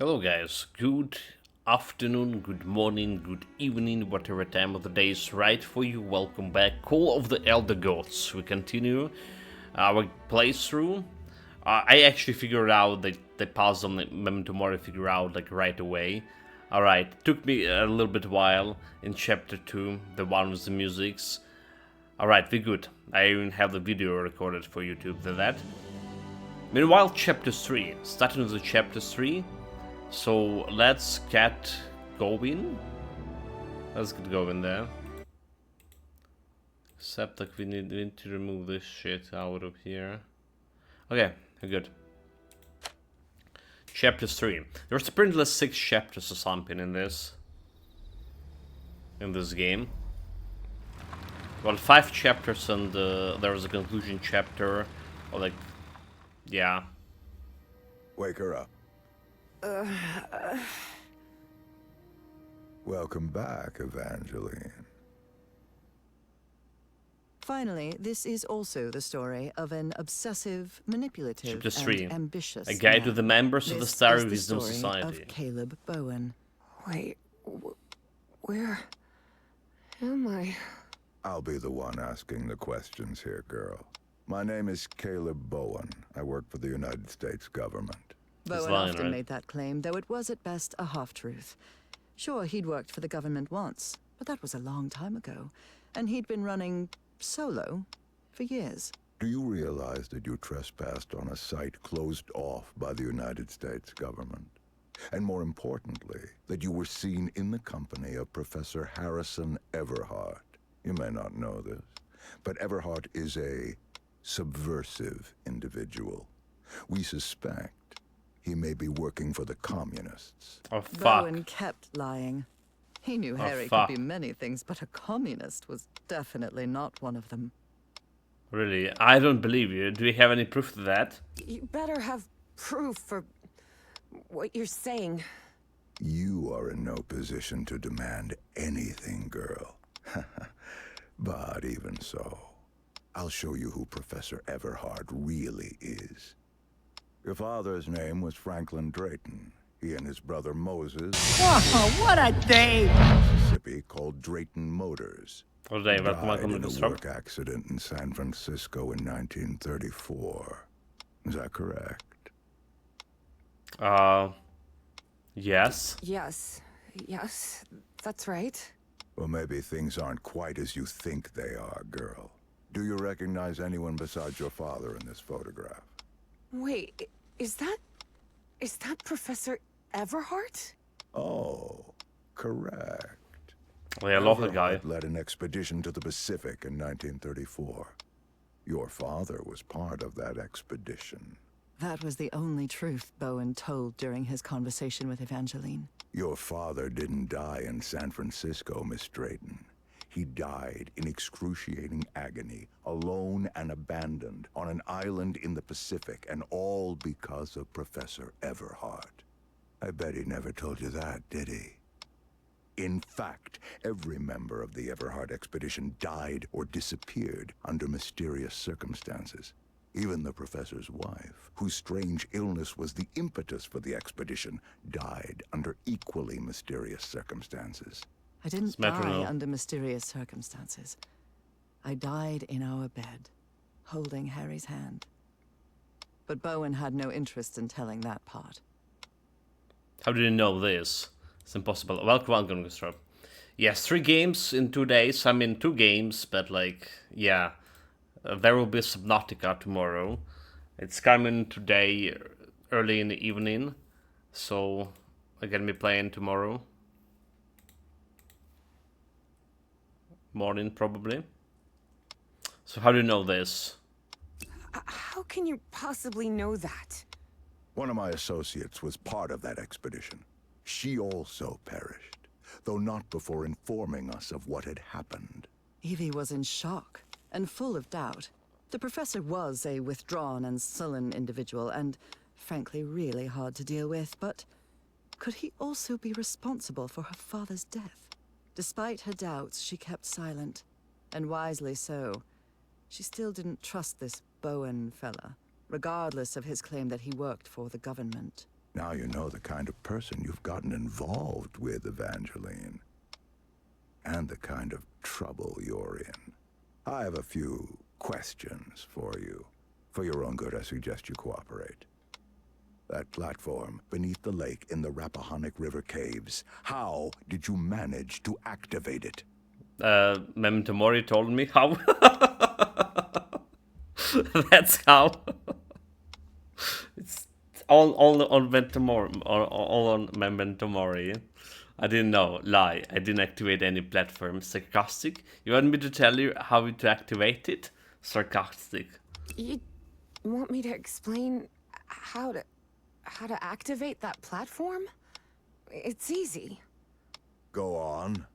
Hello, guys. Good afternoon, good morning, good evening, whatever time of the day is right for you. Welcome back. Call of the Elder Gods. We continue our playthrough. I actually figured out the puzzle Memento Mori figure out like right away. Alright, took me a little bit while in chapter 2, the one with the musics. Alright, we good. I even have the video recorded for YouTube for that. Meanwhile, chapter 3. Starting with the chapter 3. So let's get going. Let's get going there. Except like we need to remove this shit out of here. Okay, good. Chapter 3. There's apparently 6 chapters or something in this. In this game. Well, 5 chapters and there was a conclusion chapter. Or like, yeah. Wake her up. Welcome back, Evangeline. Finally, this is also the story of an obsessive, manipulative, Chapter 3. and ambitious A guide man. to the members of the This Starry is the Wisdom story Society. of Caleb Bowen. Wait, where am I? I'll be the one asking the questions here, girl. My name is Caleb Bowen. I work for the United States government. Bowen lying, often right? made that claim, though it was at best a half-truth. Sure, he'd worked for the government once, but that was a long time ago. And he'd been running solo for years. Do you realize that you trespassed on a site closed off by the United States government? And more importantly, that you were seen in the company of Professor Harrison Everhart. You may not know this, but Everhart is a subversive individual. We suspect he may be working for the communists. Oh fuck. Bowen kept lying. He knew Oh, Harry fuck. could be many things, but a communist was definitely not one of them. Really? I don't believe you. Do we have any proof to that? You better have proof for what you're saying. You are in no position to demand anything, girl. But even so, I'll show you who Professor Everhart really is. Your father's name was Franklin Drayton. He and his brother Moses, Oh, what a day! Mississippi, called Drayton Motors. Oh, Dave, Died welcome in to a the work accident in San Francisco in 1934. Is that correct? Yes. Yes, that's right. Well, maybe things aren't quite as you think they are, girl. Do you recognize anyone besides your father in this photograph? Wait, is that Professor Everhart? Oh, correct. Yeah, local guy. Everhart led an expedition to the Pacific in 1934. Your father was part of that expedition. That was the only truth Bowen told during his conversation with Evangeline. Your father didn't die in San Francisco, Miss Drayton. He died in excruciating agony, alone and abandoned, on an island in the Pacific, and all because of Professor Everhart. I bet he never told you that, did he? In fact, every member of the Everhart expedition died or disappeared under mysterious circumstances. Even the professor's wife, whose strange illness was the impetus for the expedition, died under equally mysterious circumstances. I didn't matter die now. under mysterious circumstances. I died in our bed, holding Harry's hand. But Bowen had no interest in telling that part. How do you know this? It's impossible. Welcome, Gustav. Yes, 3 games in 2 days. I mean, 2 games, but like, yeah. There will be Subnautica tomorrow. It's coming today, early in the evening. So, I'm gonna be playing tomorrow. Morning, probably. So, how do you know this? How can you possibly know that? One of my associates was part of that expedition. She also perished, though not before informing us of what had happened. Evie was in shock and full of doubt. The professor was a withdrawn and sullen individual and, frankly, really hard to deal with, but could he also be responsible for her father's death? Despite her doubts, she kept silent, and wisely so. She still didn't trust this Bowen fella, regardless of his claim that he worked for the government. Now you know the kind of person you've gotten involved with, Evangeline. And the kind of trouble you're in. I have a few questions for you. For your own good, I suggest you cooperate. That platform beneath the lake in the Rappahannock River caves. How did you manage to activate it? Memento Mori told me how. That's how. It's all on Memento Mori. All on Memento Mori. I didn't know. Lie. I didn't activate any platform. Sarcastic. You want me to tell you how to activate it? Sarcastic. You want me to explain how to activate that platform? It's easy. Go on.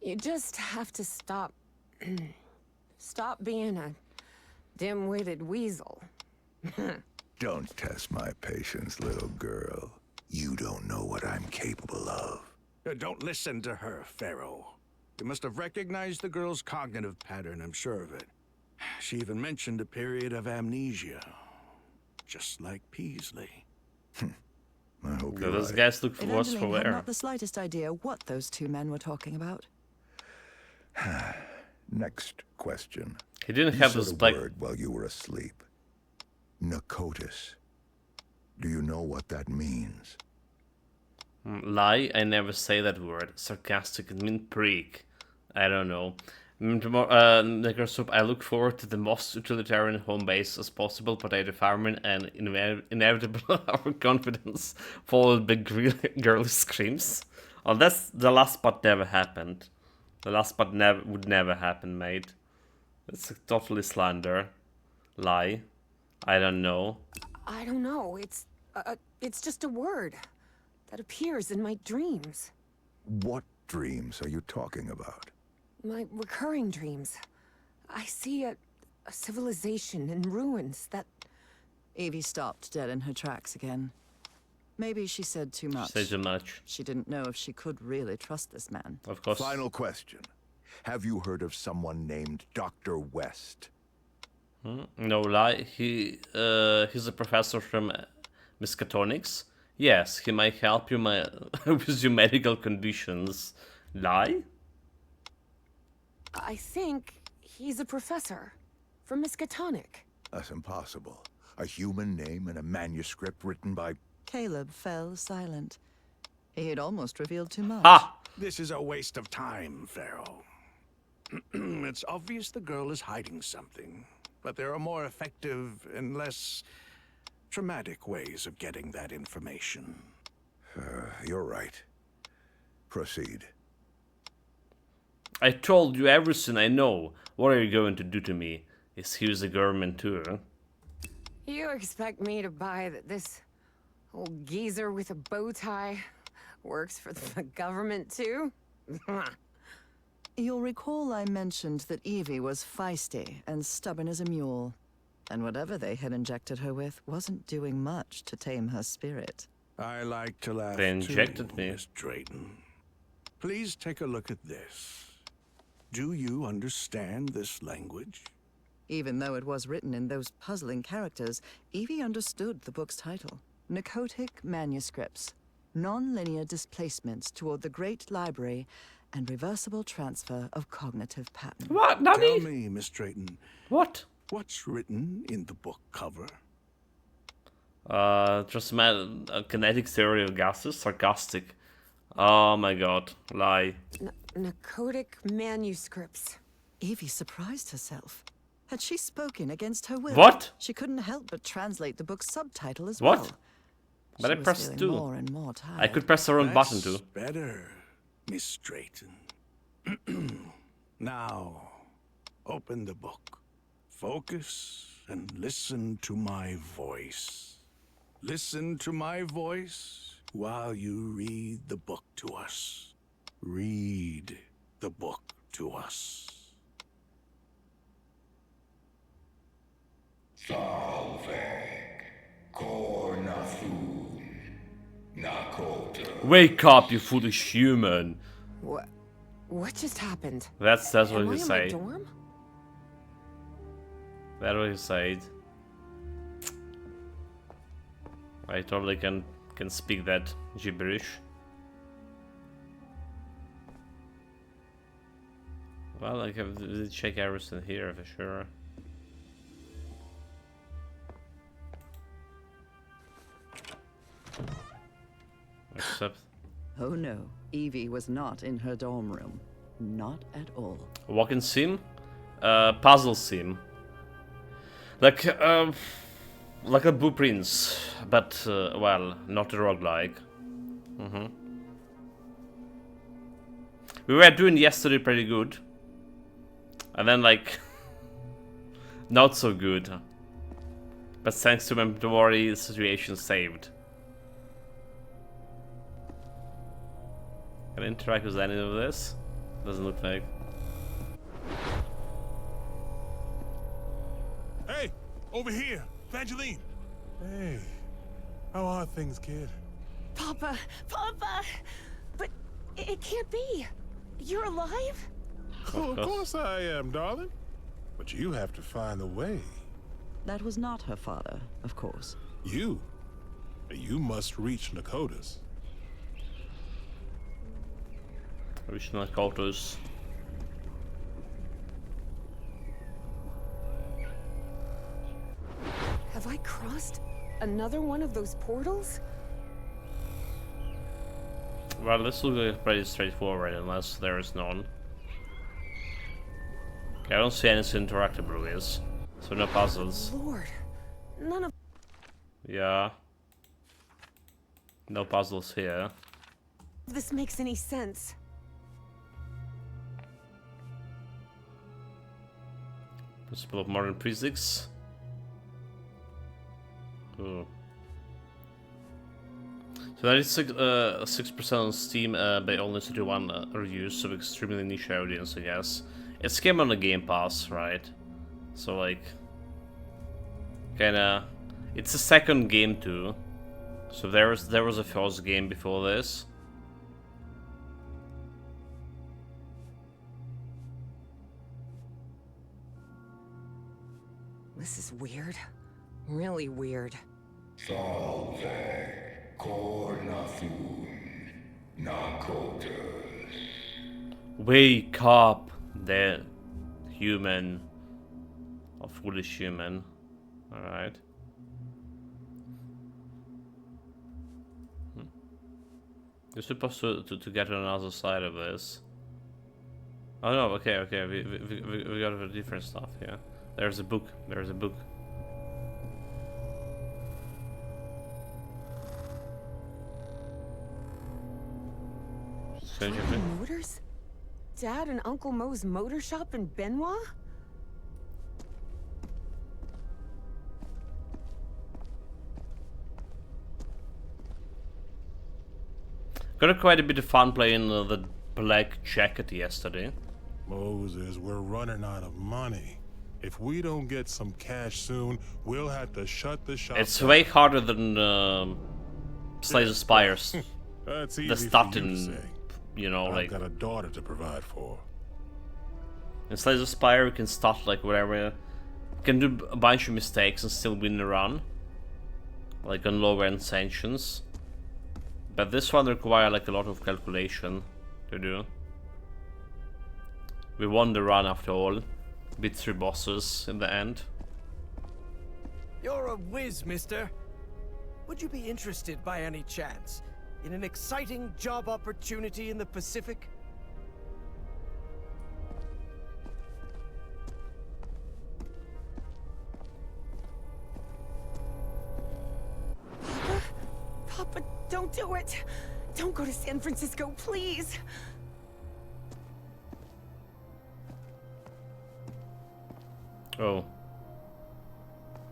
You just have to stop being a dim-witted weasel. Don't test my patience, little girl. You don't know what I'm capable of. Don't listen to her, Pharaoh. You must have recognized the girl's cognitive pattern, I'm sure of it. She even mentioned a period of amnesia. Just like Peasley. I hope So you're those right. guys look worse for Evangeline had wear. not the slightest idea what those two men were talking about. Next question. He didn't You have said this a black. word while you were asleep. Nakotis. Do you know what that means? Lie, I never say that word. Sarcastic, it means prick. I don't know. Necrosoup, I look forward to the most utilitarian home base as possible, potato farming, and inevitable overconfidence, followed by girly screams. Oh, that's the last part never happened. The last part would never happen, mate. It's totally slander. Lie. I don't know. I don't know. It's just a word that appears in my dreams. What dreams are you talking about? My recurring dreams. I see a civilization in ruins that... Evie stopped dead in her tracks again. Maybe she said too much. Say too much. She didn't know if she could really trust this man. Of course. Final question. Have you heard of someone named Dr. West? No lie. He's a professor from Miskatonics. Yes, he might help you with your medical conditions. Lie? I think he's a professor from Miskatonic. That's impossible. A human name in a manuscript written by... Caleb fell silent. He had almost revealed too much. Ah! This is a waste of time, Pharaoh. It's obvious the girl is hiding something, but there are more effective and less traumatic ways of getting that information. You're right. Proceed. I told you everything I know. What are you going to do to me? Is he the government too? You expect me to buy that this old geezer with a bow tie works for the government too? You'll recall I mentioned that Evie was feisty and stubborn as a mule. And whatever they had injected her with wasn't doing much to tame her spirit. I like to laugh They injected too, me. Miss Drayton. Please take a look at this. Do you understand this language? Even though it was written in those puzzling characters, Evie understood the book's title. Narcotic Manuscripts. Non-linear displacements toward the Great Library and reversible transfer of cognitive patterns. What? Tell Nani? me, Miss Drayton, What? what's written in the book cover? Just a kinetic theory of gases? Sarcastic. Oh my god. Lie. Narcotic manuscripts. Evie surprised herself. Had she spoken against her will? What? She couldn't help but translate the book's subtitle as What? well. But She I was pressed feeling 2. more and more tired. I could press the wrong button That's too. better, Miss Drayton. Now, open the book. Focus and listen to my voice. Listen to my voice while you read the book to us. Read the book to us. Wake up, you foolish human. What just happened? That's what Am I he in my said. dorm? That's what he said. I totally can speak that gibberish. Well, I can check everything here for sure. Except Oh no, Evie was not in her dorm room. Not at all. walk-in sim, puzzle sim, like a blueprints, but well, not a roguelike. We were doing yesterday pretty good, and then like not so good. But thanks to Memori, the situation saved. Can I interact with any of this? Doesn't look like. Hey, over here, Evangeline. Hey, how are things, kid? Papa! Papa! But it can't be. You're alive? Of course I am, darling. But you have to find a way. That was not her father, of course. You must reach Nakotas. Original Kotos. Have I crossed another one of those portals? Well, this looks pretty straightforward unless there is none. Okay, I don't see anything interactive really, so no puzzles. Lord, none of Yeah. No puzzles here. this makes any sense. Principle of modern physics. Ooh. So that is 6% on Steam, but only 31 reviews, so extremely niche audience, I guess. It's came on the Game Pass, right? So like, kinda, it's a second game too. So there was a first game before this. This is weird. Really weird. Salve, Cornafun, Nakotas. Wake up, the human, or foolish human. Alright. You're supposed to get on another side of this. Oh no, okay, we got a different stuff here. There's a book, there's a book. Stranger Flying thing. Motors? Dad and Uncle Mo's motor shop in Benoit? Got quite a bit of fun playing the Black Jacket yesterday. Moses, we're running out of money. If we don't get some cash soon, we'll have to shut the shop It's down. way harder than Slay the Spires. That's easy The for you to starting, say. you know, I've like got a daughter to provide for. in Slay the Spire, you can start like whatever. You can do a bunch of mistakes and still win the run, like on lower end sanctions. But this one requires like a lot of calculation to do. We won the run after all. Beat 3 bosses in the end. You're a whiz, mister. Would you be interested by any chance in an exciting job opportunity in the Pacific? Papa, don't do it! Don't go to San Francisco, please! Oh.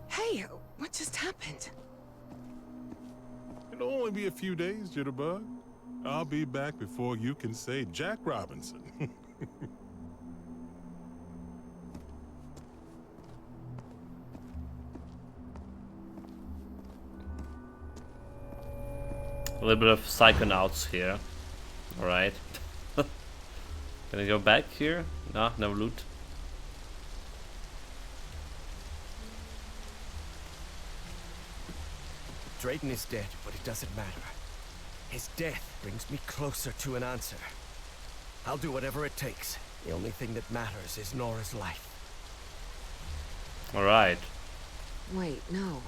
Hey, what just happened? It'll only be a few days, Jitterbug. I'll be back before you can say Jack Robinson. A little bit of Psychonauts here. Alright. Can I go back here? No, no loot. Drayton is dead, but it doesn't matter. His death brings me closer to an answer. I'll do whatever it takes. The only thing that matters is Nora's life. Alright. Wait, no.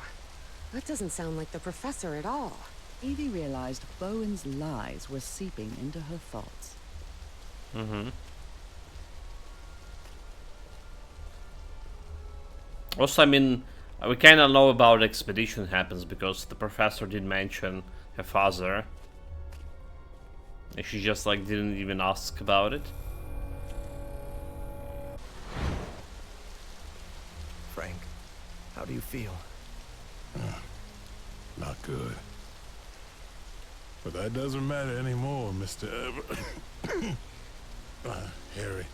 That doesn't sound like the professor at all. Evie realized Bowen's lies were seeping into her thoughts. Mm-hmm. Also, I mean, we kind of know about the expedition happens because the professor did mention her father. And she just like didn't even ask about it. Frank, how do you feel? Not good. But that doesn't matter anymore, Mr. Harry.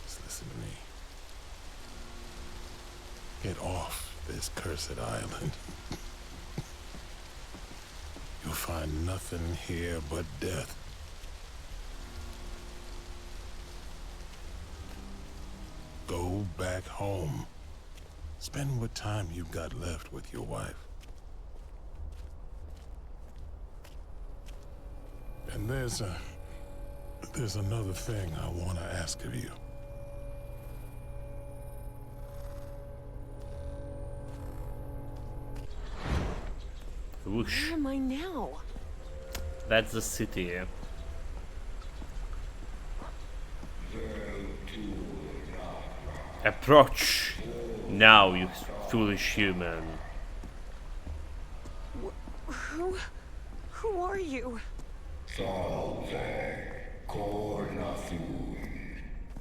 Just listen to me. Get off this cursed island. You'll find nothing here but death. Go back home. Spend what time you've got left with your wife. And there's another thing I want to ask of you. Whoosh. Where am I now? That's the city. Approach now, you foolish human. Who are you? Salve, Cornathun,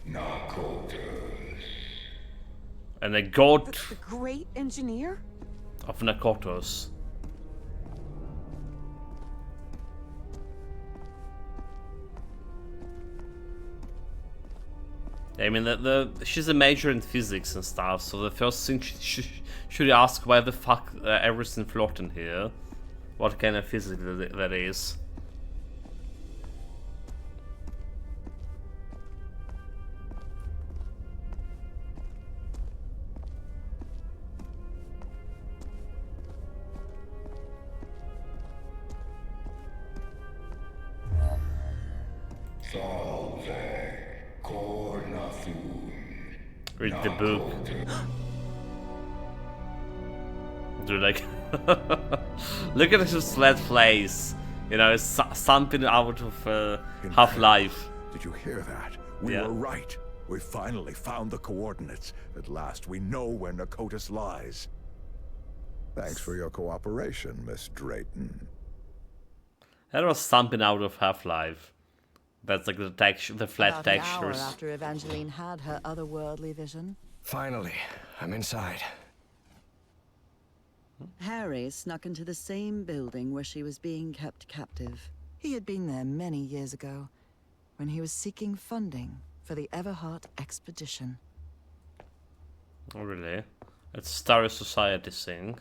Nakotas. And a god The great engineer? of Nakotos. I mean, she's a major in physics and stuff, so the first thing she should ask why the fuck everything floating here. What kind of physics that is. Read the book. Dude, like, look at his flat face. You know, it's something out of Half-Life. Did you hear that? We were right. We finally found the coordinates. At last, we know where Nakotas lies. Thanks for your cooperation, Miss Drayton. That was something out of Half-Life. That's like the texture, the flat About textures. an hour after Evangeline had her otherworldly vision, Finally, I'm inside. Harry snuck into the same building where she was being kept captive. He had been there many years ago, when he was seeking funding for the Everhart expedition. Oh, really? It's Star Society thing.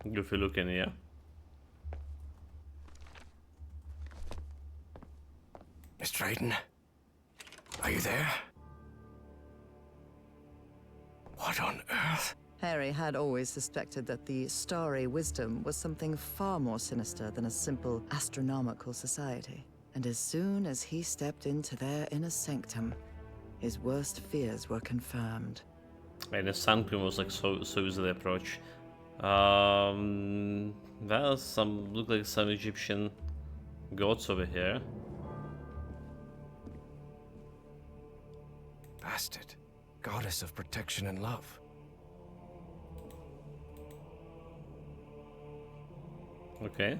If you look in here. Miss Drayton? Are you there? What on earth? Harry had always suspected that the Starry Wisdom was something far more sinister than a simple astronomical society. And as soon as he stepped into their inner sanctum, his worst fears were confirmed. And the sanctum was like so easy to approach. Well, look like some Egyptian gods over here. Bastet, goddess of protection and love. Okay.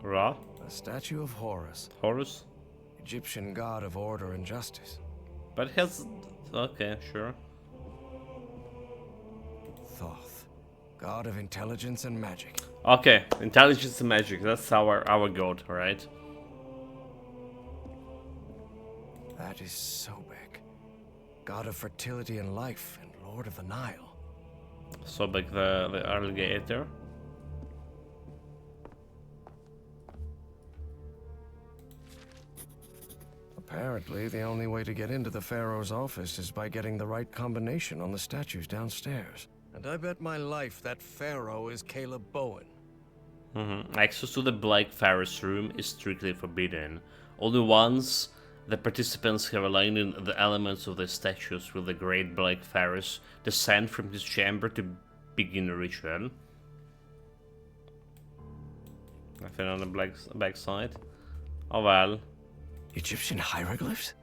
Ra? A statue of Horus, Horus? Egyptian god of order and justice. But it has... Okay, sure. Thoth, god of intelligence and magic. Okay, intelligence and magic, that's our god, right? That is Sobek, god of fertility and life and lord of the Nile. Sobek the alligator. A Apparently, the only way to get into the Pharaoh's office is by getting the right combination on the statues downstairs. And I bet my life that Pharaoh is Caleb Bowen. Access to the Black Pharaoh's room is strictly forbidden. Only once the participants have aligned the elements of the statues with the Great Black Pharaoh's descend from his chamber to begin the ritual. Nothing on the back side. Oh well. Egyptian hieroglyphs?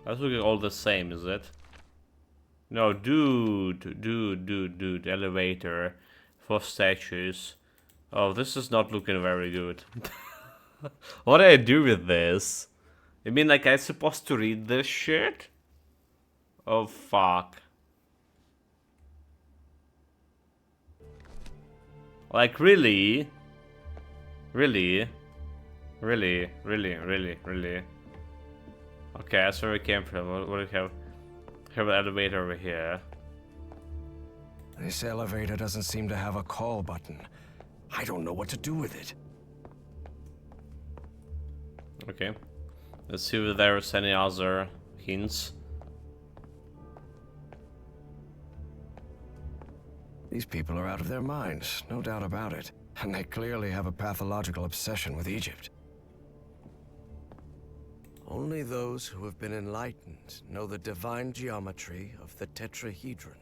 That's looking all the same, is it? No, dude, elevator for statues. Oh, this is not looking very good. What do I do with this? You mean like I'm supposed to read this shit? Oh, fuck. Like, really? Really? Really? Okay, that's where we came from. What do we have? We have an elevator over here. This elevator doesn't seem to have a call button. I don't know what to do with it. Okay. Let's see if there's any other hints. These people are out of their minds, no doubt about it. And they clearly have a pathological obsession with Egypt. Only those who have been enlightened know the divine geometry of the tetrahedron,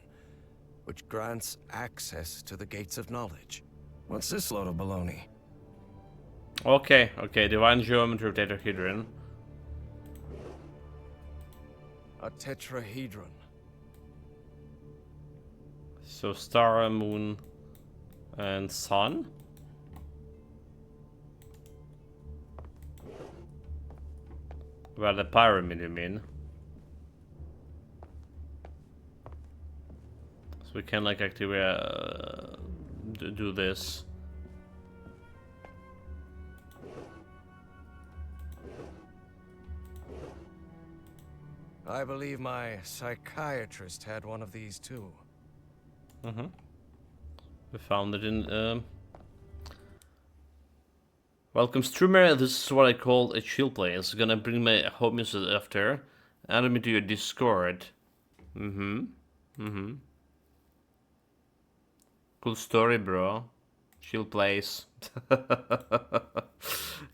which grants access to the gates of knowledge. What's this load of baloney? Okay, divine geometry of tetrahedron. A tetrahedron. So star, moon, and sun. Well, the pyramid, you mean? So we can like actually do this. I believe my psychiatrist had one of these too. We found it in welcome streamer, this is what I call a chill place. Gonna bring my homies after. Add me to your Discord. Cool story, bro. Chill place.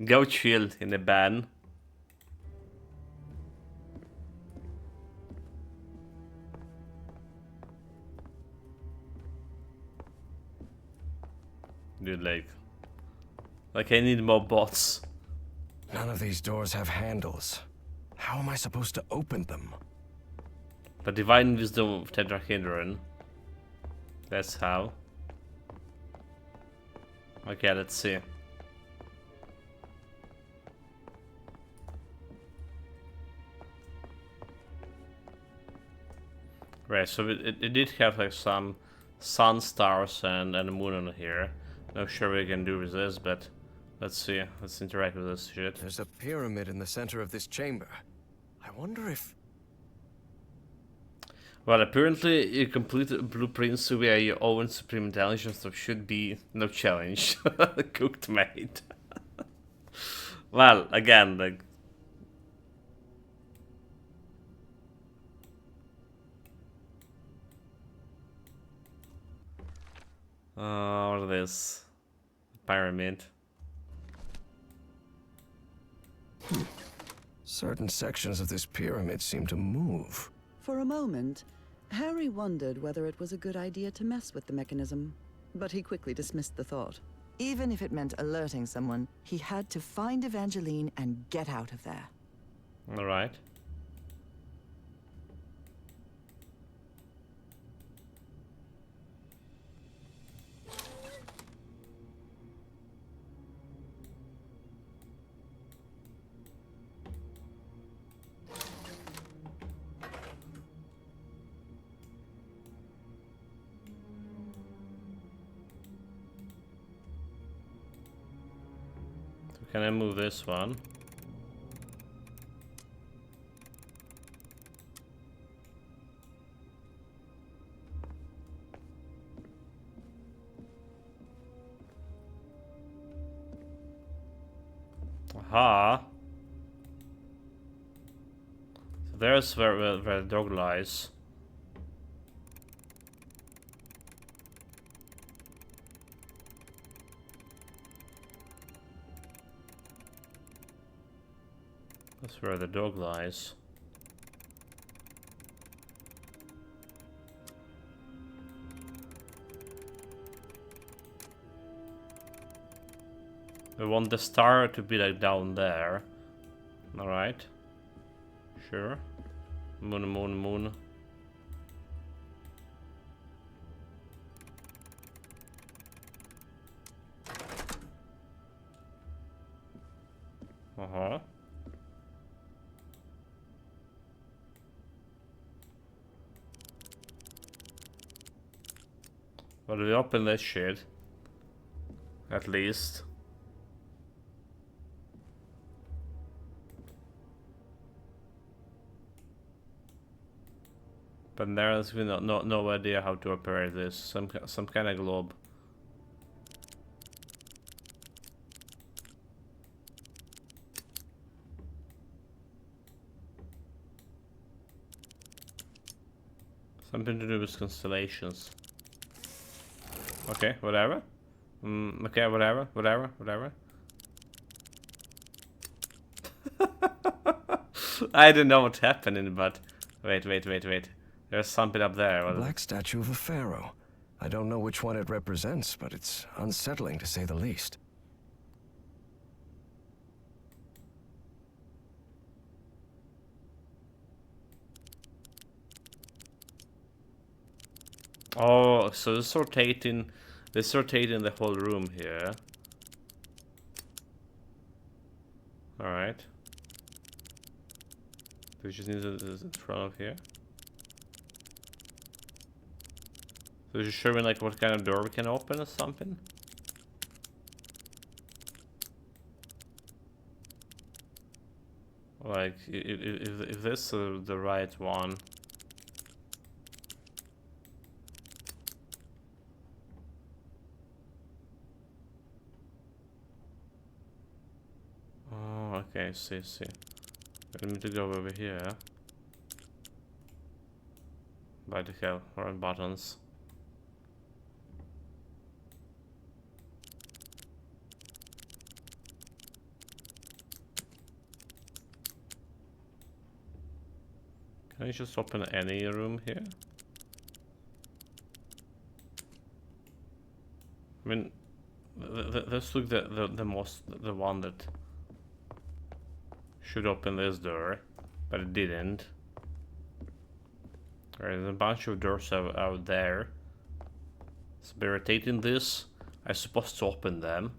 Go chill in the ban. Dude, like I need more bots. None of these doors have handles. How am I supposed to open them? The divine wisdom of tetrahedron. That's how. Okay, let's see. Right, so it did have like some sun, stars, and a moon on here. Not sure what we can do with this, but let's see. Let's interact with this shit. There's a pyramid in the center of this chamber. I wonder if... Well, apparently you complete blueprints via your own supreme intelligence, so should be no challenge. Cooked mate. Well, again, like... what is this? Pyramid. Certain sections of this pyramid seem to move. For a moment, Harry wondered whether it was a good idea to mess with the mechanism, but he quickly dismissed the thought. Even if it meant alerting someone, he had to find Evangeline and get out of there. All right. Can I move this one? Aha. So there's where the dog lies. That's where the dog lies. We want the star to be like down there. Alright. Sure. Moon, moon, moon. Uh-huh. Well, we open this shit. At least. But there's no idea how to operate this. Some kind of globe. Something to do with constellations. Okay, whatever. Okay, whatever. I don't know what's happening, but wait. There's something up there. A black statue of a pharaoh. I don't know which one it represents, but it's unsettling to say the least. Oh, so it's rotating the whole room here. Alright. We just need this in front of here. So it's showing like what kind of door we can open or something? Like, if this is the right one. Oh, okay, see. I need to go over here. By the hell, wrong buttons. Can I just open any room here? I mean, this looks the one that should open this door, but it didn't. There's a bunch of doors out there. So by rotating this, I'm supposed to open them.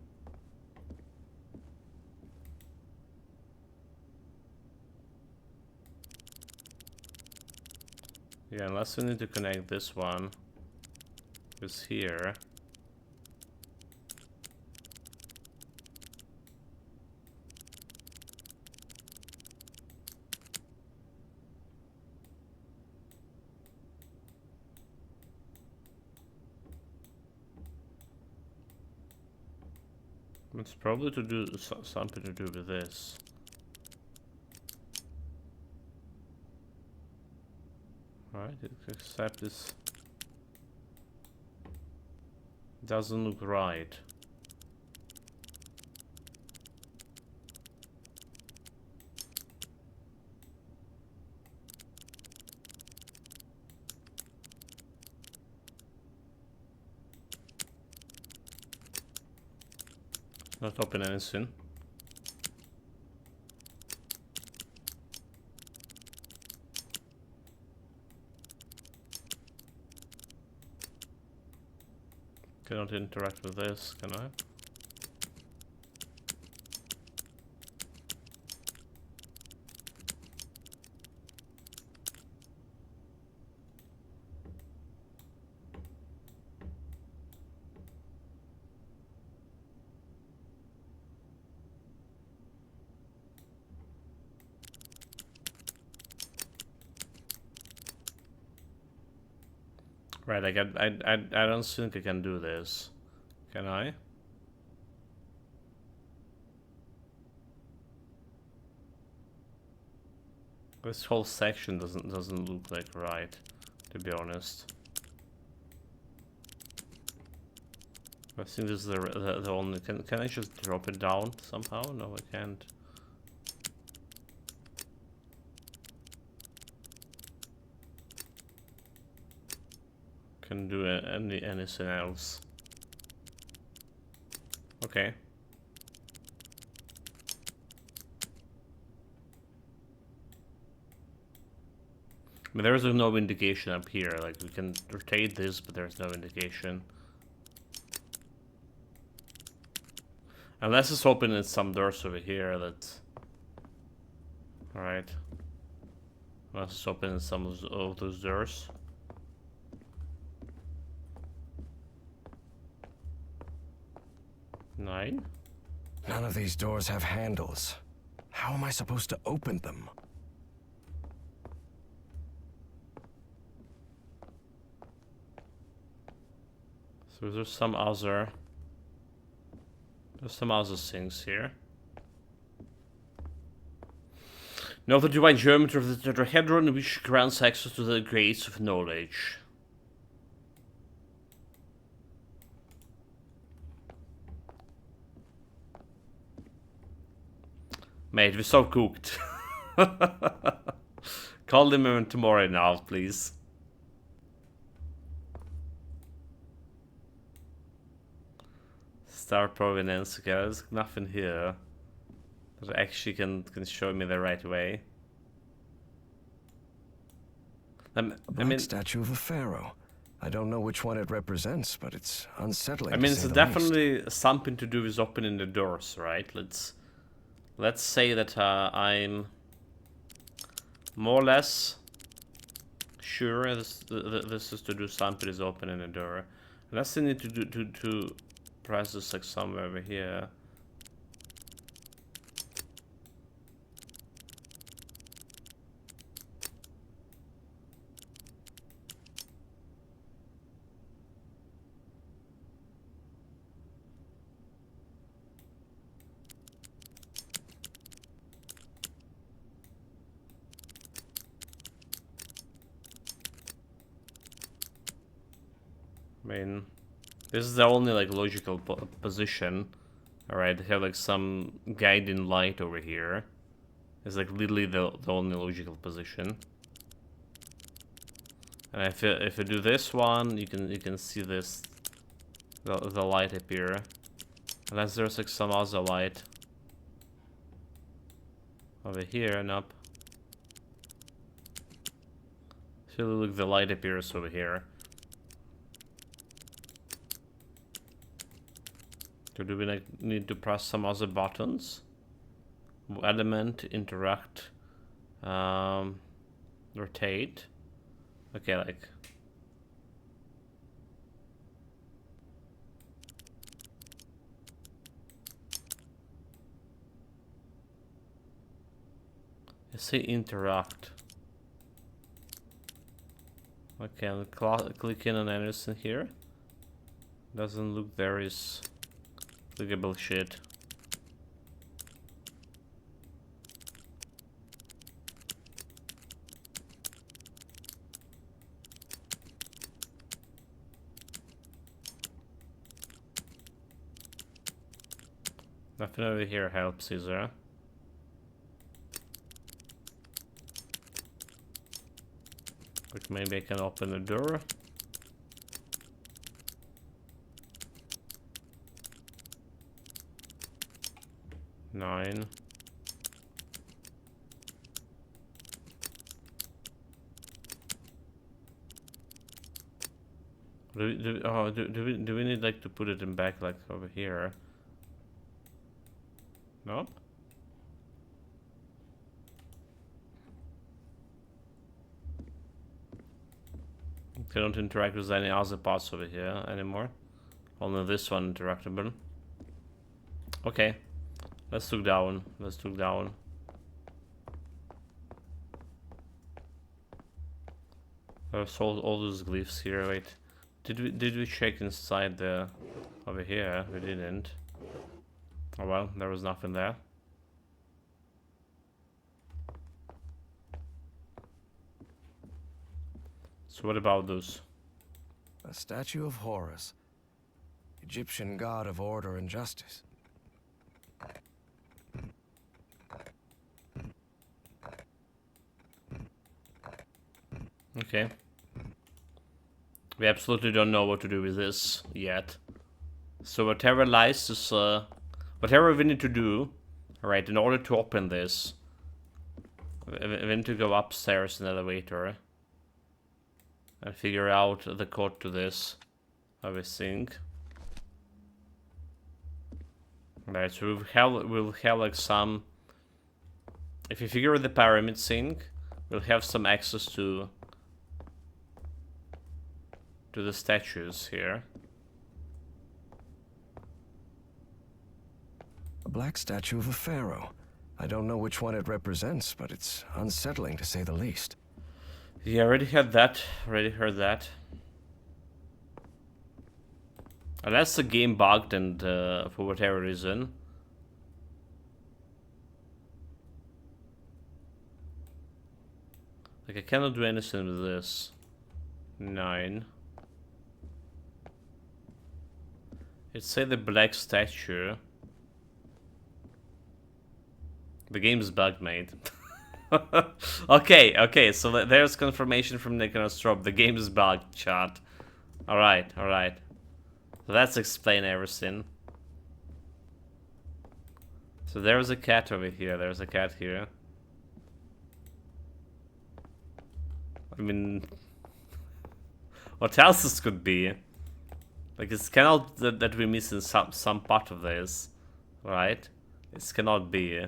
Yeah, unless we need to connect this one with here. It's probably to do something to do with this. Right, except this doesn't look right. Not open anything. Cannot interact with this, can I? Right, I don't think I can do this. Can I? This whole section doesn't look like right, to be honest. I think this is the only. Can I just drop it down somehow? No, I can't. Can do anything else. Okay. But there's no indication up here. Like, we can rotate this, but there's no indication. Unless it's opening some doors over here. That's alright. Unless it's opening some of those doors. Nine? None of these doors have handles. How am I supposed to open them? So there's some other things here. Know the divine geometry of the tetrahedron, which grants access to the gates of knowledge. Mate, we're so cooked. Call them tomorrow now, please. Star provenance. Okay, there's nothing here that actually can show me the right way. A black statue of a pharaoh. I don't know which one it represents, but it's unsettling. I mean, to it's say the definitely something to do with opening the doors, right? Let's say that I'm more or less sure this is to do something is opening the door. Unless I need to do to press this like somewhere over here. I mean, this is the only like logical position. Alright, they have like some guiding light over here. It's like literally the only logical position. And if I do this one, you can see this the light appear. Unless there's like some other light over here and up. So look, the light appears over here. So do we like need to press some other buttons? Element, interact, rotate. Okay, like. I say interact. Okay, I'm clicking on anything here. Doesn't look very clickable shit. Nothing over here helps, is there? But maybe I can open the door. Nine. Do we need like to put it in back like over here? Nope. Okay, don't interact with any other parts over here anymore. Only this one interactable. Okay. Let's look down. Let's look down. There's all those glyphs here. Wait, did we check inside the over here? We didn't. Oh well, there was nothing there. So what about those? A statue of Horus, Egyptian god of order and justice. Okay. We absolutely don't know what to do with this yet. So whatever lies is, whatever we need to do, right, in order to open this, we need to go upstairs in the elevator and figure out the code to this, I think. Right, so we'll have like some. If we figure out the pyramid thing, we'll have some access to the statues here. A black statue of a pharaoh. I don't know which one it represents, but it's unsettling to say the least. Yeah, already had that. Already heard that. Unless the game bugged and for whatever reason. Like I cannot do anything with this. 9. It said the black statue. The game's bugged, mate. Okay, so there's confirmation from Nick and Strop. The game is bugged, chat. Alright. So let's explain everything. So there's a cat over here, there's a cat here. I mean, what else this could be? Like, it's cannot that we're missing some part of this, right? It cannot be.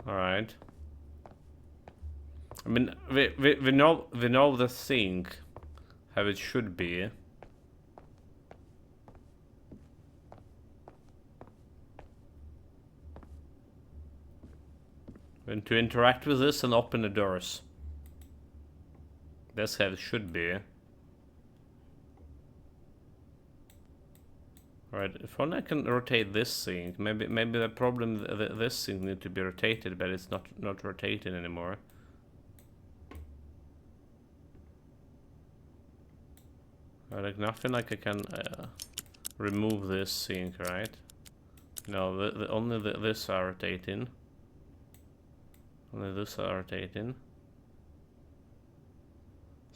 All right. I mean, we know the thing, how it should be. And to interact with this and open the doors. That's how it should be. Alright, if only I can rotate this thing. Maybe the problem this thing need to be rotated, but it's not rotating anymore. Like nothing like I can remove this thing, right? No, only this are rotating. Only this are rotating.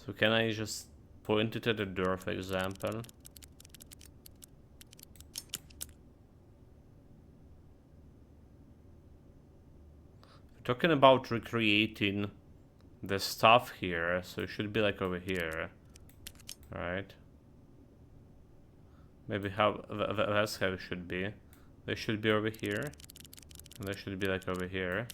So can I just point it at the door, for example? We're talking about recreating the stuff here, so it should be like over here, right? Maybe how that's how it should be. They should be over here, and they should be like over here.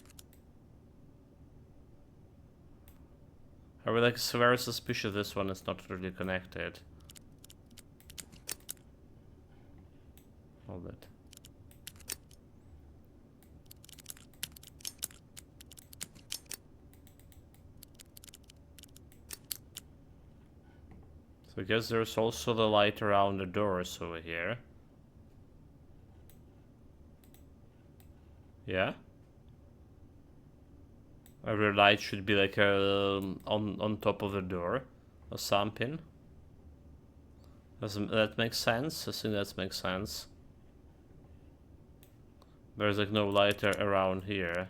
I would like very suspicious this one is not really connected. Hold it. So I guess there's also the light around the doors over here. Yeah? Every light should be like on top of the door or something. Doesn't that make sense? I think that makes sense. There's like no light around here.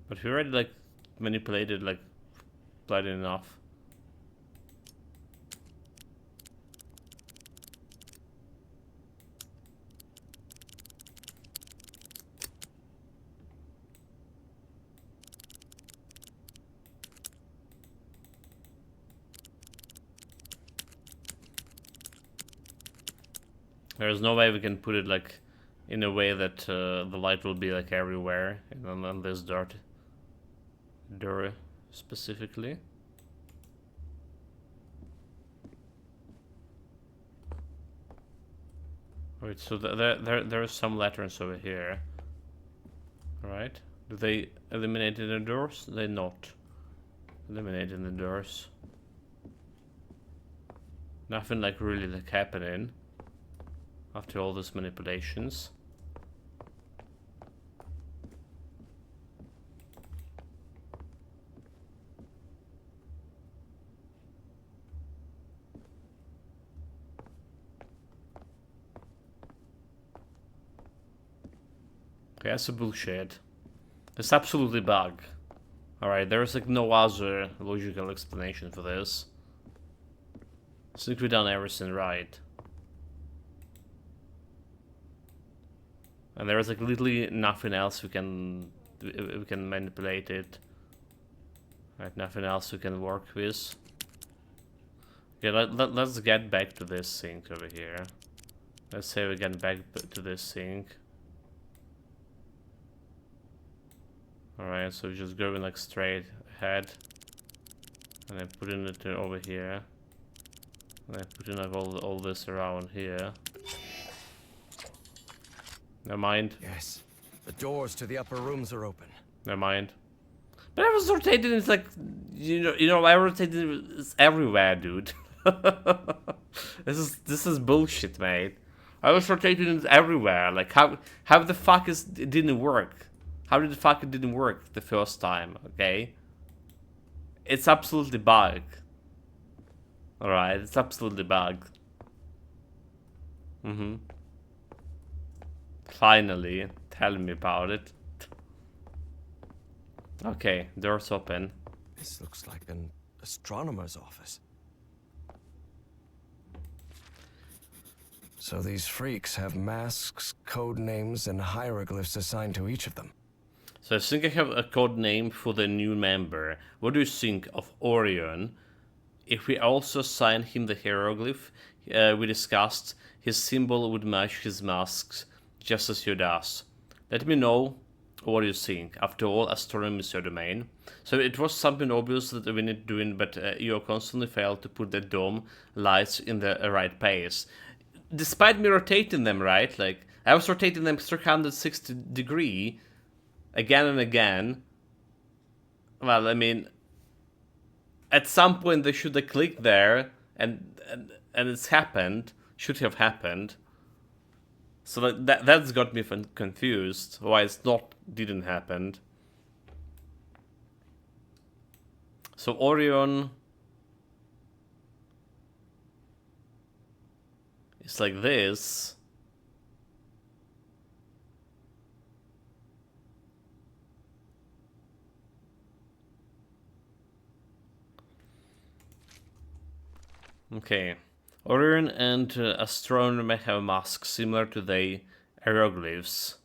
But we already like manipulated like bloody enough. There's no way we can put it like in a way that the light will be like everywhere and on this door specifically. Wait, so there are some lanterns over here. Alright. Do they eliminate the doors? They're not eliminating the doors. Nothing like really like happening after all these manipulations. Okay, that's a bullshit. It's absolutely bug. Alright, there's like no other logical explanation for this. I think we've done everything right. And there's like literally nothing else we can manipulate it. Right, nothing else we can work with. Okay, let's get back to this thing over here. Let's say we get back to this thing. Alright, so we're just going like straight ahead. And then putting it over here. And then putting like all this around here. Never mind. Yes. The doors to the upper rooms are open. Never mind. But I was rotating, it's like, you know, I rotated it's everywhere, dude. This is bullshit, mate. I was rotating it everywhere. Like, how the fuck it didn't work? How did the fuck it didn't work the first time, okay? It's absolutely bug. Alright, it's absolutely bug. Finally, tell me about it. Okay, door's open. This looks like an astronomer's office. So these freaks have masks, code names, and hieroglyphs assigned to each of them. So I think I have a code name for the new member. What do you think of Orion? If we also assign him the hieroglyph we discussed, his symbol would match his masks, just as you does. Let me know what you think. After all, astronomy is your domain. So it was something obvious that we need doing, but you constantly failed to put the dome lights in the right place. Despite me rotating them, right? Like, I was rotating them 360 degree again and again. Well, I mean, at some point they should have clicked there, and it's happened. Should have happened. So that's got me confused. Why it's not didn't happen. So Orion is like this. Okay. Orion and astronomer have masks similar to the hieroglyphs.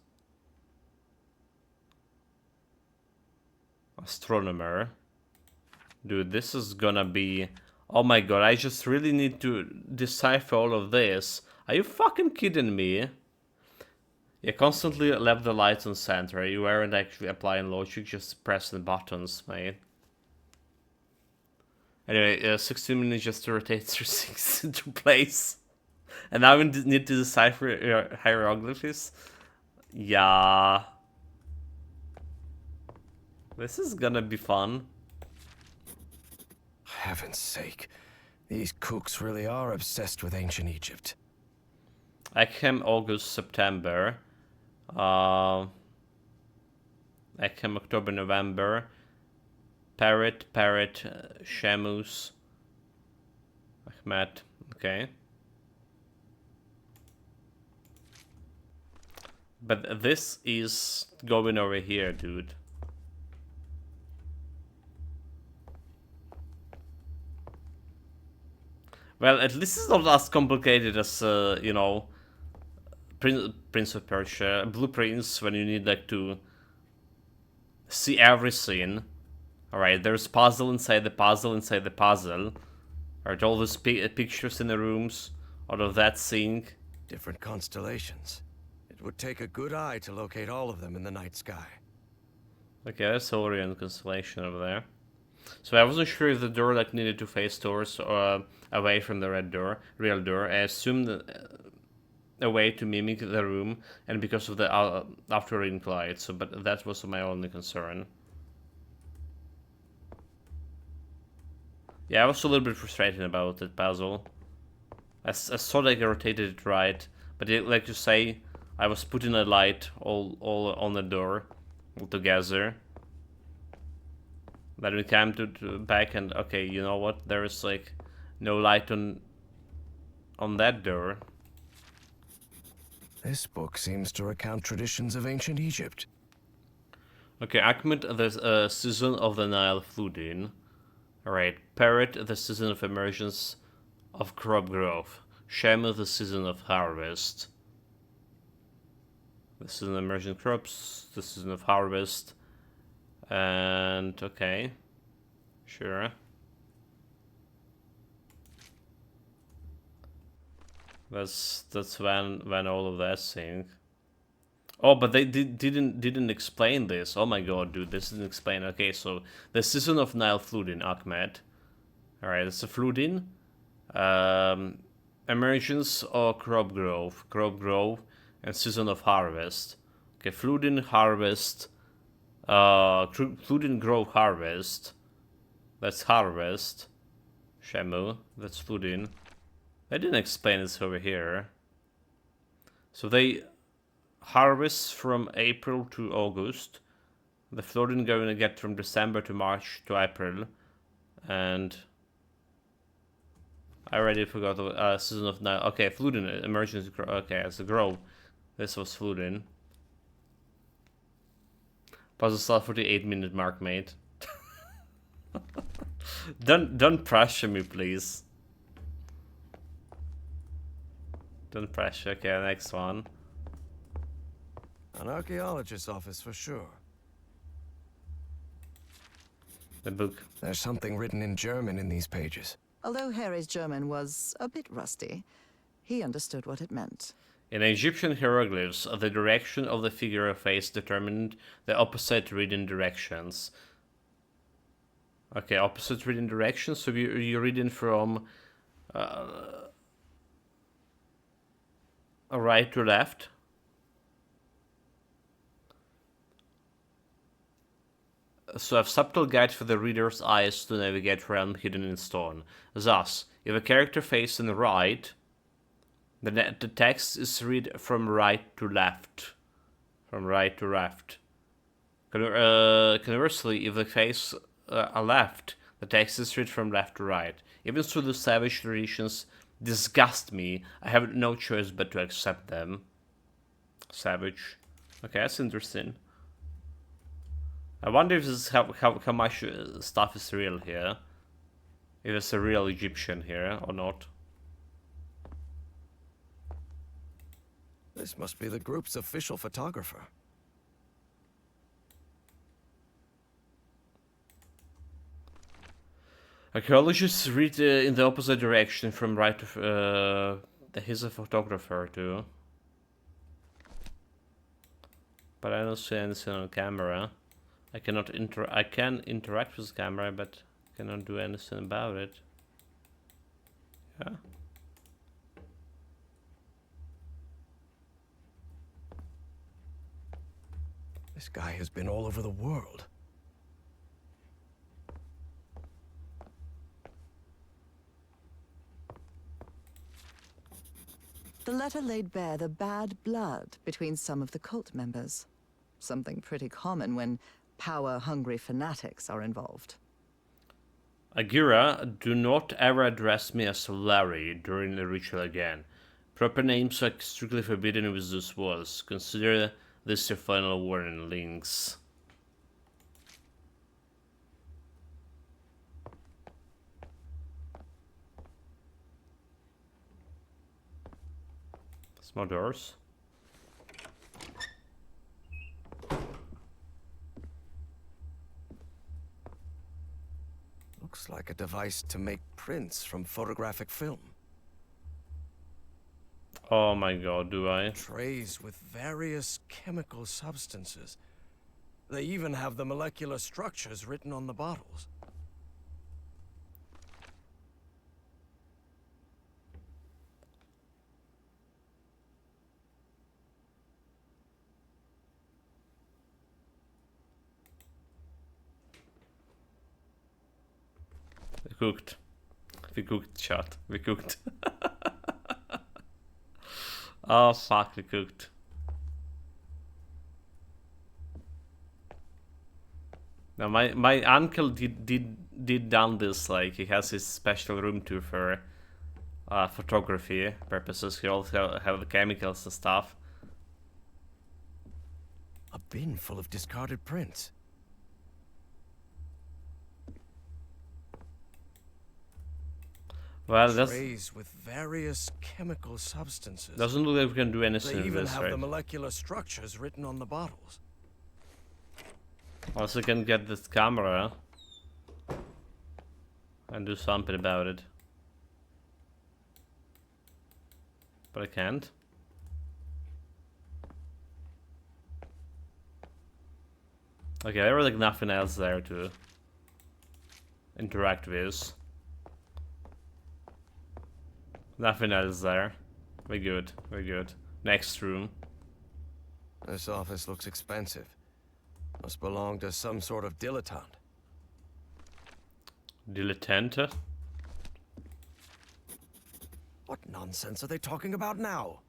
Astronomer. Dude, this is gonna be... Oh my god, I just really need to decipher all of this. Are you fucking kidding me? You constantly left the lights on center. You weren't actually applying logic, just pressing buttons, mate. Anyway, 16 minutes just to rotate through 6 into place. And now we need to decipher hieroglyphs. Yeah. This is gonna be fun. Heaven's sake. These kooks really are obsessed with ancient Egypt. Echem, August, September. Echem, October, November. Parrot, Shamus, Ahmed, okay. But this is going over here, dude. Well, at least it's not as complicated as, you know, Prince of Persia, blueprints when you need like to see everything. Alright, there's puzzle inside the puzzle inside the puzzle. Alright, all those pictures in the rooms, all of that thing. Different constellations. It would take a good eye to locate all of them in the night sky. Okay, that's Orion constellation over there. So I wasn't sure if the door like needed to face towards or away from the real door. I assume that a way to mimic the room, and because of the after ring light. So, but that was my only concern. Yeah, I was a little bit frustrated about that puzzle. I thought I rotated it right, but like you say, I was putting a light all on the door together. Then we came to back and okay, you know what? There is like no light on that door. This book seems to recount traditions of ancient Egypt. Okay, Akhmet, the season of the Nile flooding. Alright, Parrot, the season of emergence of crop growth. Shemu, the season of harvest. The season of emergent crops, the season of harvest. And okay, sure. That's when all of that thing. Oh, but they didn't explain this. Oh my god, dude, this didn't explain. Okay, so the season of Nile flooding, Akhmet. Alright, it's a flooding. Emergence or crop growth, and season of harvest. Okay, flooding, harvest, flooding, growth, harvest. That's harvest. Shemu, that's flooding. They didn't explain this over here. So they harvest from April to August. The flooding going to get from December to March to April. And I already forgot the season of now. Okay, flooding, emergency. Okay, it's a grow. This was flooding. Puzzle start for the 8-minute mark, mate. Don't pressure me, please. Don't pressure. Okay, next one. An archaeologist's office for sure. The book. There's something written in German in these pages. Although Harry's German was a bit rusty, he understood what it meant. In Egyptian hieroglyphs, the direction of the figure of face determined the opposite reading directions. Okay, opposite reading directions. So you're reading from right to left. So a subtle guide for the reader's eyes to navigate realm hidden in stone. Thus, if a character faces the right, the text is read from right to left. From right to left. Conversely, if they face a left, the text is read from left to right. Even so, the savage traditions disgust me. I have no choice but to accept them. Savage. Okay, that's interesting. I wonder if this is how much stuff is real here. If it's a real Egyptian here or not. This must be the group's official photographer. Archaeologists read in the opposite direction from right to... he's a photographer too. But I don't see anything on camera. I can interact with the camera, but cannot do anything about it. Yeah. This guy has been all over the world. The letter laid bare the bad blood between some of the cult members. Something pretty common when power-hungry fanatics are involved. Agira, do not ever address me as Larry during the ritual again. Proper names are strictly forbidden with these walls. Consider this your final warning, Lynx. Small doors. Looks like a device to make prints from photographic film. Oh my god, do I? Trays with various chemical substances. They even have the molecular structures written on the bottles. cooked. We cooked, chat. We cooked. Oh fuck, we cooked. Now my uncle did done this, like he has his special room too for photography purposes. He also have the chemicals and stuff. A bin full of discarded prints. Well, that's Trays with various chemical substances. doesn't look like we can do anything They with even this, have right? the molecular structures written on the bottles. Also can get this camera and do something about it. But I can't. Okay, there was like nothing else there to interact with. Nothing else there. We're good, we're good. Next room. This office looks expensive. Must belong to some sort of dilettante. Dilettante. What nonsense are they talking about now?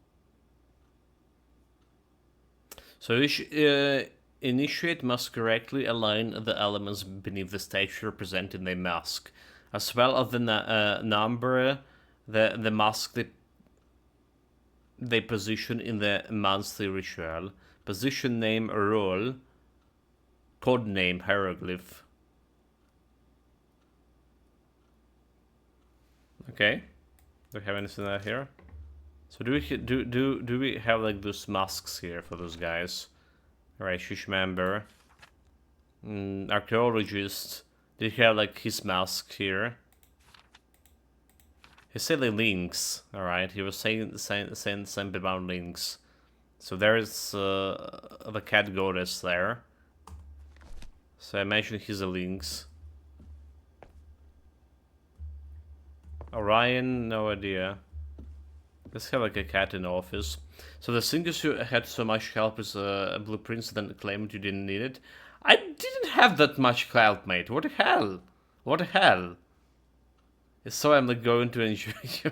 So initiate must correctly align the elements beneath the statue representing the mask, as well as the number the mask they position in the monthly ritual. Position name role. Code name hieroglyph. Okay. Do we have anything out here? So do we have like those masks here for those guys? Alright, Shush member. Archaeologist. Did he have like his mask here? He said like links. Alright, he was saying something about links. So there's the cat goddess there. So I imagine he's a links. Orion, no idea. Let's have like a cat in the office. So the thinkers who had so much help with blueprints then claimed you didn't need it. I didn't have that much help, mate. What the hell? What the hell? So I'm like going to enjoy you.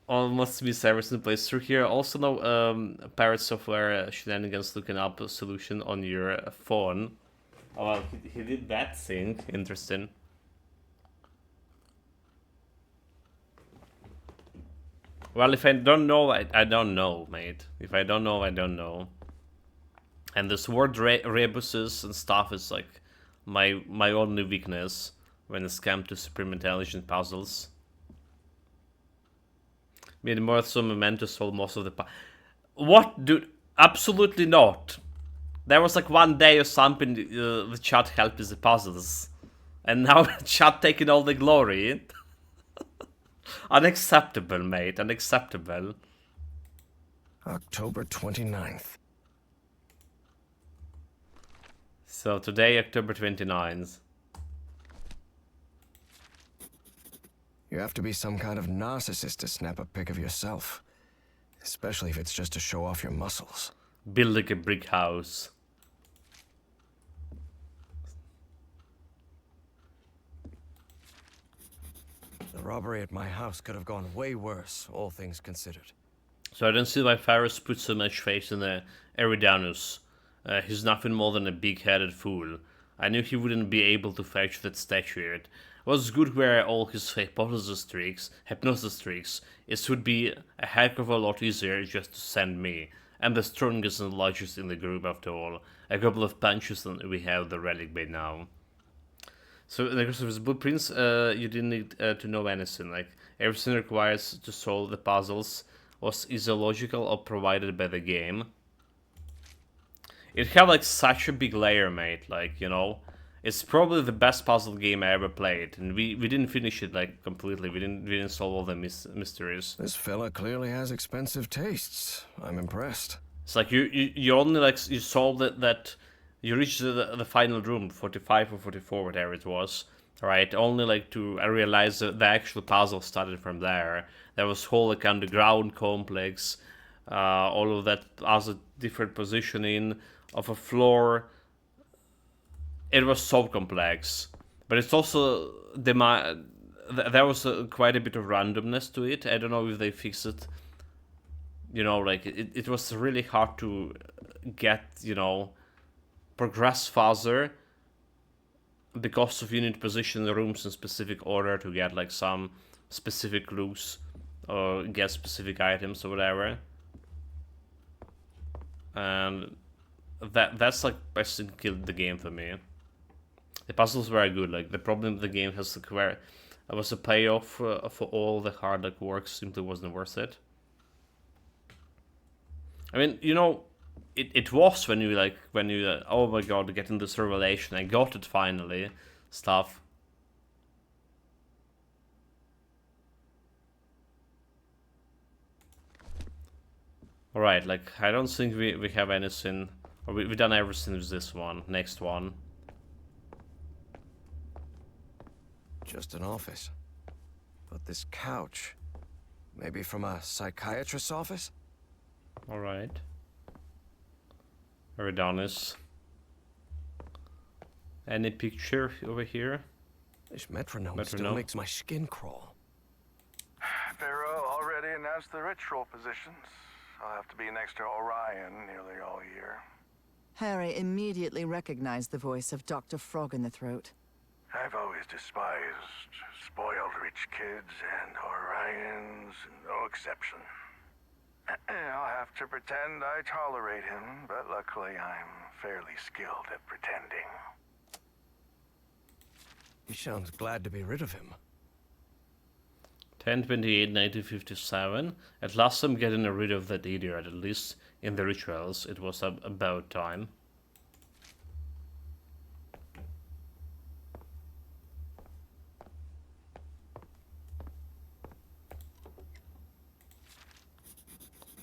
Almost be service in place through here. Also no Parrot software shenanigans looking up a solution on your phone. Oh well, he did that thing. Interesting. Well, if I don't know, I don't know, mate. If I don't know, I don't know. And this word rebuses and stuff is like my only weakness when it's come to Supreme Intelligent puzzles. Made more so Memento solve most of the What, dude? Absolutely not. There was like one day or something the chat helped with the puzzles. And now the chat taking all the glory. Unacceptable, mate. Unacceptable. October 29th. So today, October 29th. You have to be some kind of narcissist to snap a pic of yourself. Especially if it's just to show off your muscles. Build like a brick house. The robbery at my house could have gone way worse, all things considered. So I don't see why Faris put so much faith in Eridanus. He's nothing more than a big-headed fool. I knew he wouldn't be able to fetch that statuette. What's good were all his hypnosis tricks, it would be a heck of a lot easier just to send me. I'm the strongest and largest in the group after all. A couple of punches and we have the relic by now. So in the case of his blueprints, you didn't need to know anything. Like everything required to solve the puzzles was either logical or provided by the game. It had like such a big layer, mate. Like, you know, it's probably the best puzzle game I ever played, and we didn't finish it like completely. We didn't solve all the mysteries. This fella clearly has expensive tastes. I'm impressed. It's like you only like you solved it that. You reached the final room, 45 or 44, whatever it was, right? Only like to realize that the actual puzzle started from there. There was whole like underground complex, all of that other different positioning of a floor. it was so complex, but it's also there was quite a bit of randomness to it. I don't know if they fixed it. You know, like it was really hard to get, you know, progress faster because of you need to position the rooms in specific order to get like some specific clues or get specific items or whatever. And that's like basically killed the game for me. The puzzles were good. Like the problem with the game has was a payoff for all the hard like work simply wasn't worth it. I mean, you know, it was when you oh my god, getting this revelation, I got it finally, stuff. Alright, like I don't think we have anything, or we've done everything with this one. Next one. Just an office. But this couch, maybe from a psychiatrist's office? Alright. Eridanus. Any picture over here? This metronome still makes my skin crawl. Pharaoh already announced the ritual positions. I'll have to be next to Orion nearly all year. Harry immediately recognized the voice of Dr. Frog in the Throat. I've always despised spoiled rich kids, and Orion's no exception. I'll have to pretend I tolerate him, but luckily I'm fairly skilled at pretending. He sounds glad to be rid of him. 10/28/1957. At last I'm getting rid of that idiot, at least in the rituals. It was about time.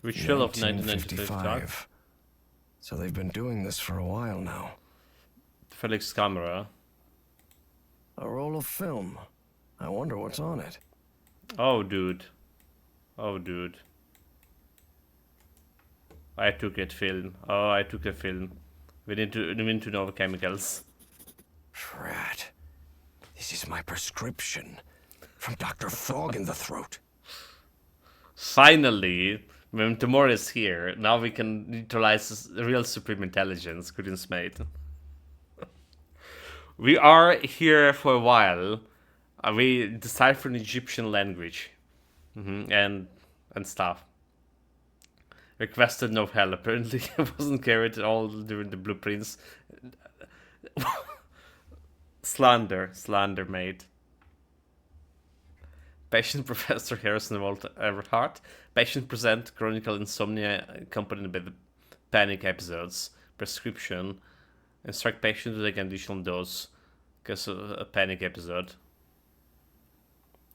Ritual of 1995. So they've been doing this for a while now. Felix Camera. A roll of film. I wonder what's on it. Oh, dude. Oh, dude. I took it, film. Oh, I took a film. We need to know the chemicals. Drat. This is my prescription. From Dr. Frog in the Throat. Finally, when tomorrow is here, now we can utilize real supreme intelligence. Goodness mate. We are here for a while. We decipher an Egyptian language. And stuff. Requested no help. Apparently it wasn't carried at all during the blueprints. Slander, mate. Patient Professor Harrison Walt Everhart. Patient present chronicle insomnia accompanied by the panic episodes. Prescription. Instruct patient to take an additional dose because of a panic episode.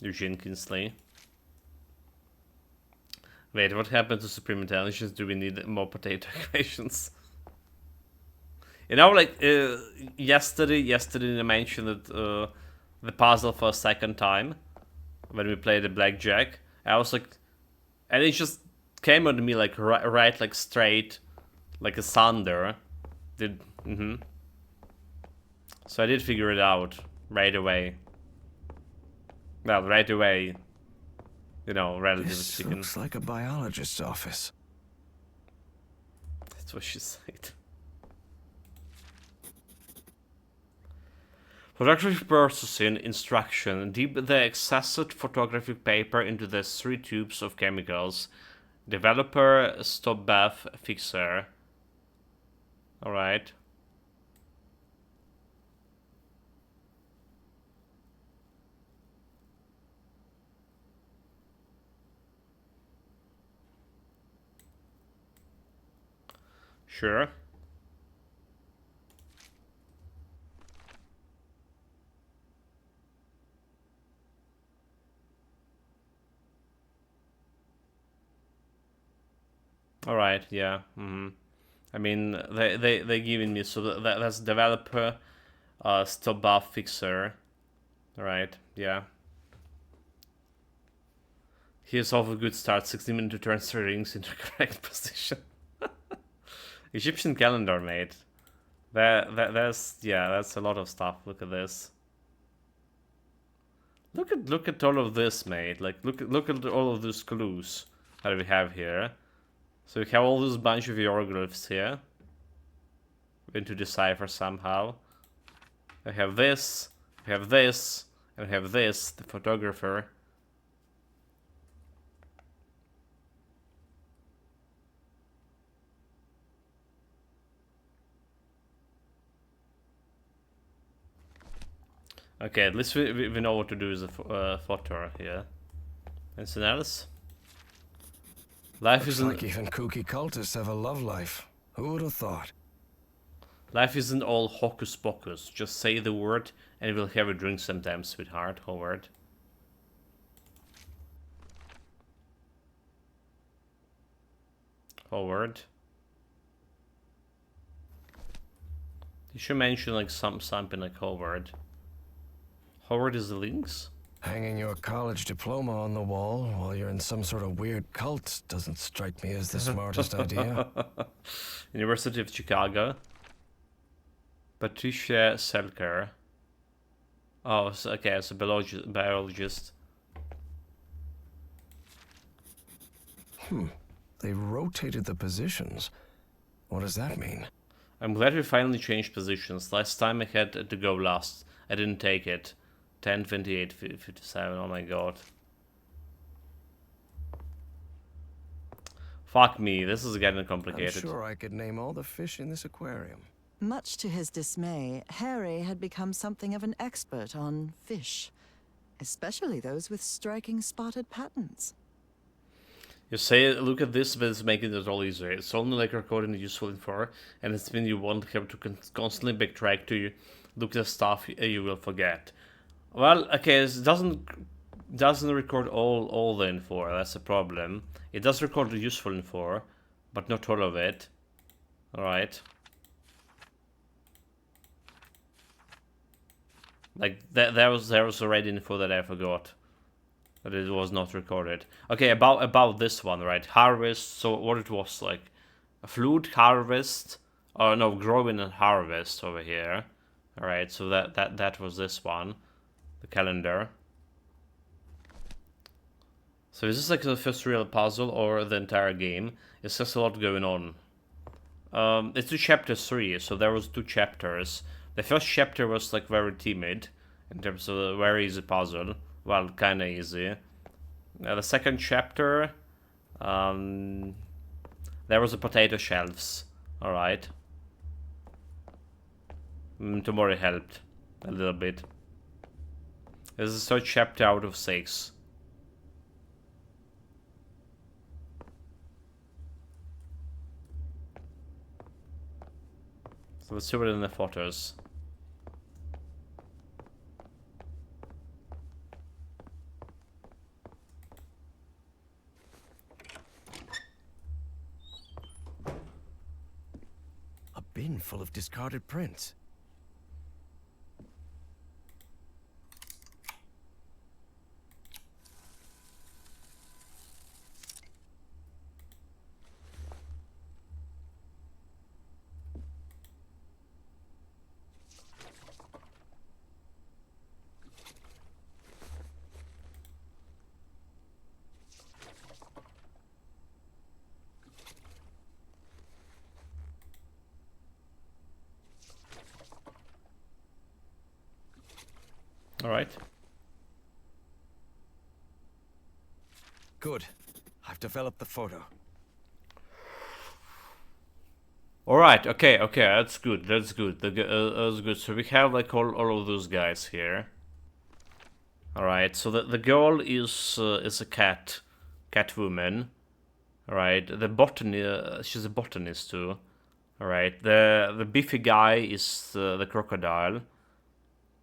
Eugene Kinsley. Wait, what happened to Supreme Intelligence? Do we need more potato equations? You know, like, yesterday I mentioned that, the puzzle for a second time. When we played the blackjack. I was like... And it just came on me, like, right like, straight. Like a thunder. So I did figure it out. Right away. Well, right away. You know, relatively speaking. Looks like a biologist's office. That's what she said. Photography processing instruction. Dip the accessed photographic paper into the 3 tubes of chemicals. Developer stop bath fixer. Alright. Sure. All right. Yeah. I mean, they giving me so that's developer, stop buff fixer. All right. Yeah. Here's off a good start. 60 minutes to turn 3 rings into correct position. Egyptian calendar, mate. That's a lot of stuff. Look at this. Look at all of this, mate. Like look at all of these clues that we have here. So we have all this bunch of hieroglyphs here. We need to decipher somehow. We have this, and we have this, the photographer. Okay, at least we know what to do with the photo here. Anything else? Life Looks isn't like even kooky cultists have a love life. Who would have thought? Life isn't all hocus pocus. Just say the word and we'll have a drink sometime, sweetheart. Howard. Howard. You should mention like something like Howard. Howard is the links? Hanging your college diploma on the wall while you're in some sort of weird cult doesn't strike me as the smartest idea. University of Chicago. Patricia Selker. Oh, so, okay, it's a biologist. They rotated the positions. What does that mean? I'm glad we finally changed positions. Last time I had to go last. I didn't take it. 10, 28, 57. Oh my god. Fuck me, this is getting I'm complicated. sure I could name all the fish in this aquarium. Much to his dismay, Harry had become something of an expert on fish, especially those with striking spotted patterns. You say, look at this, but it's making it all easier. It's only like recording useful info, and it's when you won't have to constantly backtrack to look at stuff you will forget. Well, okay, it doesn't record all the info. That's a problem. It does record the useful info, but not all of it. All right. Like there was already info that I forgot. That it was not recorded. Okay, about this one, right? Harvest. So what it was like, a flute harvest, or no, growing and harvest over here. All right, so that was this one, the calendar. So is this like the first real puzzle or the entire game? It's just a lot going on. It's to chapter 3, so there was 2 chapters. The first chapter was like very timid in terms of a very easy puzzle. Well, kinda easy. The second chapter, there was a potato shelves. All right. Tomori helped a little bit. This is the 3rd chapter out of 6. So let's see what in the photos. A bin full of discarded prints. All right. Good. I've developed the photo. All right. Okay. That's good. That's good. That's good. So we have like all of those guys here. All right. So the girl is a cat woman. All right. The botanist. She's a botanist too. All right. The beefy guy is the crocodile.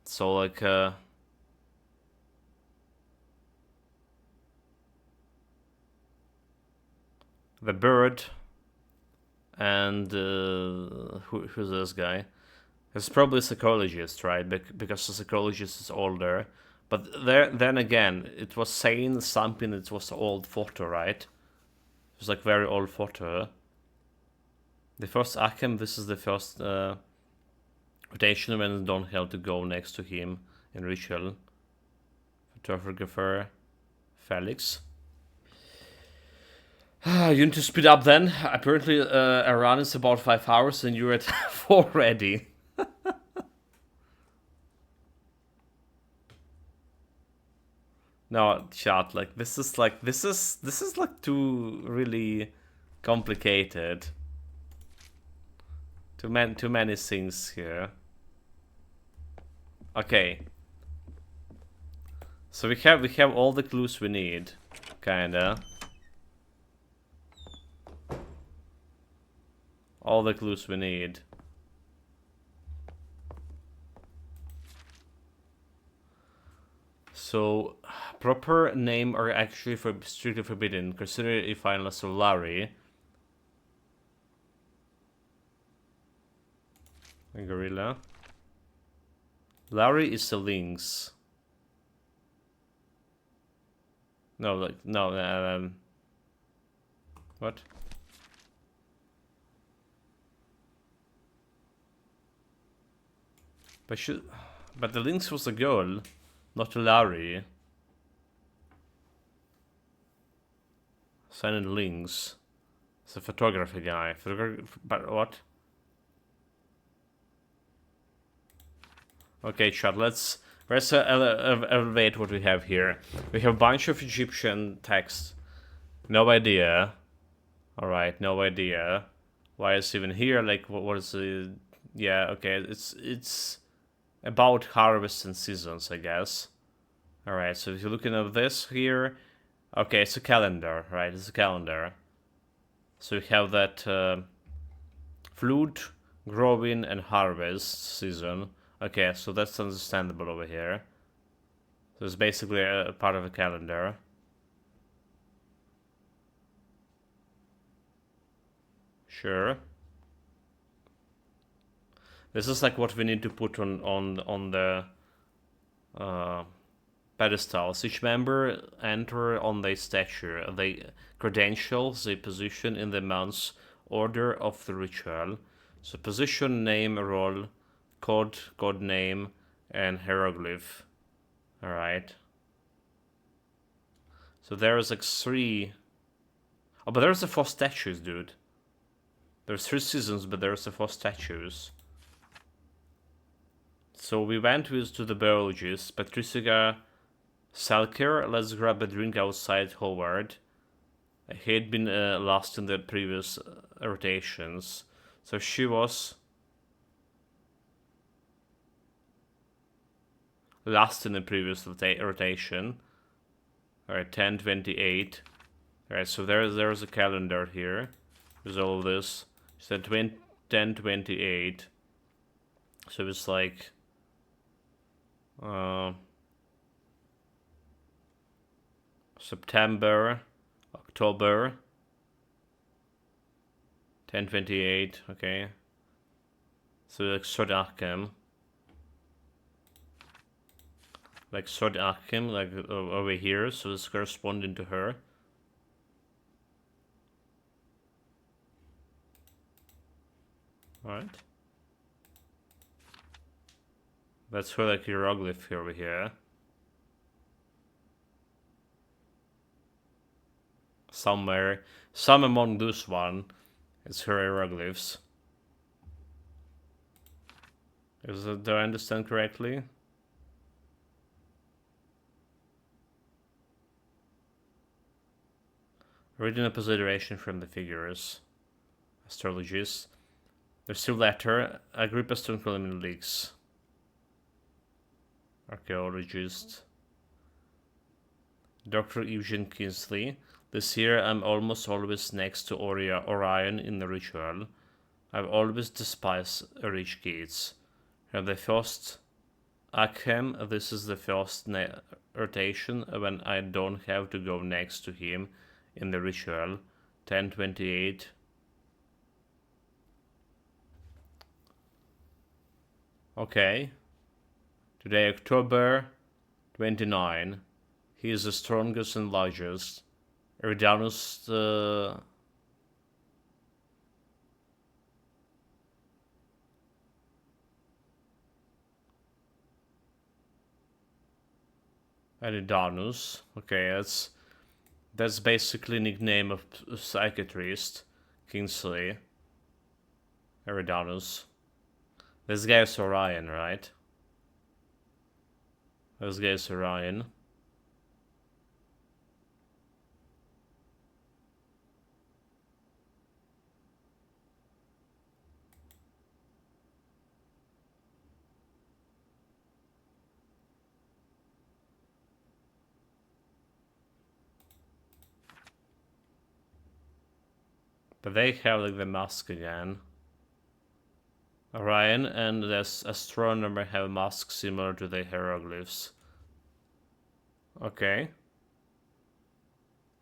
So like. The bird, and who's this guy? It's probably a psychologist, right? Because the psychologist is older. But then again, it was saying something. It was old photo, right? It was like very old photo. The first Akem. This is the first Rotation when I don't have to go next to him in ritual. Photographer Felix. You need to speed up then. Apparently a run is about 5 hours and you're at 4 already. No, chat, like this is like too really complicated. Too many things here. Okay. So we have all the clues we need, kinda. All the clues we need. So, proper name are actually strictly forbidden. Consider it finalist of Larry. A gorilla. Larry is a lynx. No, like, no, what? But the lynx was a girl, not a Larry. Silent lynx. It's a photography guy. But what? Okay, chat, let's elevate what we have here. We have a bunch of Egyptian text. No idea. Alright, no idea. Why it's even here? Like, what is the... Yeah, okay, it's about harvest and seasons, I guess. Alright, so if you're looking at this here... Okay, it's a calendar, right? It's a calendar. So we have that flute, growing, and harvest season. Okay, so that's understandable over here. So it's basically a part of a calendar. Sure. This is like what we need to put on the pedestals. Each member enter on the statue. The credentials, the position in the month's order of the ritual. So position, name, role, code name, and hieroglyph. Alright. So there's like 3... Oh, but there's the 4 statues, dude. There's 3 seasons, but there's the 4 statues. So we went to the biologist, Patricia Selker. Let's grab a drink outside Howard. He had been lost in the previous rotations. So she was... last in the previous rotation. Alright, 10:28. Alright, so there's a calendar here. There's all of this. She said 10:28. So it's like... September, October, 10:28, okay. So like Sword Arkham. Like Sword Arkham, like over here, so it's corresponding to her. Alright. That's her like hieroglyph over here. Somewhere, some among this one, it's her hieroglyphs. Do I understand correctly? Reading a consideration from the figures. Astrologists. There's still letter. Agrippa Stone preliminary leaks. Archaeologist. Dr. Eugene Kingsley. This year I'm almost always next to Orion in the ritual. I've always despised rich kids. And the first Akhem, this is the first rotation when I don't have to go next to him in the ritual. 10:28. Okay. Today, October 29. He is the strongest and largest. Eridanus Eridanus. Okay, that's basically nickname of psychiatrist. Kingsley. Eridanus. This guy is Orion, right? This guy is Orion. But they have like the mask again. Orion and this astronomer have masks similar to the hieroglyphs. Okay.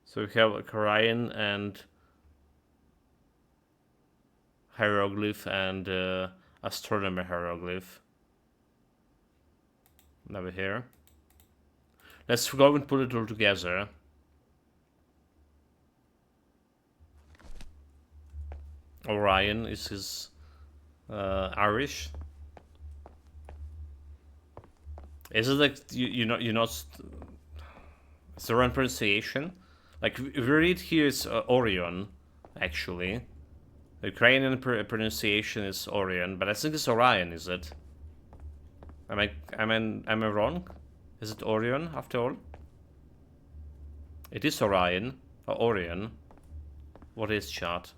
So we have like Orion and hieroglyph and astronomer hieroglyph. Over here. Let's go and put it all together. Orion is his Irish. Is it like you're not? It's the wrong pronunciation. Like if you read here, it's Orion, actually. The Ukrainian pronunciation is Orion, but I think it's Orion. Is it? Am I wrong? Is it Orion after all? It is Orion or Orion. What is chat?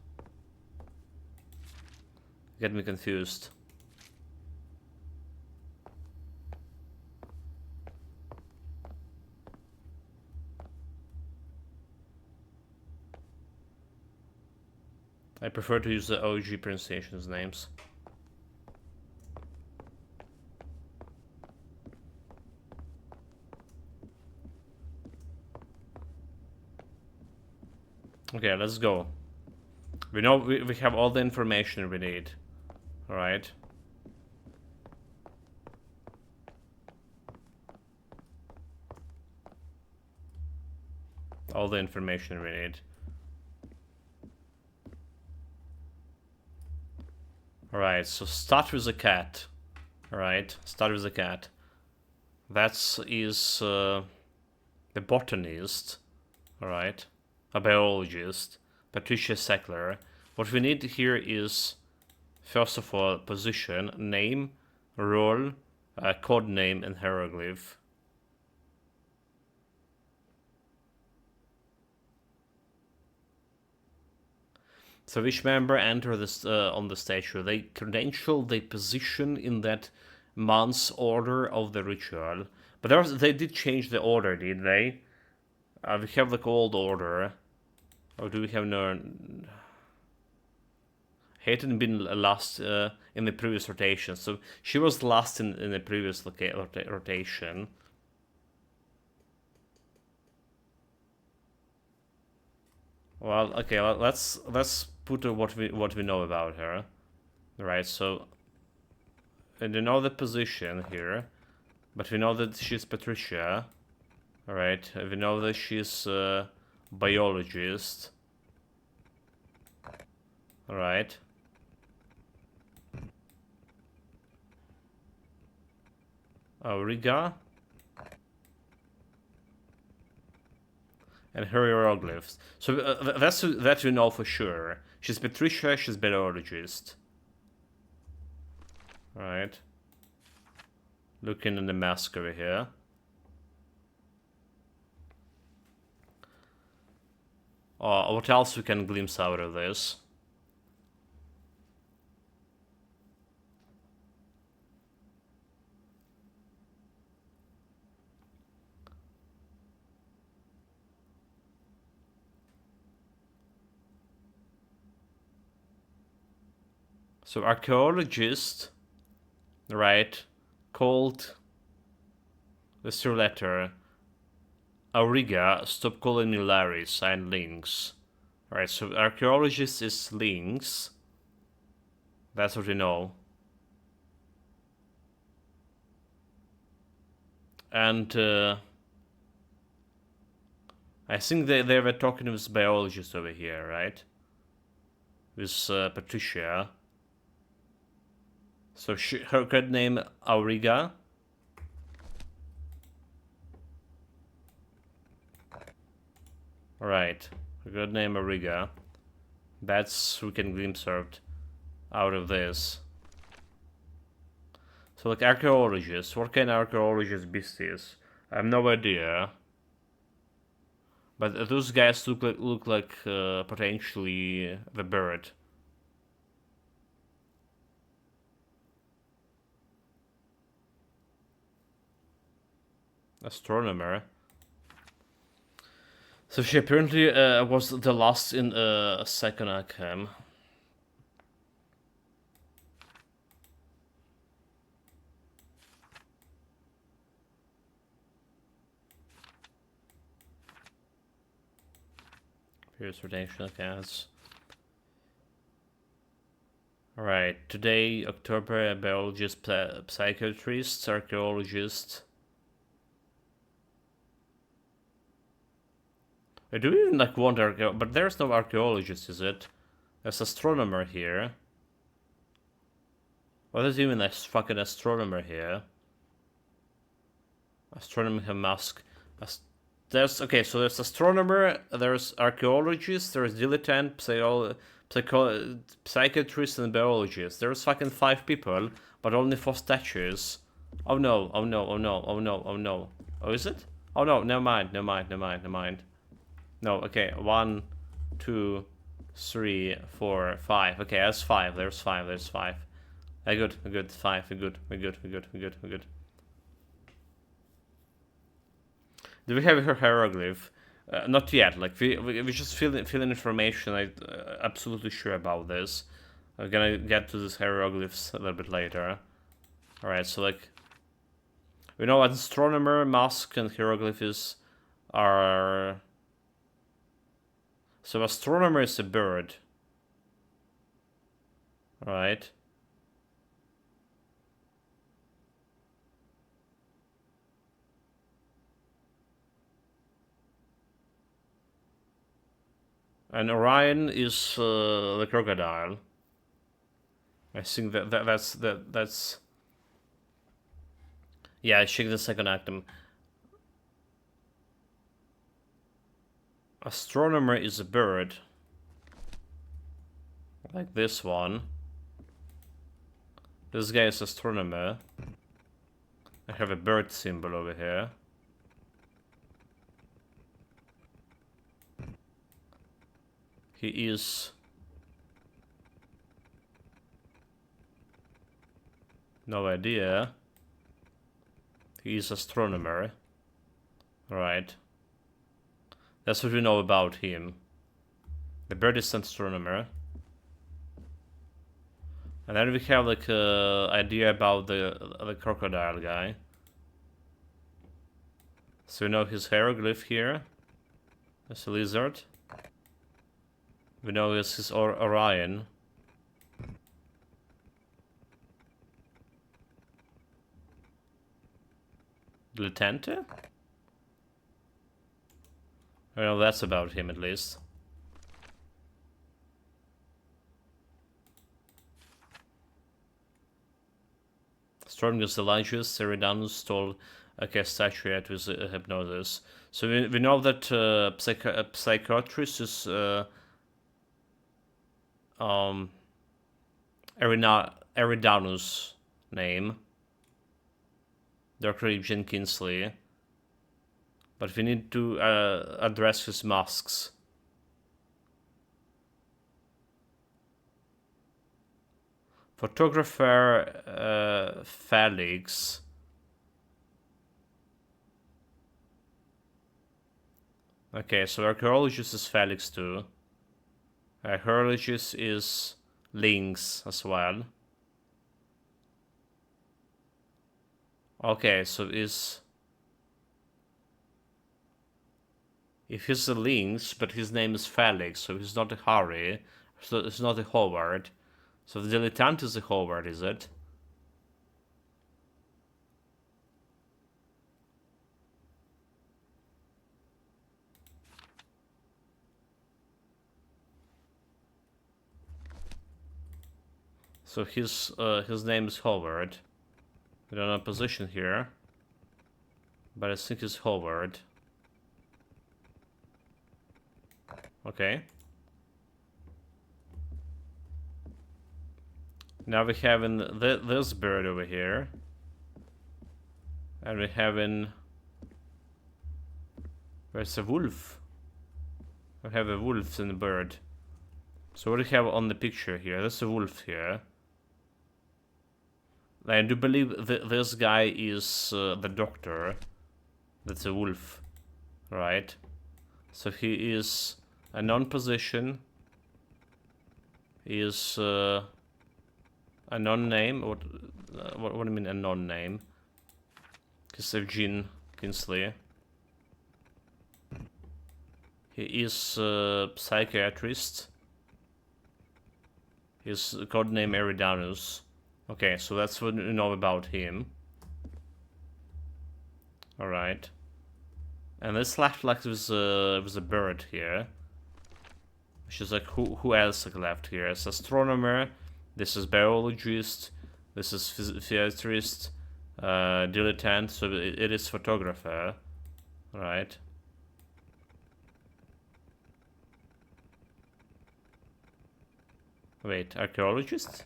Get me confused. I prefer to use the OG pronunciations names. Okay, let's go. We know we have all the information we need. Alright. All the information we need. Alright, so start with the cat. Alright, start with the cat. That is the botanist. Alright. A biologist. Patricia Sackler. What we need here is, first of all, position, name, role, code name, and hieroglyph. So each member enter this on the statue. They credential, they position in that month's order of the ritual. But they did change the order, did they? We have the old order. Or do we have no... Hadn't been last in the previous rotation, so she was last in the previous rotation. Well, okay, let's put what we know about her. Right, so we know the position here, but we know that she's Patricia. Alright, we know that she's a biologist. Alright. Auriga. And her hieroglyphs. So that we know for sure. She's Patricia, she's biologist. Alright. Looking in the mask over here. What else we can glimpse out of this? So archaeologist, right, called this letter Auriga, stop calling me Larry, signed Lynx. Right, so archaeologist is Lynx. That's what we know. And I think they were talking with biologist over here, right? With Patricia. So her code name Auriga. Alright. Good name Ariga. That's we can glimpse out of this. So like archaeologists, what kind of archaeologist beasties? I have no idea. But those guys look like potentially the bird. Astronomer. So she apparently was the last in second Arkham. Here's potential accounts. Alright, today, October, a biologist, psychiatrist, archaeologist. I do even like want but there's no archaeologist, is it? There's astronomer here. Well, there's even a fucking astronomer here. Astronomer have mask. There's okay, so there's astronomer, there's archaeologist, there's dilettante, psychiatrist, and biologist. There's fucking 5 people, but only 4 statues. Oh no! Oh no! Oh no! Oh no! Oh no! Oh, is it? Oh no! Never mind! Never mind! Never mind! Never mind. No. Okay. 1, 2, 3, 4, 5. Okay, that's 5. There's 5. There's 5. Good. Good. 5. We're good. We're good. We're good. We're good. We're good. Do we have her hieroglyph? Not yet. Like we just fill in information. I'm absolutely sure about this. I'm gonna get to these hieroglyphs a little bit later. All right. So like, we know astronomer, mask, and hieroglyphs are. So astronomer is a bird. All right. And Orion is the crocodile. I think that's. Yeah, I checked the second item. Astronomer is a bird. Like this one. This guy is astronomer. I have a bird symbol over here. He is no idea. He is astronomer. Right. That's what we know about him. The bird is astronomer. And then we have like idea about the crocodile guy. So we know his hieroglyph here. That's a lizard. We know this is Orion. Dilettante? I know that's about him at least. Strongest Elijah's Eridanus stole a statuette with hypnosis. So we know that psychiatrist is Eridanus name. Dr. Eugene Kinsley. But we need to address his masks. Photographer Felix. Okay, so archaeologist is Felix too. Archaeologist is Lynx as well. Okay, so if he's a Lynx, but his name is Felix, so he's not a Harry, so it's not a Howard. So the dilettante is a Howard, is it? So his name is Howard. We don't have a position here, but I think it's Howard. Okay. Now we have this bird over here. And we have where's a wolf? We have a wolf and a bird. So what do we have on the picture here? There's a wolf here. I do believe this guy is the doctor. That's a wolf, right? So he is a non-position. He is a non-name. What do you mean a non-name? Because Eugene Kinsley. He is a psychiatrist. His codename Eridanus. Okay, so that's what you know about him. Alright. And this left like was a bird here. Which is like who else left here? It's astronomer, this is biologist, this is theatrist, dilettante, so it is photographer. Right. Wait, archaeologist?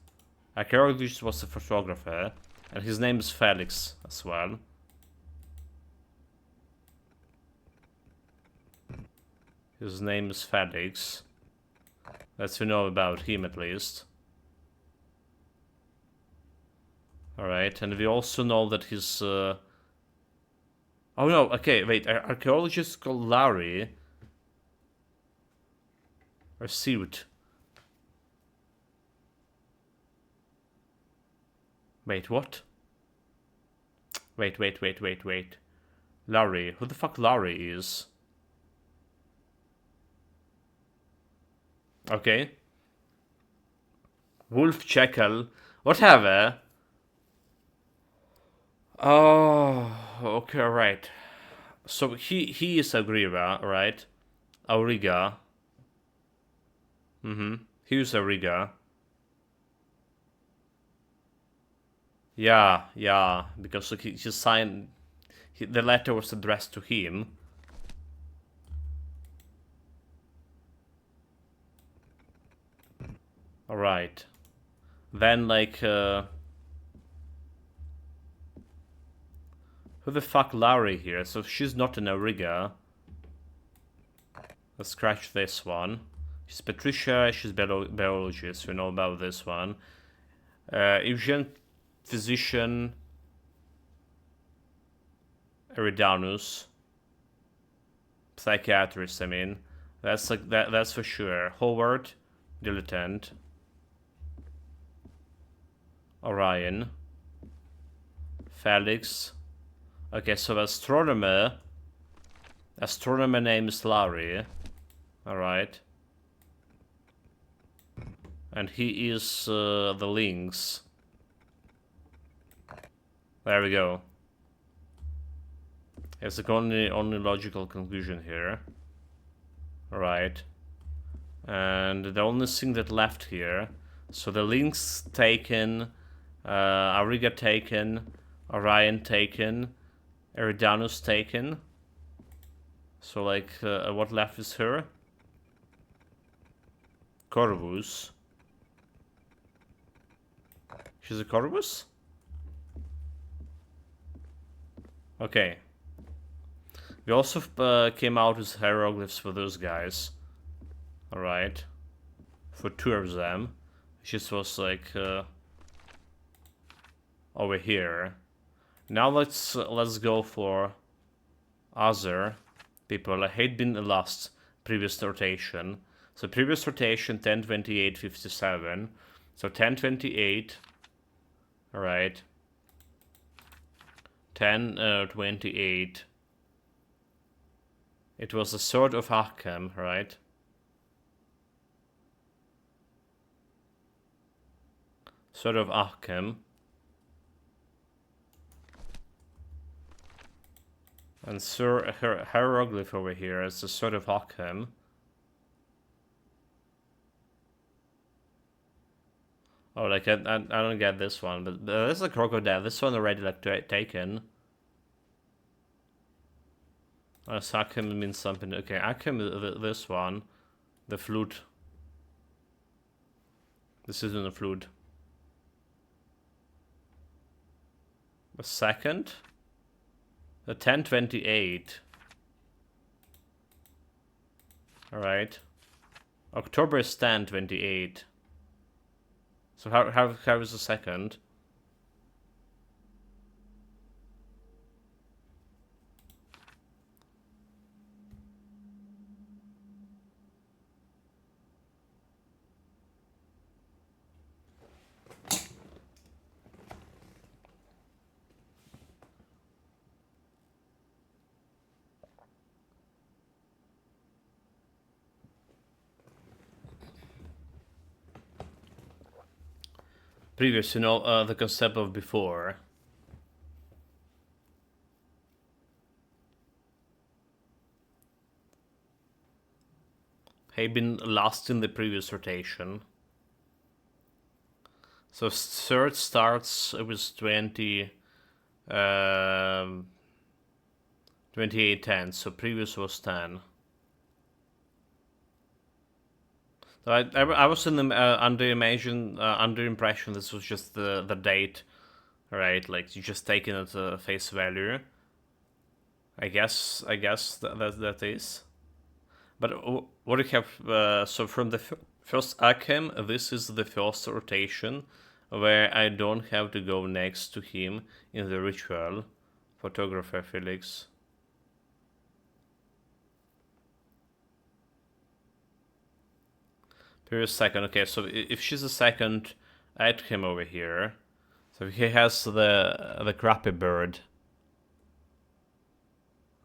Archaeologist was a photographer, and his name is Felix as well. His name is Felix. Let's know about him at least. Alright, and we also know that he's... Oh no, okay, wait, archaeologist called Larry. Or Suit. Wait, what? Wait. Larry. Who the fuck Larry is? Okay. Wolf Jekyll. Whatever. Oh, okay, right. So he is Auriga, right? Auriga. He is Auriga. Yeah, because he signed... the letter was addressed to him. Alright. Then, like, who the fuck Larry here? So she's not an Auriga. Let's scratch this one. She's Patricia, she's biologist, we know about this one. Eugene... physician, Eridanus, psychiatrist. I mean, that's like that. That's for sure. Howard, dilettante. Orion, Felix. Okay, so astronomer. Astronomer name is Larry. All right, and he is the Lynx. There we go. It's the only logical conclusion here. Right. And the only thing that left here... So the Lynx taken, Auriga taken, Orion taken, Eridanus taken. So like, what left is her? Corvus. She's a Corvus? Okay. We also came out with hieroglyphs for those guys. Alright. For 2 of them. Just was like over here. Now let's go for other people. I had been lost previous rotation. So previous rotation 1028 57. So 1028. Alright. 1028. It was the Sword of Arkham, right? Sword of Arkham. And her hieroglyph over here is the Sword of Arkham. Oh, like I don't get this one, but there's a crocodile. This one already like taken. So Arkham means something. Okay, Arkham is this one. The flute. This isn't a flute. A second? The 1028. Alright. October is 1028. So how is the second? Previous, you know, the concept of before. Had been last in the previous rotation. So third starts with 28 10, so previous was 10. So I was in the under impression this was just the date, right? Like you just taking it at face value. I guess that is. But what do you have? So from the first Arkham, this is the first rotation where I don't have to go next to him in the ritual. Photographer Felix. Previous second. Okay, so if she's a second, add him over here. So he has the crappy bird.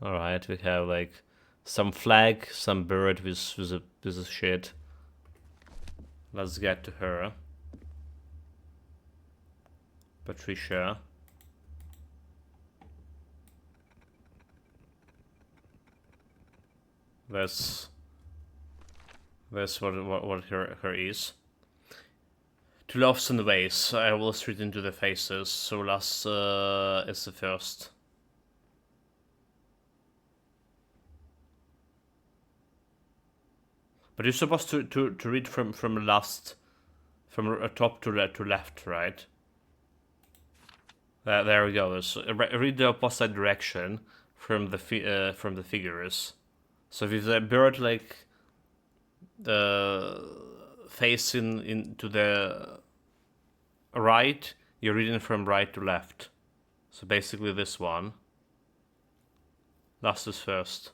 All right, we have like some flag, some bird with a piece of shit. Let's get to her. Patricia. That's what her is. To loves and ways, I will straight into the faces. So last is the first. But you're supposed to read from last, from top to left, right? There we go. So read the opposite direction from the figures. So with the bird like facing into the right, you're reading from right to left. So basically this one. Last is first.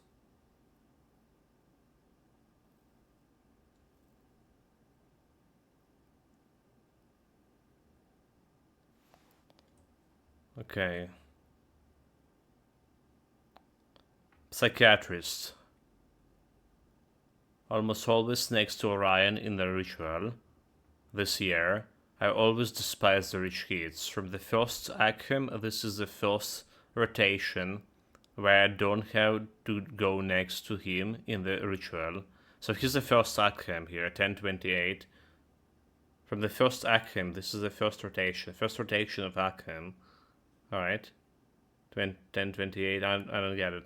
Okay. Psychiatrist. Almost always next to Orion in the ritual. This year, I always despise the rich kids. From the first Arkham, this is the first rotation where I don't have to go next to him in the ritual. So here's the first Arkham here, 1028. From the first Arkham, this is the first rotation of Arkham. Alright. 1028, I don't get it.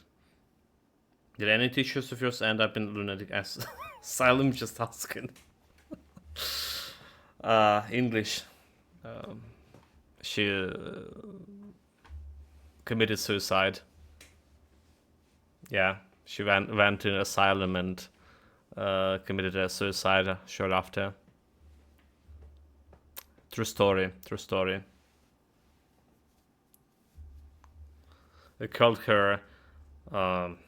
Did any teachers of yours end up in lunatic asylum? Just asking. English. She committed suicide. Yeah, she went to an asylum and committed a suicide short after. True story. They called her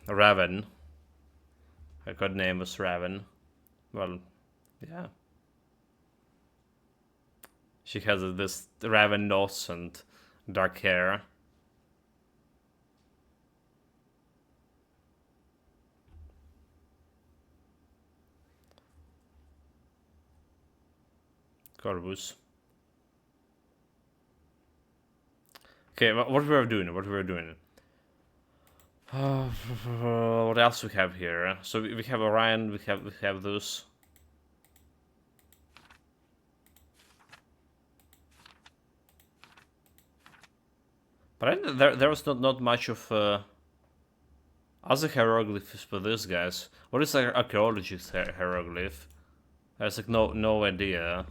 Raven. Her god name was Raven. Well, yeah. She has this Raven nose and dark hair. Corvus. Okay, what we were doing? What else we have here? So we have Orion. We have those. But there was not much of Other hieroglyphs for these guys. What is an archaeologist hieroglyph? There's like no idea.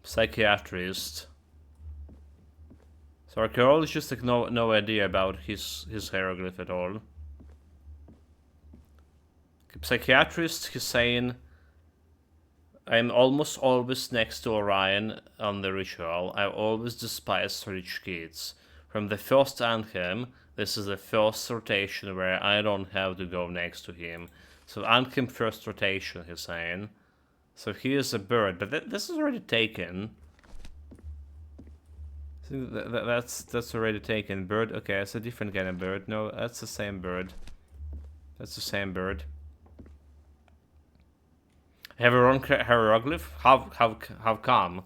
Psychiatrist. So archaeologist like no idea about his hieroglyph at all. Psychiatrist, he's saying, I'm almost always next to Orion on the ritual. I always despise rich kids. From the first anthem, this is the first rotation where I don't have to go next to him. So anthem first rotation, he's saying. So he is a bird, but this is already taken. So that's already taken. Bird, okay, it's a different kind of bird. No, that's the same bird. That's the same bird. Have a wrong hieroglyph? How come?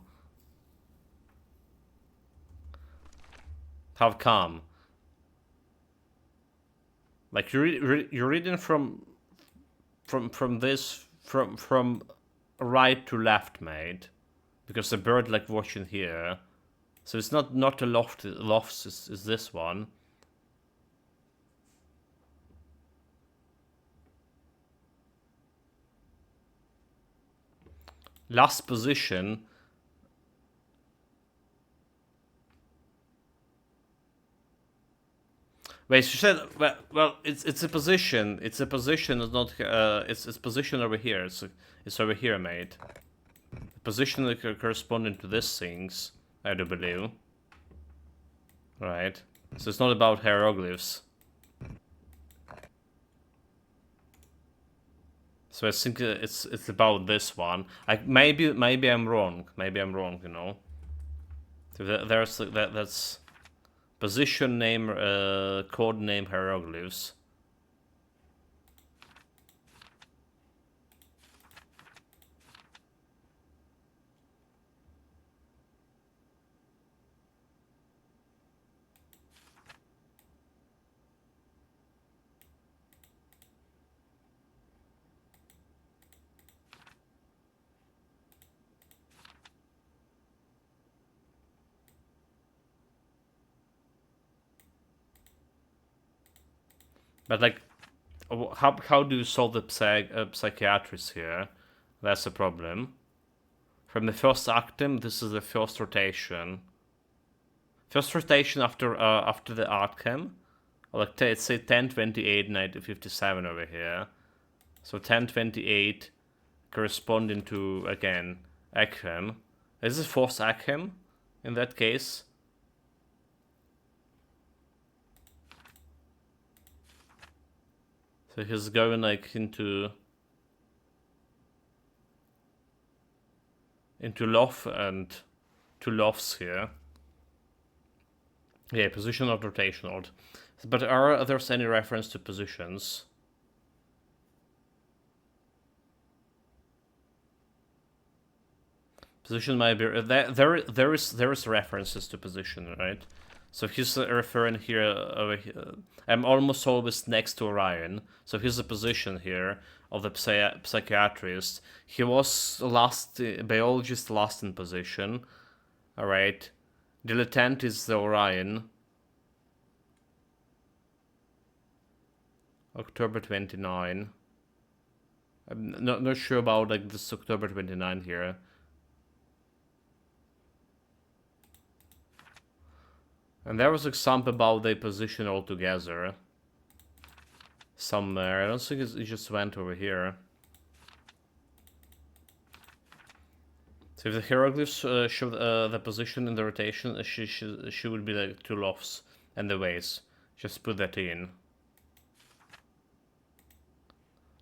How come? Like you're reading from right to left, mate, because the bird like watching here, so it's not the lofts is this one. Last position. Wait, she said, well, it's a position. It's a position. It's not. It's position over here. It's over here, mate. The position corresponding to these things, I do believe. Right. So it's not about hieroglyphs. So I think it's about this one. Maybe I'm wrong. Maybe I'm wrong. You know. So there's that's. Position name, code name hieroglyphs. But like, how do you solve the psychiatrist here? That's the problem. From the first actum, this is the first rotation. First rotation after the outcome. Like say 1028, 1957 over here. So 1028 corresponding to again achem. Is this fourth achem in that case? So he's going like into loft and two lofts here. Yeah, position of rotation odd. But are there any reference to positions? Position might be there is references to position, right? So he's referring here over here. I'm almost always next to Orion. So here's the position here of the psychiatrist. He was biologist last in position. All right. Dilettante is the Orion. October 29. I'm not sure about like this October 29 here. And there was like something about the position altogether. Somewhere. I don't think it just went over here. So if the hieroglyphs show the position in the rotation, she would be like two lofts and the ways. Just put that in.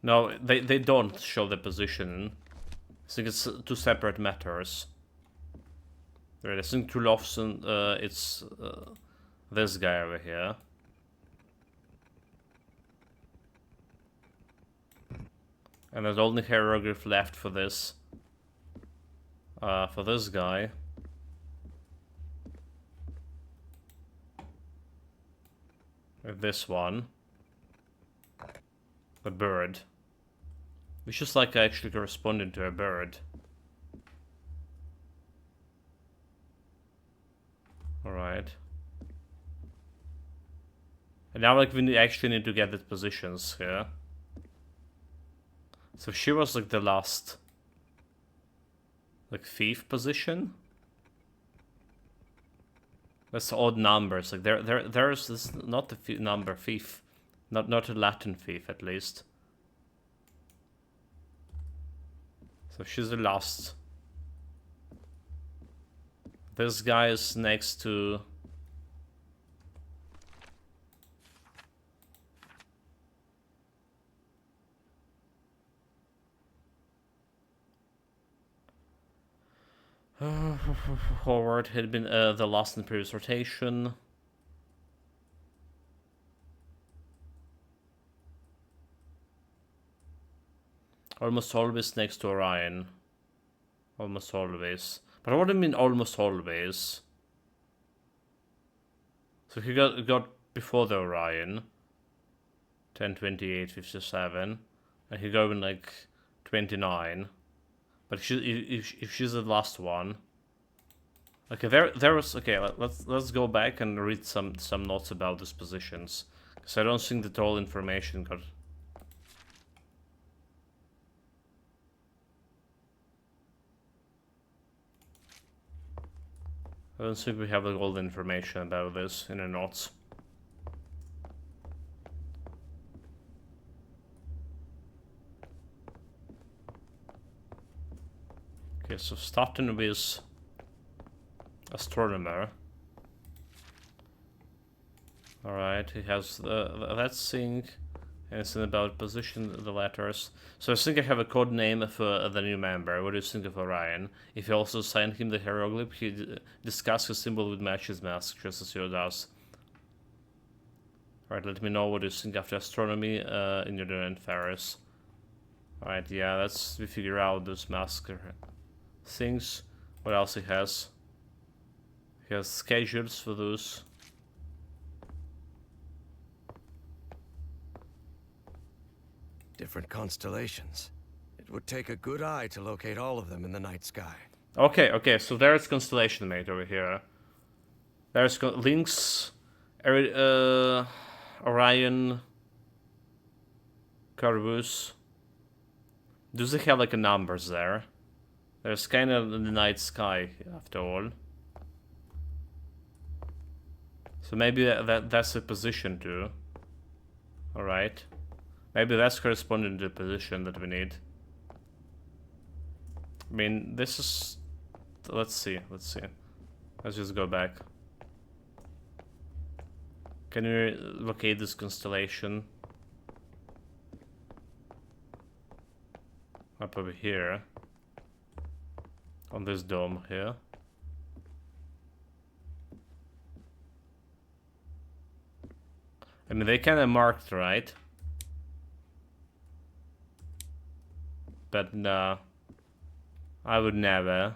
No, they don't show the position. I think it's two separate matters. Right, I think two lofts and it's this guy over here. And there's only hieroglyph left for this. For this guy. This one. The bird. Which is like actually corresponding to a bird. Alright. And now, like, we actually need to get the positions here. So she was, like, the last, like, thief position. That's odd numbers. Like, there's this, not the number thief. Not a Latin thief, at least. So she's the last. This guy is next to... Howard had been the last in the previous rotation. Almost always next to Orion. Almost always. But what do you mean almost always? So he got before the Orion. 10, 28, 57. And he got in like 29. But if she's the last one. Okay, there was, okay, let's go back and read some notes about these positions. Because I don't think that all information got... I don't think we have like, all the information about this in the notes. Okay, so starting with astronomer. Alright, he has that thing, and it's about position the letters. So I think I have a code name for the new member. What do you think of Orion? If you also assign him the hieroglyph, he discuss his symbol would match his mask, just as Zero does. Alright, let me know what you think after astronomy in your and Ferris. Alright, yeah, let's figure out those mask things. What else he has? He has schedules for those. Different constellations. It would take a good eye to locate all of them in the night sky. Okay, so there's Constellation Mate over here. There's Lynx, Orion, Corvus. Do they have like a numbers there? There's kind of the night sky after all. So maybe that's a position too. Alright. Maybe that's corresponding to the position that we need. I mean, this is... Let's see. Let's just go back. Can we locate this constellation? Up over here. On this dome here. I mean, they kind of marked, right? But no, I would never.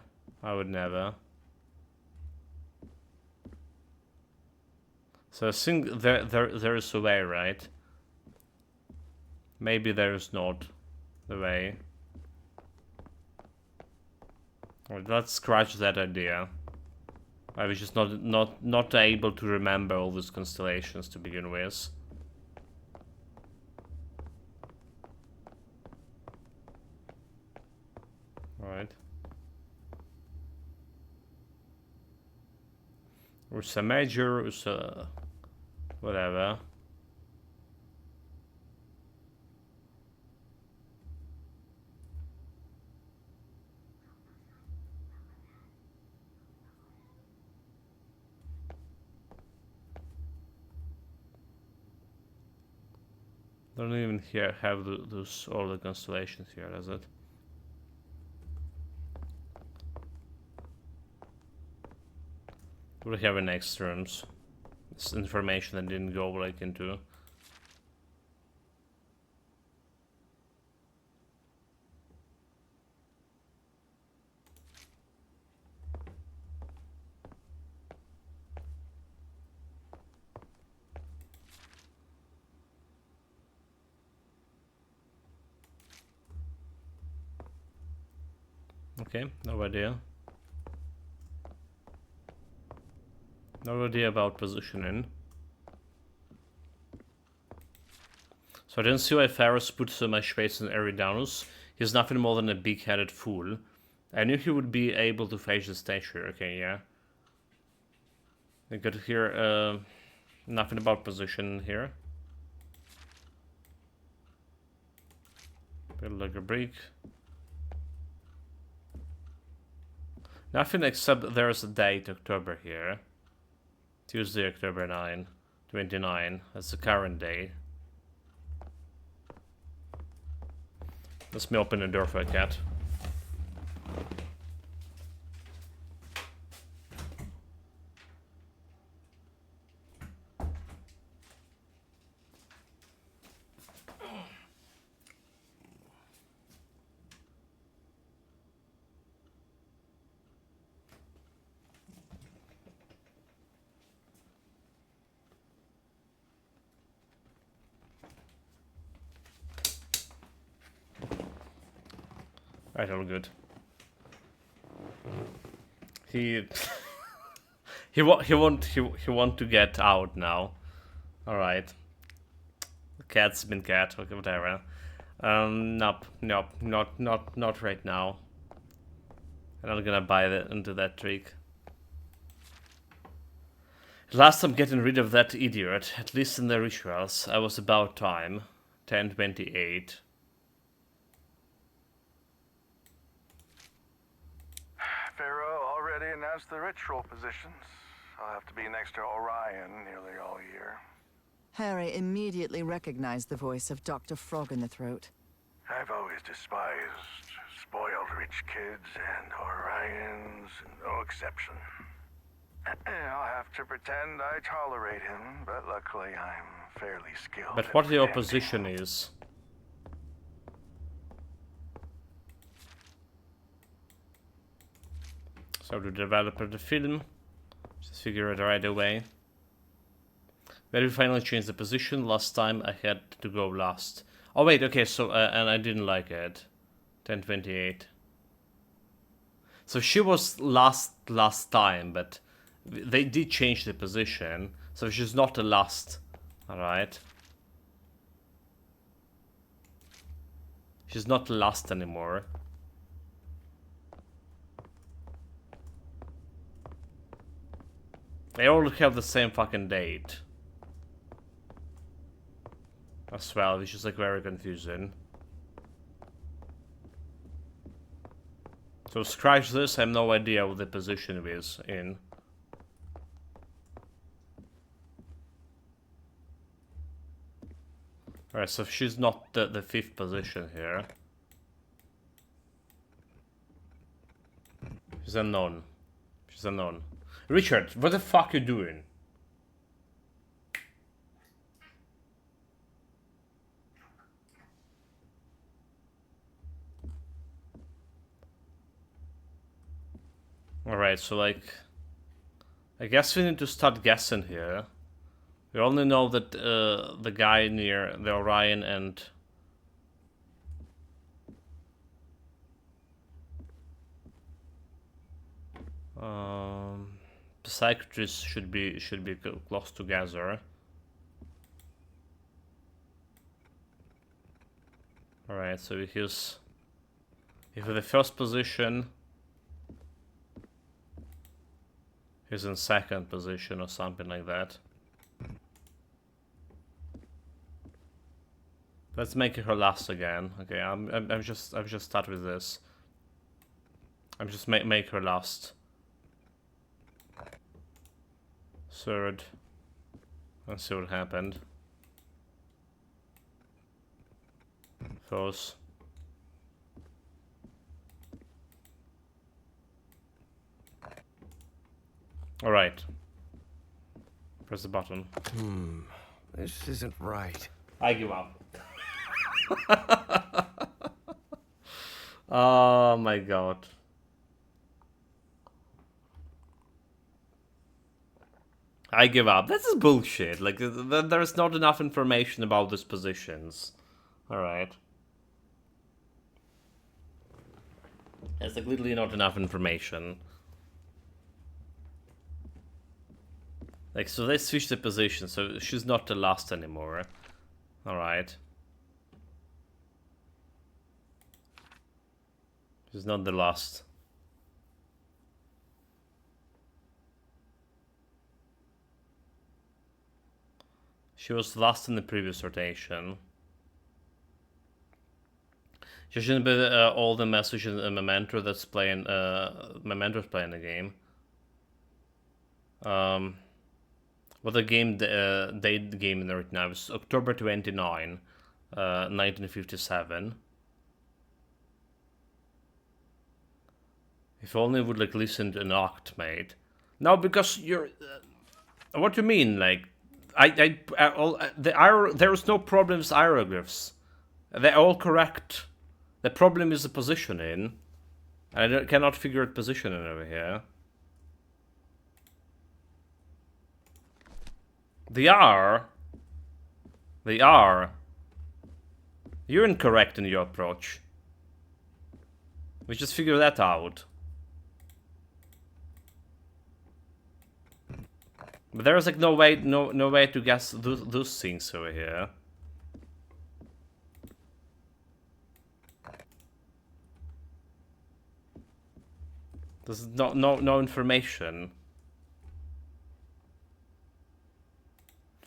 So I think there is a way, right? Maybe there is not the way. Well, let's scratch that idea. I was just not able to remember all these constellations to begin with. Alright. Ursa Major, Ursa... whatever. Don't even have those all the constellations here, does it? What do we have in next terms? This information that didn't go like into. Okay, no idea. No idea about positioning. So I don't see why Pharaohs put so much faith in Eridanus. He's nothing more than a big-headed fool. I knew he would be able to face the statue. Okay, yeah. I got here, nothing about position here. Build like a brick. Nothing except there's a date, October here. Tuesday, October 9, 29. That's the current day. Let's me open the door for a cat. Right, all good. He want to get out now. All right. The cat's been cat, okay, whatever. Nope, not right now. I'm not gonna buy into that trick. At last I'm getting rid of that idiot, at least in the rituals. I was about time. 10:28. Pharaoh already announced the ritual positions. I'll have to be next to Orion nearly all year. Harry immediately recognized the voice of Dr. Frog in the Throat. I've always despised spoiled rich kids, and Orion's no exception. I'll have to pretend I tolerate him, but luckily I'm fairly skilled. But at what the pretending. opposition is? So the developer of the film, just figure it right away. Where we finally changed the position. Last time I had to go last. Oh wait, okay, so and I didn't like it. 10:28. So she was last time, but they did change the position, so she's not the last. All right. She's not the last anymore. They all have the same fucking date. As well, which is like very confusing. So scratch this, I have no idea what the position is in. Alright, so she's not the fifth position here. She's unknown. She's unknown. Richard, what the fuck you doing? Alright, so like... I guess we need to start guessing here. We only know that the guy near the Orion and... the psychiatrists should be close together. Alright, so he's... if the first position... he's in second position or something like that. Let's make her last again. Okay, I'm just start with this. I'm just make her last. Third. Let's see what happened. Fourth. All right. Press the button. This isn't right. I give up. Oh my god. I give up. This is bullshit. Like, there's not enough information about these positions. Alright. There's like literally not enough information. Like, so they switched the position, so she's not the last anymore. Alright. She's not the last. She was last in the previous rotation. She shouldn't be all the messages in Memento that's playing. Memento's playing the game. What the game date the game right now is October 29, 1957. If only would like listen to an act, mate. No, because you're. What do you mean? Like, there is no problem with hieroglyphs. They're all correct. The problem is the positioning. I cannot figure out positioning over here. They are. You're incorrect in your approach. We just figure that out. But there's like no way to guess those things over here. There's no information.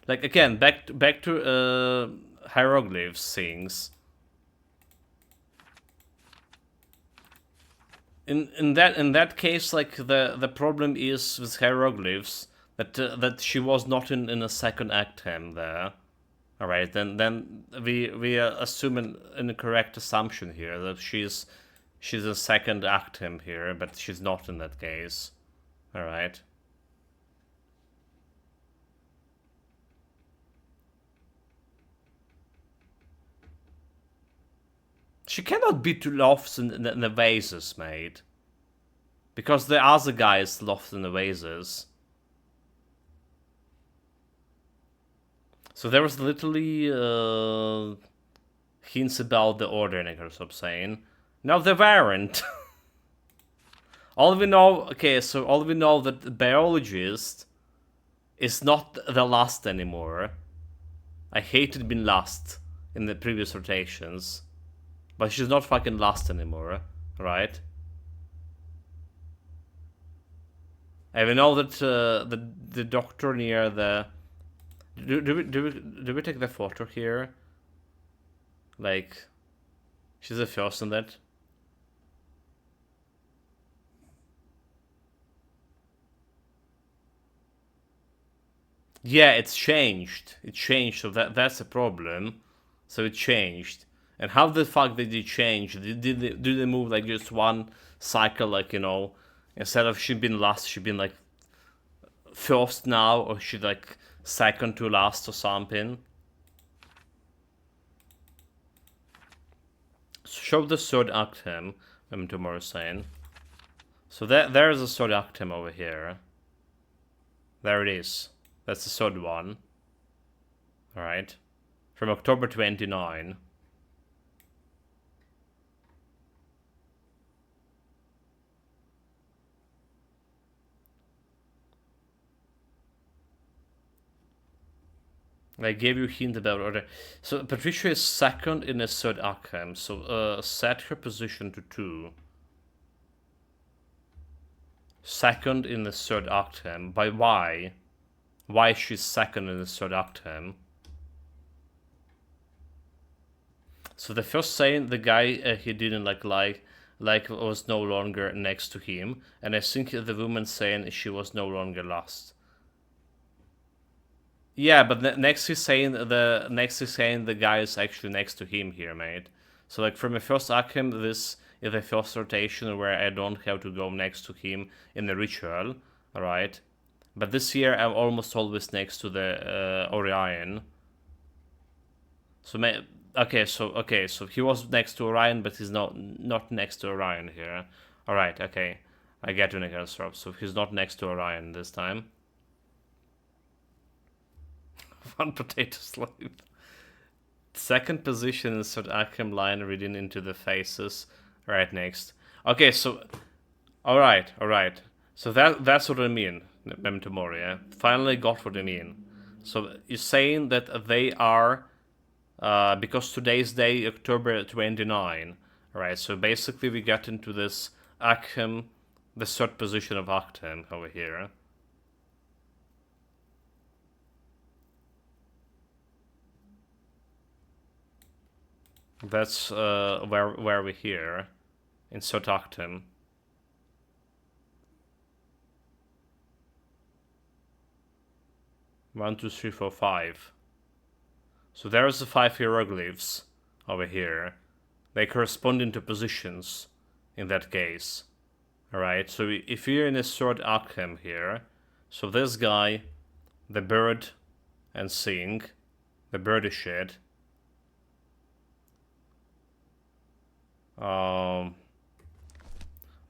Like again, back to hieroglyphs things. In that case, like the problem is with hieroglyphs that she was not in a second actem there. All right, then we are assuming an incorrect assumption here that she's a second actem here, but she's not in that case. All right. She cannot be too lost in the vases, mate. Because the other guy is lost in the vases. So there was literally hints about the ordering, or something. No, they weren't. All we know that the biologist is not the last anymore. I hated being last in the previous rotations. But she's not fucking last anymore, right? And we know that the doctor near the... Do we take the photo here? Like, she's the first in that. Yeah, it's changed. It changed, so that's a problem. So it changed. And how the fuck did it change? Did they move like just one cycle, like, you know, instead of she been last, she been like first now, or she like second to last or something? Show the third actem, tomorrow saying. So there's a third actem over here. There it is. That's the third one. Alright. From October 29. I gave you a hint about order. So Patricia is second in the third actem. So set her position to 2. Second in the third actem. By why? Why she's second in the third actem? So the first saying the guy he didn't like was no longer next to him, and I think the woman saying she was no longer last. Yeah, but next is saying the guy is actually next to him here, mate. So like from the first actem, this is the first rotation where I don't have to go next to him in the ritual, alright? But this year I'm almost always next to the Orion. So so he was next to Orion, but he's not next to Orion here. Alright, okay. I get you, Nicholas Rob. So he's not next to Orion this time. One potato slave. Second position in third actem line reading into the faces. Right next. Okay, so alright. So that's what I mean, Memento Mori, yeah? Finally got what I mean. So you're saying that they are because today's day, October 29, Alright, so basically we got into this Arkham, the third position of Arkham over here. That's where we're here, in Third Arkham. One, two, three, four, five. So there's the 5 hieroglyphs over here. They correspond into positions in that case. Alright, so if you're in a third Arkham here, so this guy, the bird and seeing, the birdie shed.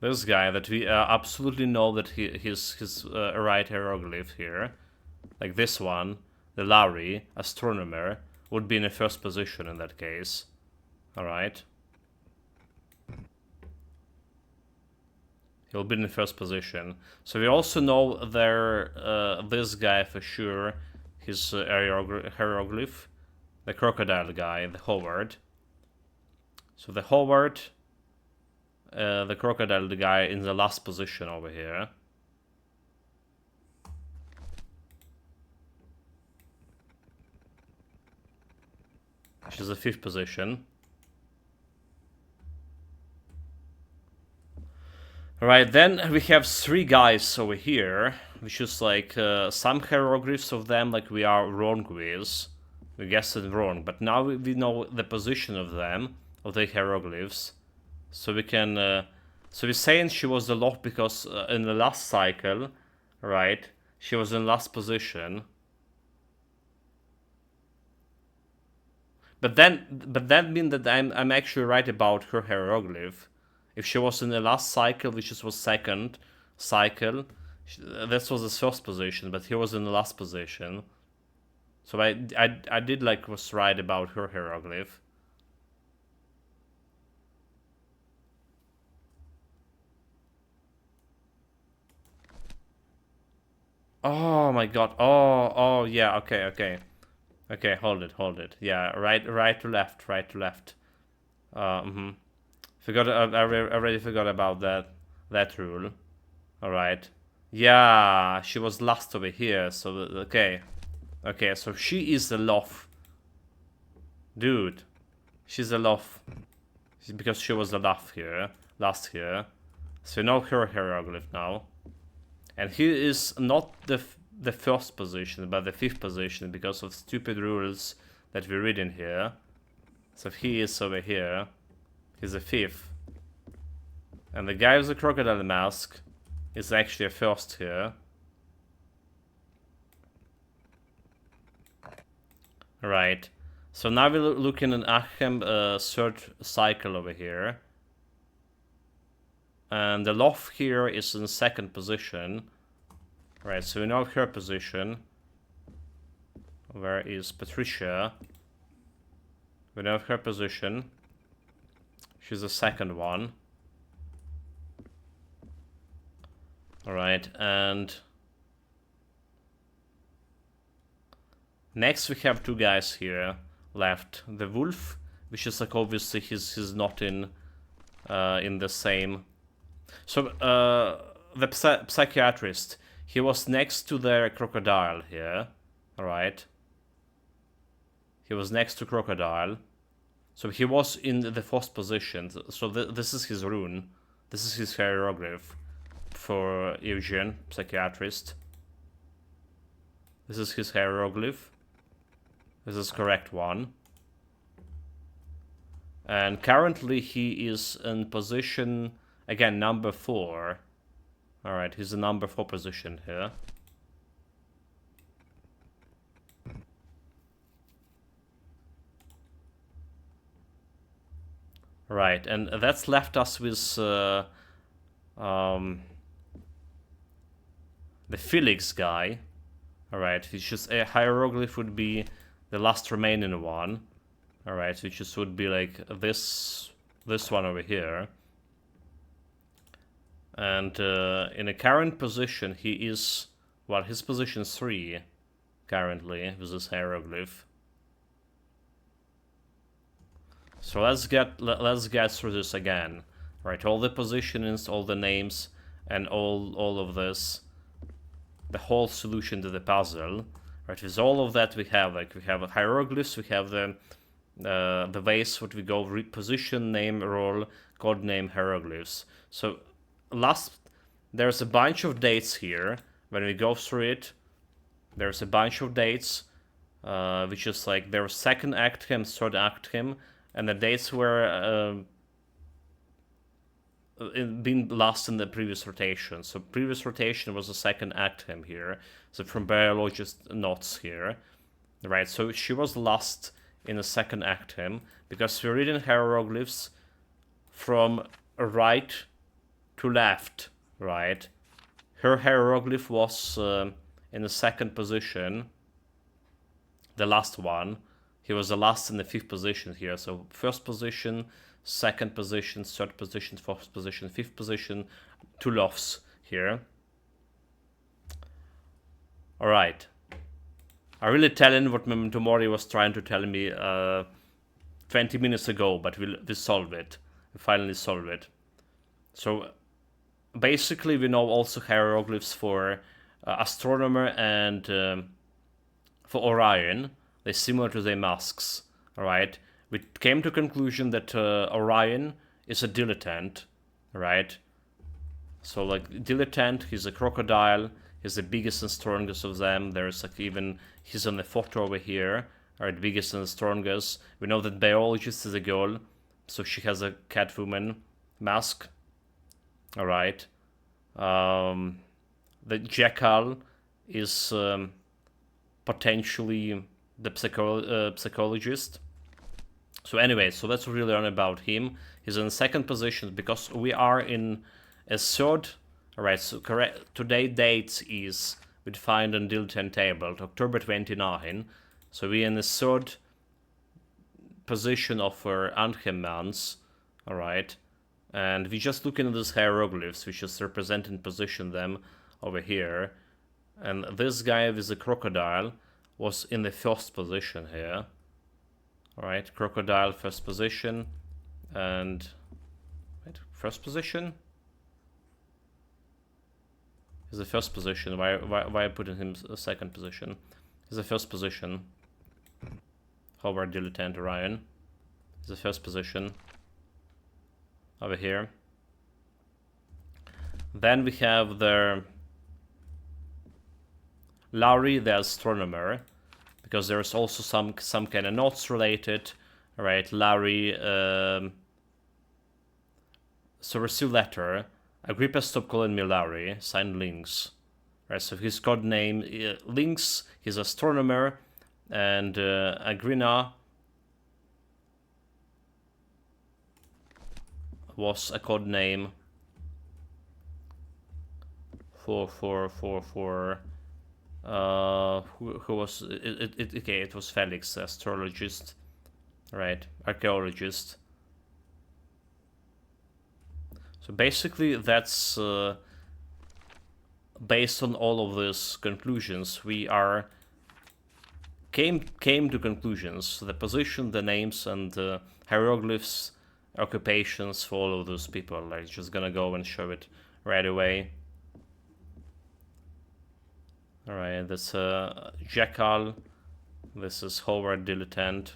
This guy that we absolutely know that his right hieroglyph here, like this one, the Larry, astronomer, would be in the first position in that case. Alright. He'll be in the first position. So we also know there, this guy for sure, his hieroglyph, the crocodile guy, the Howard. So the Howard, the crocodile guy in the last position over here. Which is the 5th position. Alright, then we have 3 guys over here, which is like some hieroglyphs of them like we are wrong with. We guessed it wrong, but now we know the position of them, of the hieroglyphs. So we can, so we're saying she was the lock because in the last cycle, right, she was in last position. But that means that I'm actually right about her hieroglyph. If she was in the last cycle, which was 2nd cycle, this was the 1st position, but he was in the last position. So I did like was right about her hieroglyph. Oh my god. Oh yeah, okay. Okay, hold it. Yeah, right to left. Forgot. I already forgot about that rule. All right. Yeah, she was last over here. So okay. So she is the loft, dude. She's the loft because she was the last here. So you know her hieroglyph now, and he is not the 1st position, but the 5th position because of stupid rules that we read in here. So he is over here. He's a 5th. And the guy with the crocodile mask is actually a 1st here. Right. So now we're looking at Arkham 3rd cycle over here. And the loft here is in 2nd position. Right, so we know her position. Where is Patricia? We know her position. She's the 2nd one. Alright, and next we have 2 guys here left. The wolf, which is like obviously he's not in the same. So the psychiatrist, he was next to the crocodile here. Alright. He was next to crocodile. So he was in the 1st position. So this is his rune. This is his hieroglyph for Eugene, psychiatrist. This is his hieroglyph. This is correct one. And currently he is in position, again, number 4. Alright, he's in number 4 position here. Right, and that's left us with the Felix guy. Alright, which is a hieroglyph would be the last remaining one. Alright, which just would be like this one over here. And in a current position he is, well, his position is 3 currently with this hieroglyph. So let's get through this again. Right, all the positionings, all the names, and all of this, the whole solution to the puzzle. Right, with all of that we have hieroglyphs, we have the vase, what we go position, name, role, code name, hieroglyphs. So there's a bunch of dates here. When we go through it, there's a bunch of dates, which is like there was second act him, third act him, and the dates were been lost in the previous rotation. So previous rotation was the second act him here. So from biologist notes here, right? So she was lost in the second act him because we're reading hieroglyphs from right to left, right? Her hieroglyph was in the second position, the last one. He was the last in the fifth position here. So first position, second position, third position, fourth position, fifth position, two lofts here. Alright. I really telling what Memento Mori was trying to tell me 20 minutes ago, but we solved it. We finally solved it. So basically we know also hieroglyphs for astronomer and for Orion. They're similar to their masks. Alright. We came to conclusion that Orion is a dilettante, right? So like dilettante, he's a crocodile, he's the biggest and strongest of them. There's like even, he's on the photo over here, right? Biggest and strongest. We know that biologist is a girl, so she has a Catwoman mask. Alright. The jackal is potentially the psychologist. So anyway, so let's really learn about him. He's in the second position because we are in a third. Alright, so correct. Today date is we find on dilettante table, October 29. So we're in the third position of our Anhemans. Alright. And we just looking at these hieroglyphs, which is representing position them over here. And this guy with the crocodile was in the first position here. Alright, crocodile first position, and first position is the first position. Why I putting him a second position? Is the first position. Howard Dilettante Orion is the first position over here. Then we have the Lowry the astronomer, because there's also some kind of notes related. All right, Larry. So receive letter. Agrippa stop calling me Larry. Signed Lynx. Right. So his code name Lynx. He's astronomer, and Agrina was a code name for who was it? Okay, it was Felix, astrologist, right? Archaeologist. So basically, that's based on all of these conclusions. We are came to conclusions: the position, the names, and the hieroglyphs, occupations for all of those people. Like, just gonna go and show it right away. Alright, that's Jackal. This is Howard Dilettante.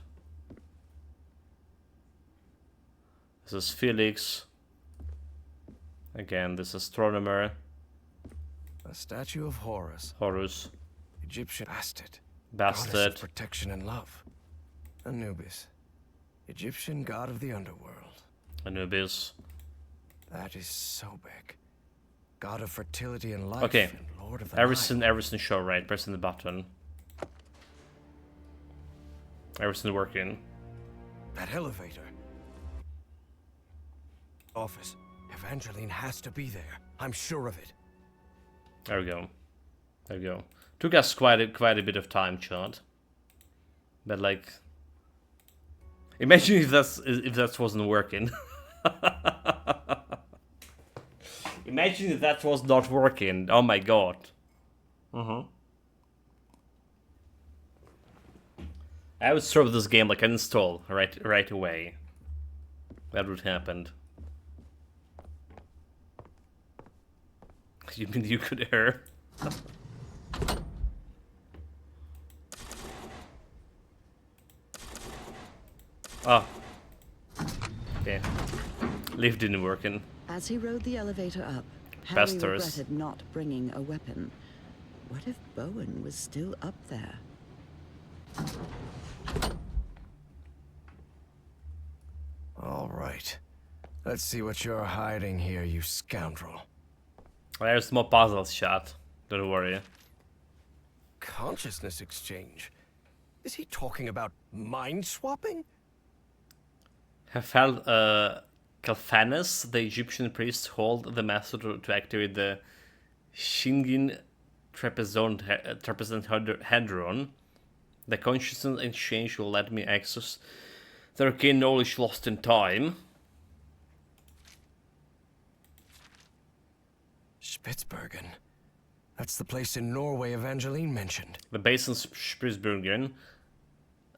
This is Felix. Again, this astronomer. A statue of Horus. Horus. Egyptian bastard. Bastard. Goddess of protection and love. Anubis. Egyptian god of the underworld. Anubis. That is Sobek. God of fertility and life. Okay. And Lord of the Everything show right. Pressing the button. Everything working. That elevator. Office. Evangeline has to be there. I'm sure of it. There we go. There we go. Took us quite a bit of time, Chad. But like, imagine if that wasn't working. Imagine if that was not working. Oh my god. I would serve this game like an install right away. That would happen. You mean you could err? Oh. Okay. Lift didn't work in. As he rode the elevator up, Harry Bastards. regretted not bringing a weapon. What if Bowen was still up there? All right. Let's see what you're hiding here, you scoundrel. There's more puzzles, chat. Don't worry. Consciousness exchange? Is he talking about mind swapping? Calphanus, the Egyptian priest, hold the method to activate the Shingin Trapezohedron. The consciousness exchange will let me access the arcane knowledge lost in time. Spitsbergen. That's the place in Norway Evangeline mentioned. The base in Spitsbergen.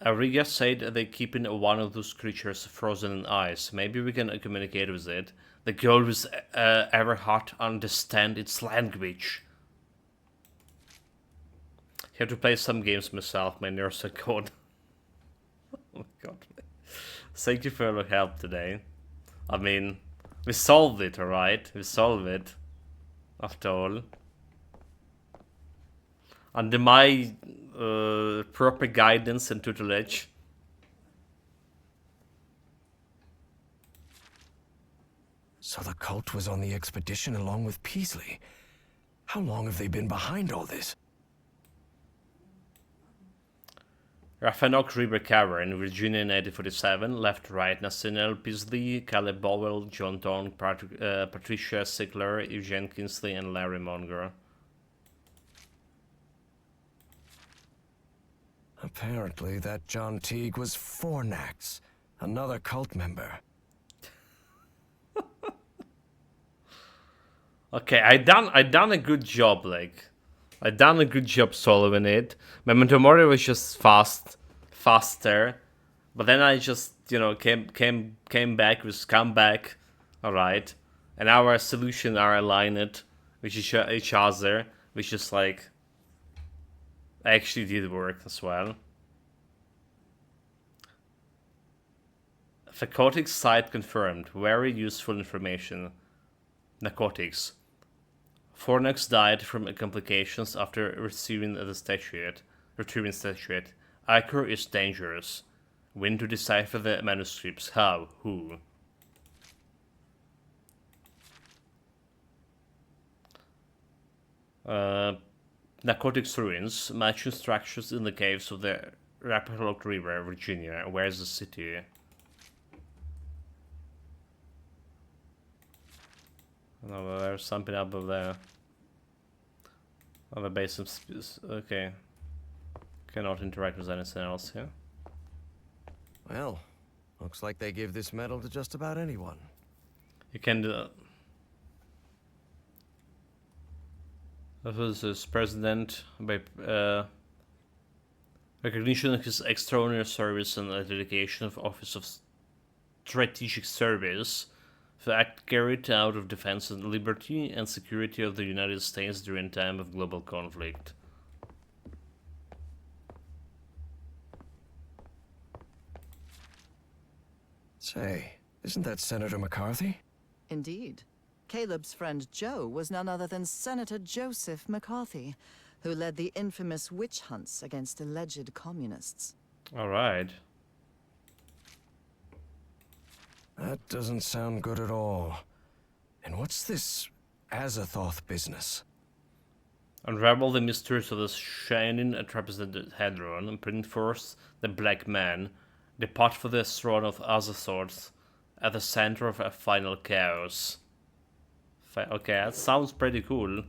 Ariga said they keep in one of those creatures frozen in ice. Maybe we can communicate with it. The goal was Everhart understand its language. I have to play some games myself, my nerves are gone. Oh my god. Thank you for your help today. I mean, we solved it, alright? We solved it. After all. Under my proper guidance and tutelage. So the cult was on the expedition along with Peasley. How long have they been behind all this? Raphanok River Cavern, Virginia 1947, left right, Nathaniel Peasley, Caleb Bowell, John Tong, Patricia Sickler, Eugene Kinsley, and Larry Munger. Apparently that John Teague was Fornax, another cult member. Okay, I done a good job, like. I done a good job solving it. Memento Mori was just faster. But then I just, you know, came back with Comeback. Alright. And our solution are aligned with each other. Which is like actually did work as well. Narcotics site confirmed. Very useful information. Narcotics. Fornax died from complications after retrieving statuette. Ichor is dangerous. When to decipher the manuscripts? How? Who? Narcotics ruins. Matching structures in the caves of the Rappahannock River, Virginia. Where's the city? No, there's something up over there. On the base of okay. Cannot interact with anything else here. Well, looks like they give this medal to just about anyone. You can do that. That was his president by recognition of his extraordinary service and the dedication of Office of Strategic Service. The act carried out of defense and liberty and security of the United States during time of global conflict. Say, isn't that Senator McCarthy? Indeed. Caleb's friend Joe was none other than Senator Joseph McCarthy, who led the infamous witch hunts against alleged communists. Alright. That doesn't sound good at all. And what's this Azathoth business? Unravel the mysteries of the shining trapezohedron and bring forth the Black Man, depart for the throne of Azathoth at the center of a final chaos. Okay, that sounds pretty cool.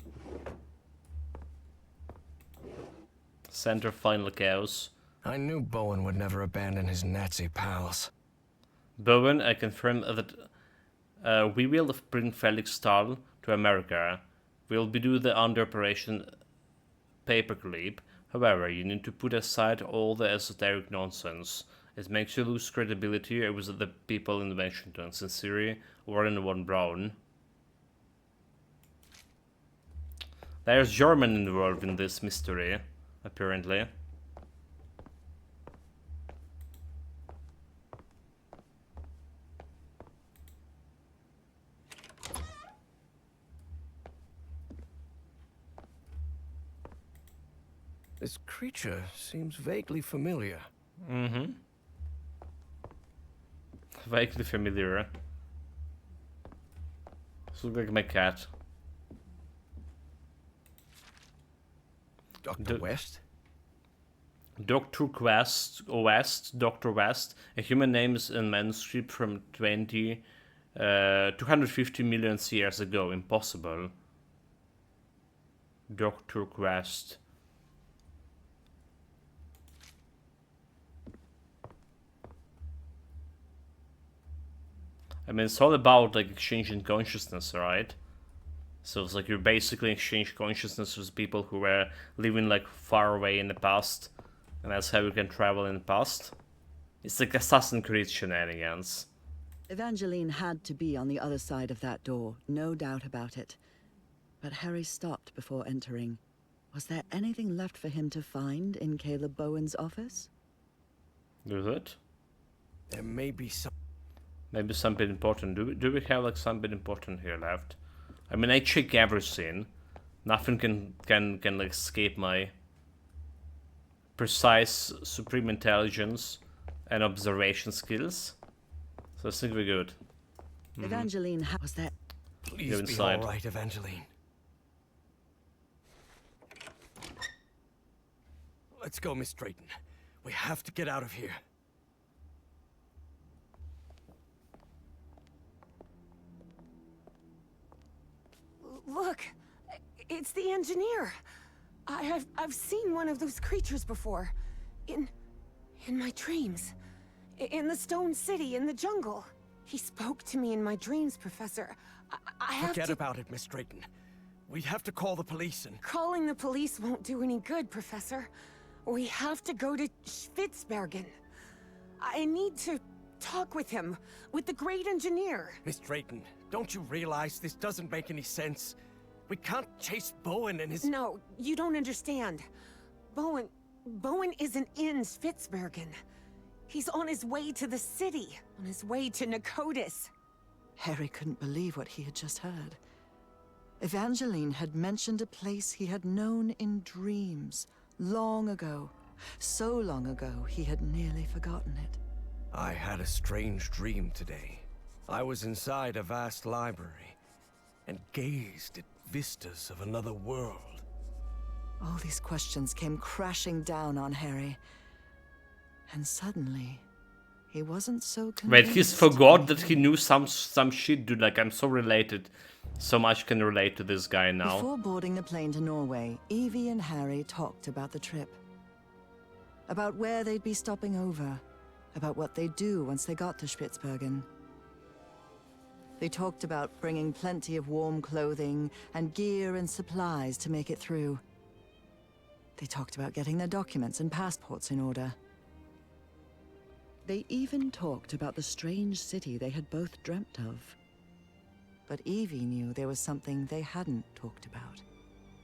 Center final chaos. I knew Bowen would never abandon his Nazi pals. Bowen, I confirm that we will bring Felix Stahl to America. We'll be doing the under Operation Paperclip. However, you need to put aside all the esoteric nonsense It makes you lose credibility with the people in Washington, sincerely, Warren von Braun. There's German involved in this mystery, apparently. This creature seems vaguely familiar. Mm-hmm. Vaguely familiar. This looks like my cat. Dr. West? Dr. Dr. West, a human name is a manuscript from 250 million years ago. Impossible. Dr. Quest. I mean, it's all about like exchanging consciousness, right? So it's like you basically exchange consciousness with people who were living like far away in the past, and that's how you can travel in the past. It's like Assassin's Creed shenanigans. Evangeline had to be on the other side of that door, no doubt about it. But Harry stopped before entering. Was there anything left for him to find in Caleb Bowen's office? Is it? There may be some... Maybe something important. Do we have like something important here left? I mean, I check everything. Nothing can like escape my precise supreme intelligence and observation skills. So I think we're good. Evangeline was there. Please Go be inside. all right, Evangeline. Let's go, Miss Drayton. We have to get out of here. Look, it's the engineer. I've seen one of those creatures before. In my dreams. In the Stone City, in the jungle. He spoke to me in my dreams, Professor. I have Forget to... about it, Miss Drayton. We have to call the police and... Calling the police won't do any good, Professor. We have to go to Spitsbergen. I need to talk with him, with the great engineer. Miss Drayton, don't you realize this doesn't make any sense? We can't chase Bowen and his... No, you don't understand. Bowen isn't in Spitsbergen. He's on his way to the city, on his way to Nicotis. Harry couldn't believe what he had just heard. Evangeline had mentioned a place he had known in dreams, long ago. So long ago, he had nearly forgotten it. I had a strange dream today. I was inside a vast library and gazed at vistas of another world. All these questions came crashing down on Harry. And suddenly, he wasn't so convinced. Wait, he's forgot that he knew some shit, dude. Like, I'm so related. So much can relate to this guy now. Before boarding the plane to Norway, Evie and Harry talked about the trip. About where they'd be stopping over. About what they'd do once they got to Spitsbergen. They talked about bringing plenty of warm clothing and gear and supplies to make it through. They talked about getting their documents and passports in order. They even talked about the strange city they had both dreamt of. But Evie knew there was something they hadn't talked about.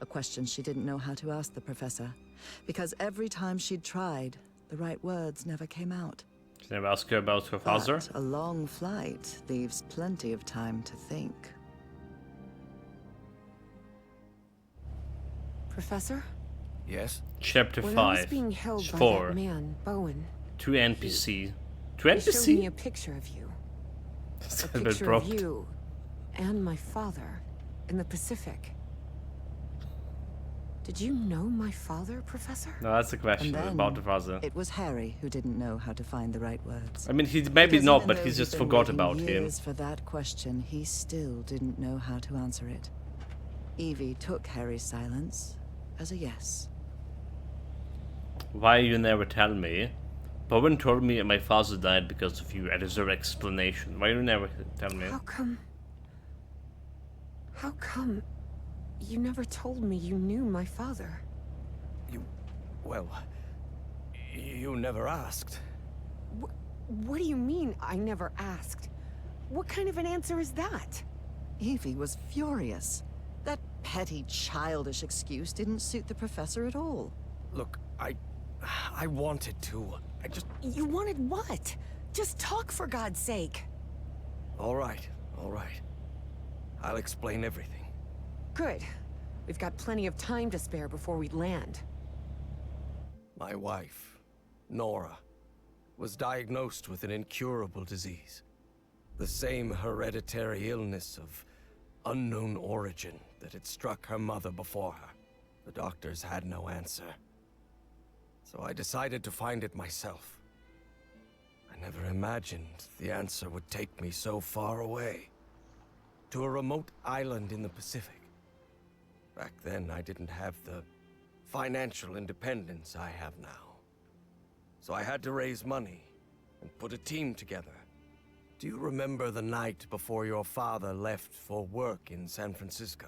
A question she didn't know how to ask the professor, because every time she'd tried, the right words never came out. Can I ask her about her father? But a long flight leaves plenty of time to think. Professor? Yes? Chapter When I was 5. being held by 4. that man, Bowen, 2 NPC. 2 he showed me NPC? a picture of you. It's A a bit picture broad. of you and my father in the Pacific. Did you know my father, Professor? No, that's a question And then about the father. It was Harry who didn't know how to find the right words. I mean, he maybe Because not, even but though he's he'd just been forgot waiting about him. years for that question, he still didn't know how to answer it. Evie took Harry's silence as a yes. Why you never tell me? Bowen told me my father died because of you. I deserve explanation. Why you never tell me? How come you never told me you knew my father? Well, you never asked. What do you mean, I never asked? What kind of an answer is that? Evie was furious. That petty, childish excuse didn't suit the professor at all. Look, I wanted to. I just... You wanted what? Just talk, for God's sake. All right, all right. I'll explain everything. Good. We've got plenty of time to spare before we land. My wife, Nora, was diagnosed with an incurable disease. The same hereditary illness of unknown origin that had struck her mother before her. The doctors had no answer. So I decided to find it myself. I never imagined the answer would take me so far away. To a remote island in the Pacific. Back then, I didn't have the financial independence I have now. So I had to raise money and put a team together. Do you remember the night before your father left for work in San Francisco?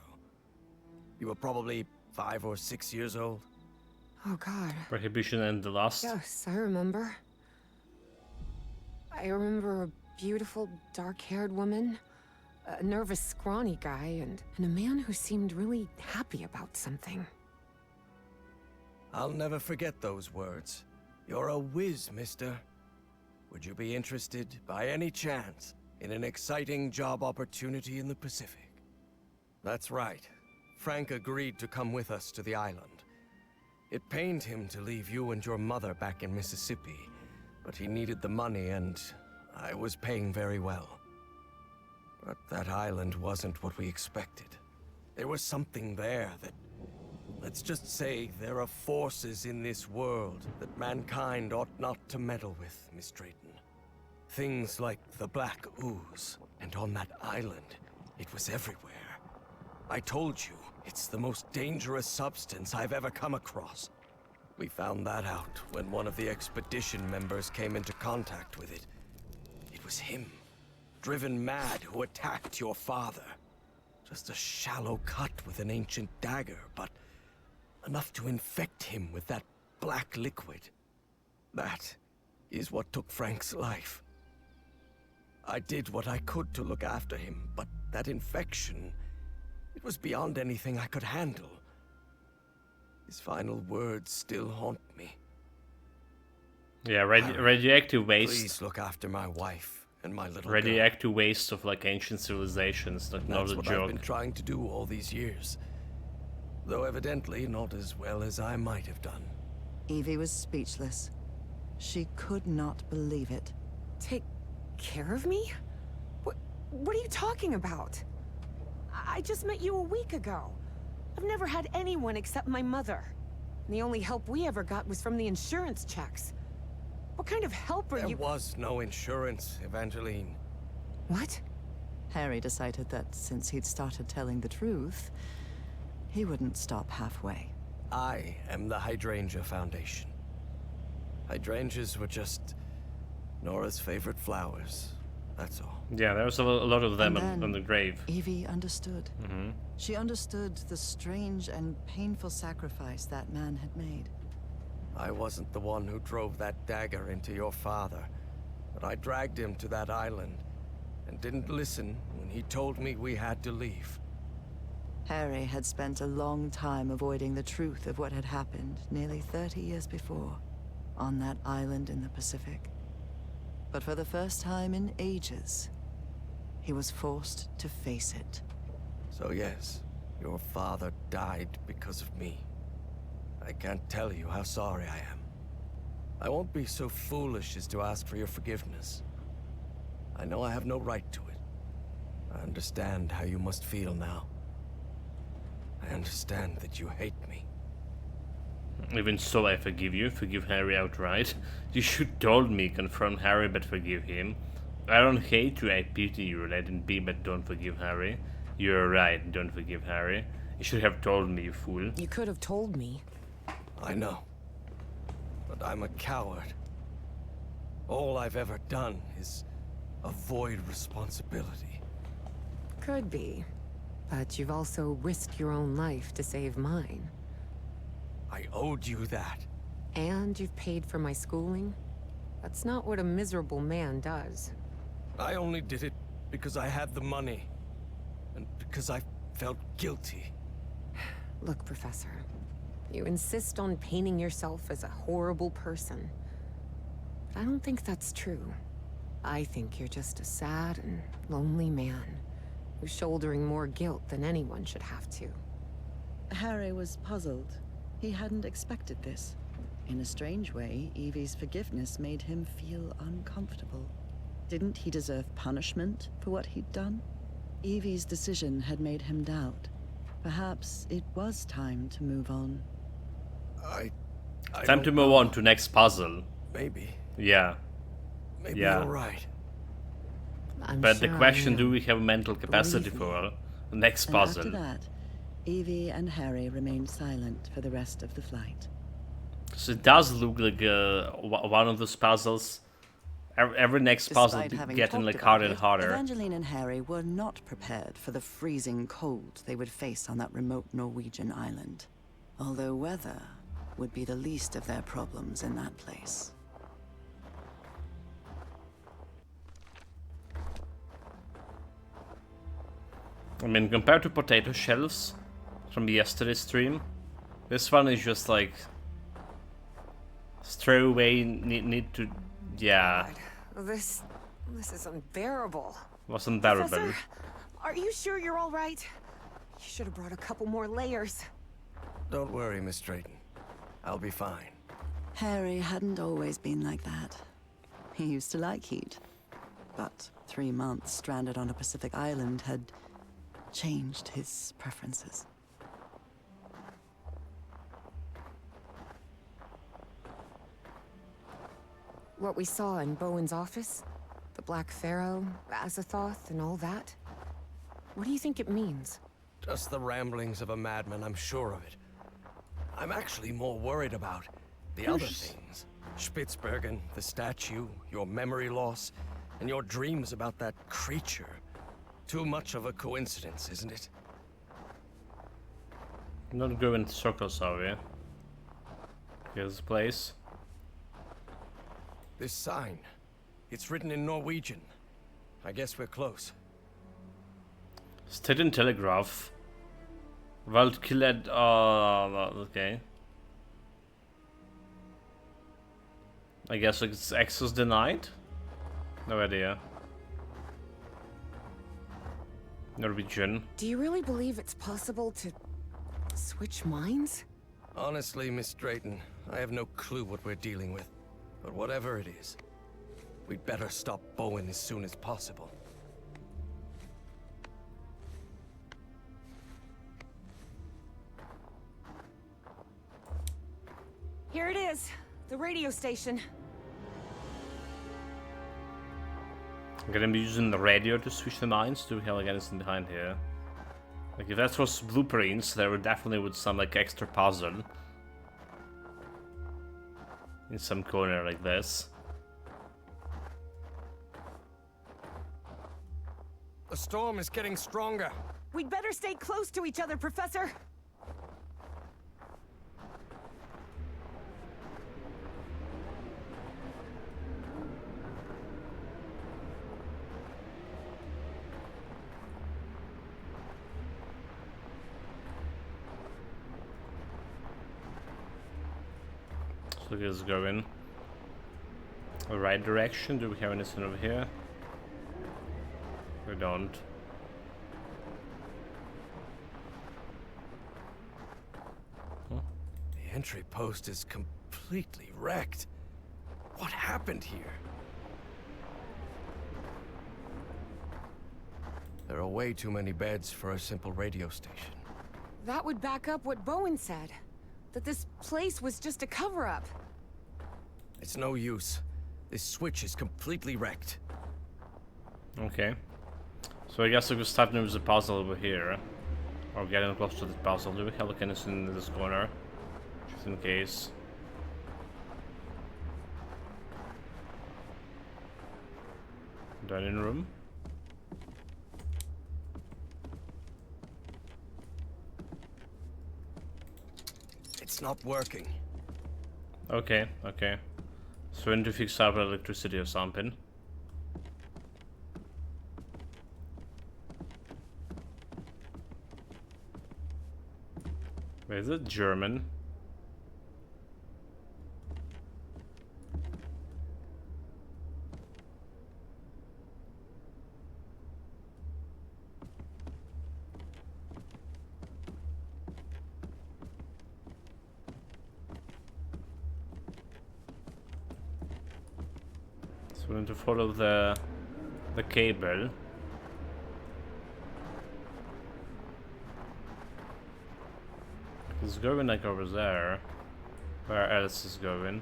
You were probably 5 or 6 years old. Oh, God. Prohibition and the Lust. Yes, I remember. I remember a beautiful, dark-haired woman, a nervous, scrawny guy, and a man who seemed really happy about something. I'll never forget those words. You're a whiz, mister. Would you be interested, by any chance, in an exciting job opportunity in the Pacific? That's right. Frank agreed to come with us to the island. It pained him to leave you and your mother back in Mississippi, but he needed the money and I was paying very well. But that island wasn't what we expected. There was something there that... Let's just say there are forces in this world that mankind ought not to meddle with, Miss Drayton. Things like the Black Ooze, and on that island, it was everywhere. I told you, it's the most dangerous substance I've ever come across. We found that out when one of the expedition members came into contact with it. It was him, driven mad, who attacked your father. Just a shallow cut with an ancient dagger, but enough to infect him with that black liquid. That is what took Frank's life. I did what I could to look after him, but that infection, it was beyond anything I could handle. His final words still haunt me. Yeah, radioactive waste. Please look after my wife and my little radioactive waste of like ancient civilizations, not That's a what joke. I've been trying to do all these years. Though evidently not as well as I might have done. Evie was speechless. She could not believe it. Take care of me? What are you talking about? I just met you a week ago. I've never had anyone except my mother. And the only help we ever got was from the insurance checks. What kind of help are you— There was no insurance, Evangeline. What? Harry decided that since he'd started telling the truth, he wouldn't stop halfway. I am the Hydrangea Foundation. Hydrangeas were just Nora's favorite flowers, that's all. Yeah, there's a lot of them And then on the grave. Evie understood. She understood the strange and painful sacrifice that man had made. I wasn't the one who drove that dagger into your father, but I dragged him to that island and didn't listen when he told me we had to leave. Harry had spent a long time avoiding the truth of what had happened nearly 30 years before, on that island in the Pacific. But for the first time in ages, he was forced to face it. So yes, your father died because of me. I can't tell you how sorry I am. I won't be so foolish as to ask for your forgiveness. I know I have no right to it. I understand how you must feel now. I understand that you hate me. Even so, I forgive you. Forgive Harry outright. You should told me, confront Harry, but forgive him. I don't hate you, I pity you. Let him be, but don't forgive Harry. You're right, don't forgive Harry. You should have told me, you fool. You could have told me. I know. But I'm a coward. All I've ever done is avoid responsibility. Could be. But you've also risked your own life to save mine. I owed you that. And you've paid for my schooling. That's not what a miserable man does. I only did it because I had the money. And because I felt guilty. Look, Professor. You insist on painting yourself as a horrible person. But I don't think that's true. I think you're just a sad and lonely man who's shouldering more guilt than anyone should have to. Harry was puzzled. He hadn't expected this. In a strange way, Evie's forgiveness made him feel uncomfortable. Didn't he deserve punishment for what he'd done? Evie's decision had made him doubt. Perhaps it was time to move on. I Time to move on to next puzzle. Maybe. Yeah. Maybe Yeah. you're right. But the sure I question, am. do we have mental capacity Believe me. for the next And puzzle? after that, Evie and Harry remained silent for the rest of the flight. So it does look like one of those puzzles. Every next puzzle Despite having getting talked like about harder and it, harder. Evangeline and Harry were not prepared for the freezing cold they would face on that remote Norwegian island. Although weather would be the least of their problems in that place. I mean, compared to potato shells from yesterday's stream, this one is just like throwaway. Need to, yeah, This is unbearable. was unbearable. Professor, are you sure you're all right? You should have brought a couple more layers. Don't worry, Miss Drayton. I'll be fine. Harry hadn't always been like that. He used to like heat. But 3 months stranded on a Pacific island had changed his preferences. What we saw in Bowen's office? The Black Pharaoh, Azathoth, and all that? What do you think it means? Just the ramblings of a madman, I'm sure of it. I'm actually more worried about the other things. Spitsbergen, the statue, your memory loss, and your dreams about that creature. Too much of a coincidence, isn't it? Not go in circles, are we? Here's the place. This sign. It's written in Norwegian. I guess we're close. Stedin Telegraph. Waldkilled. Okay. I guess it's access denied? No idea. Norwegian. Do you really believe it's possible to switch minds? Honestly, Miss Drayton, I have no clue what we're dealing with. But whatever it is, we'd better stop Bowen as soon as possible. Here it is, the radio station. I'm gonna be using the radio to switch the minds. Do we have like anything behind here? Like if that was blueprints, there would definitely would some like extra puzzle in some corner like this. The storm is getting stronger. We'd better stay close to each other, Professor. So let's go in the right direction. Do we have anything over here? We don't. The entry post is completely wrecked. What happened here? There are way too many beds for a simple radio station. That would back up what Bowen said. That this place was just a cover-up. It's no use. This switch is completely wrecked. Okay. So I guess we could start with the puzzle over here. Or getting close to the puzzle. Do we have like anything in this corner? Just in case. Dining room. It's not working. Okay, okay. So we need to fix our electricity or something. Wait, is it German? So we need to follow the cable. It's going like over there. Where else is going?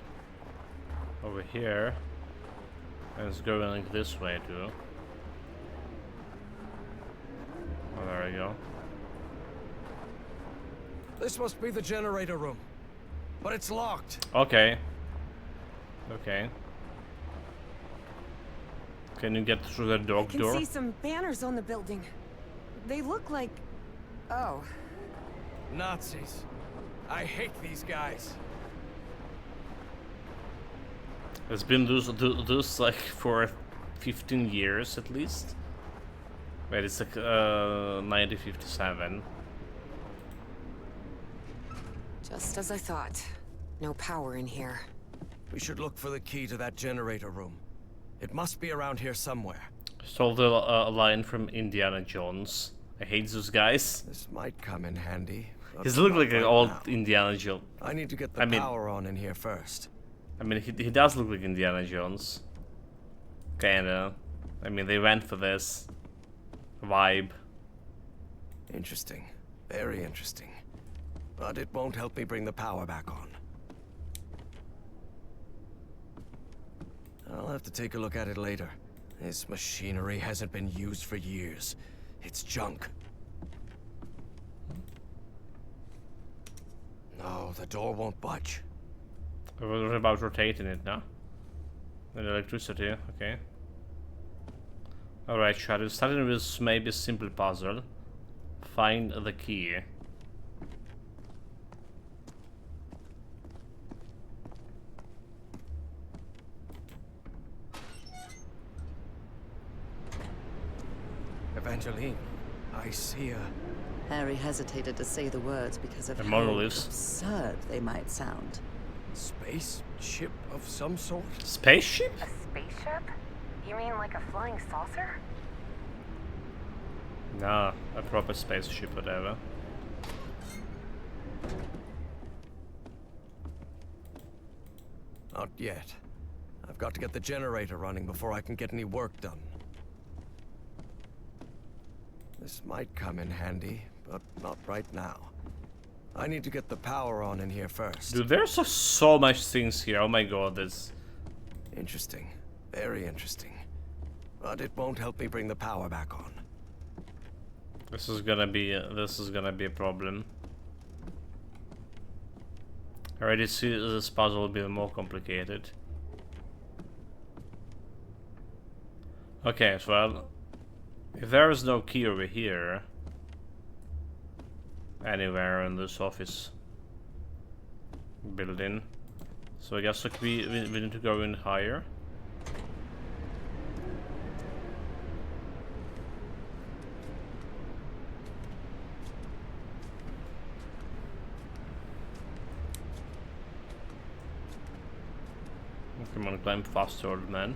Over here. And it's going like this way too. Oh, there we go. This must be the generator room. But it's locked. Okay. Okay. Can you get through the dog I can door? see some banners on the building. They look like... Oh. Nazis. I hate these guys. It's been those like for 15 years at least. Wait, it's like 1957. Just as I thought. No power in here. We should look for the key to that generator room. It must be around here somewhere. Stole the line from Indiana Jones. I hate those guys. This might come in handy. but He's look not like an right old now. Indiana Jones. I need to get the power on in here first. I mean, he does look like Indiana Jones. Kinda. I mean, they went for this vibe. Interesting. Very interesting. But it won't help me bring the power back on. I'll have to take a look at it later. This machinery hasn't been used for years. It's junk. No, the door won't budge. What about rotating it now? With electricity, okay. Alright, Shadow. Starting with maybe a simple puzzle. Find the key. Evangeline, I see a... Harry hesitated to say the words because of The how monoliths. absurd they might sound. spaceship of some sort? Spaceship? A spaceship? You mean like a flying saucer? Nah, a proper spaceship, whatever. Not yet. I've got to get the generator running before I can get any work done. This might come in handy, but not right now. I need to get the power on in here first. Dude, there's so much things here. Oh my god, this. Interesting. Very interesting. But it won't help me bring the power back on. This is gonna be a problem. I already see this puzzle will be more complicated. Okay, well, if there is no key over here, anywhere in this office building, so I guess like we need to go in higher. Come on, climb faster, old man.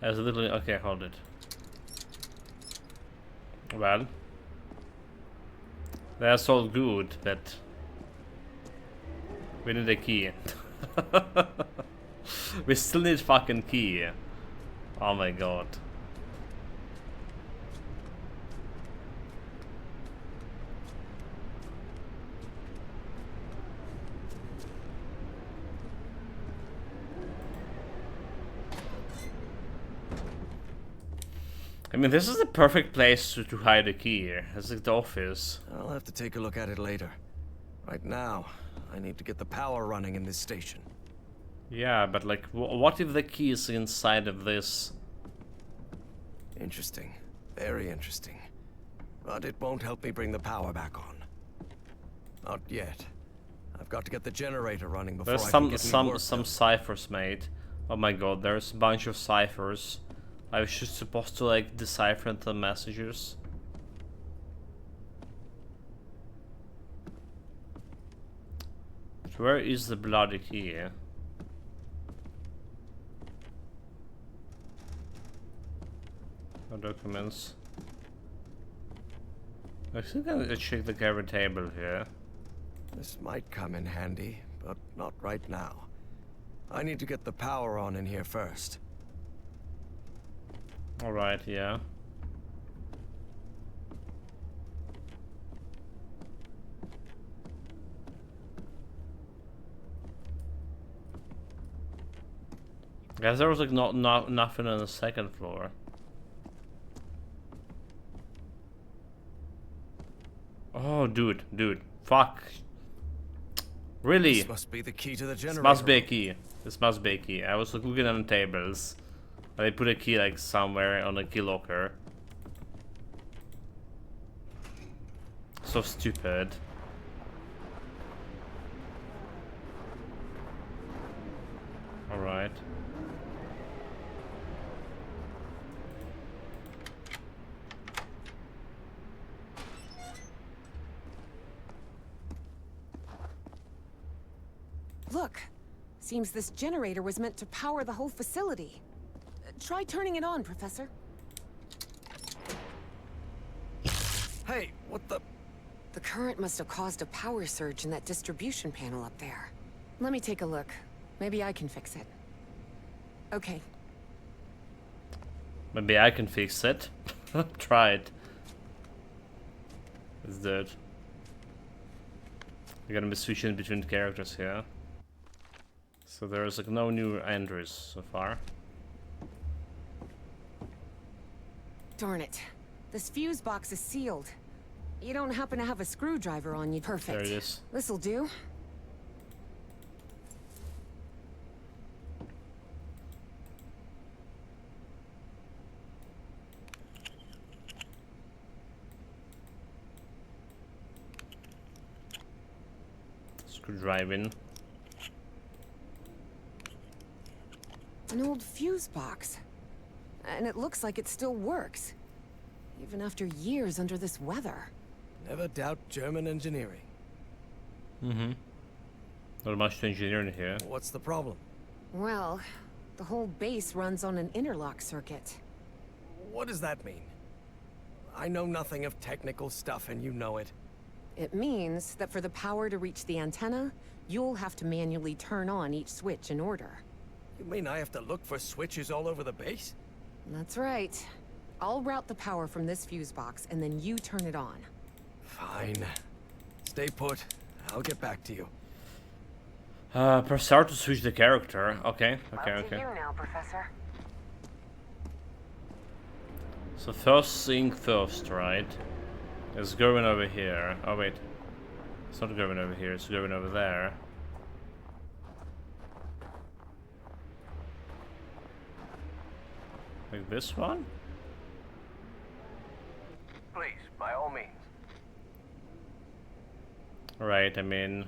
As a little, okay, hold it. Well, that's all good, but we need a key. We still need fucking key. Oh my god. I mean, this is the perfect place to hide a key here. It's like the office. I'll have to take a look at it later. Right now, I need to get the power running in this station. Yeah, but like, what if the key is inside of this Interesting. Very interesting. But it won't help me bring the power back on. Not yet. I've got to get the generator running before There's I can get any work some done. ciphers made. Oh my god, there's a bunch of ciphers. I was just supposed to like decipher the messages. Where is the bloody key? No documents. I think I'm gonna check the cover table here. This might come in handy, but not right now. I need to get the power on in here first. Alright, yeah. Guess there was like nothing on the second floor. Oh, dude, fuck. Really? This must be the key to the This generator. must be a key. This must be a key. I was looking on the tables. And they put a key like somewhere on a key locker. So stupid. Alright. Look, seems this generator was meant to power the whole facility. Try turning it on, Professor. Hey, what the? The current must have caused a power surge in that distribution panel up there. Let me take a look. Maybe I can fix it. Okay. Maybe I can fix it. Try it. It's dead. We're gonna be switching between characters here. So there's like no new Andrews so far. Darn it. This fuse box is sealed. You don't happen to have a screwdriver on you. Perfect. There it is. This'll do. Screwdriving. An old fuse box. And it looks like it still works. Even after years under this weather. Never doubt German engineering. Mm-hmm. Not much to engineering here. What's the problem? Well, the whole base runs on an interlock circuit. What does that mean? I know nothing of technical stuff, and you know it. It means that for the power to reach the antenna, you'll have to manually turn on each switch in order. You mean I have to look for switches all over the base? That's right. I'll route the power from this fuse box, and then you turn it on. Fine. Stay put. I'll get back to you. Press start to switch the character. Okay, okay, Up to okay. you now, Professor. So first thing first, right? It's going over here. Oh wait. It's not going over here, it's going over there. Like this one? Please, by all means. Right, I mean...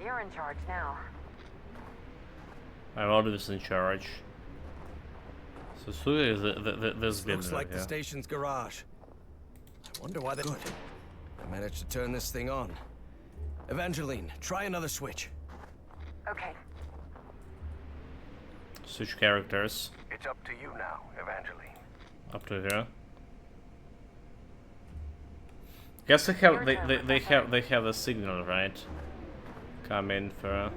You're in charge now. I'm always in charge. So this building Looks like here. the station's garage. I wonder why they good. I managed to turn this thing on. Evangeline, try another switch. Okay. Switch characters. It's up to you now, Evangeline. Up to here. Guess they have a signal, right? Come in for...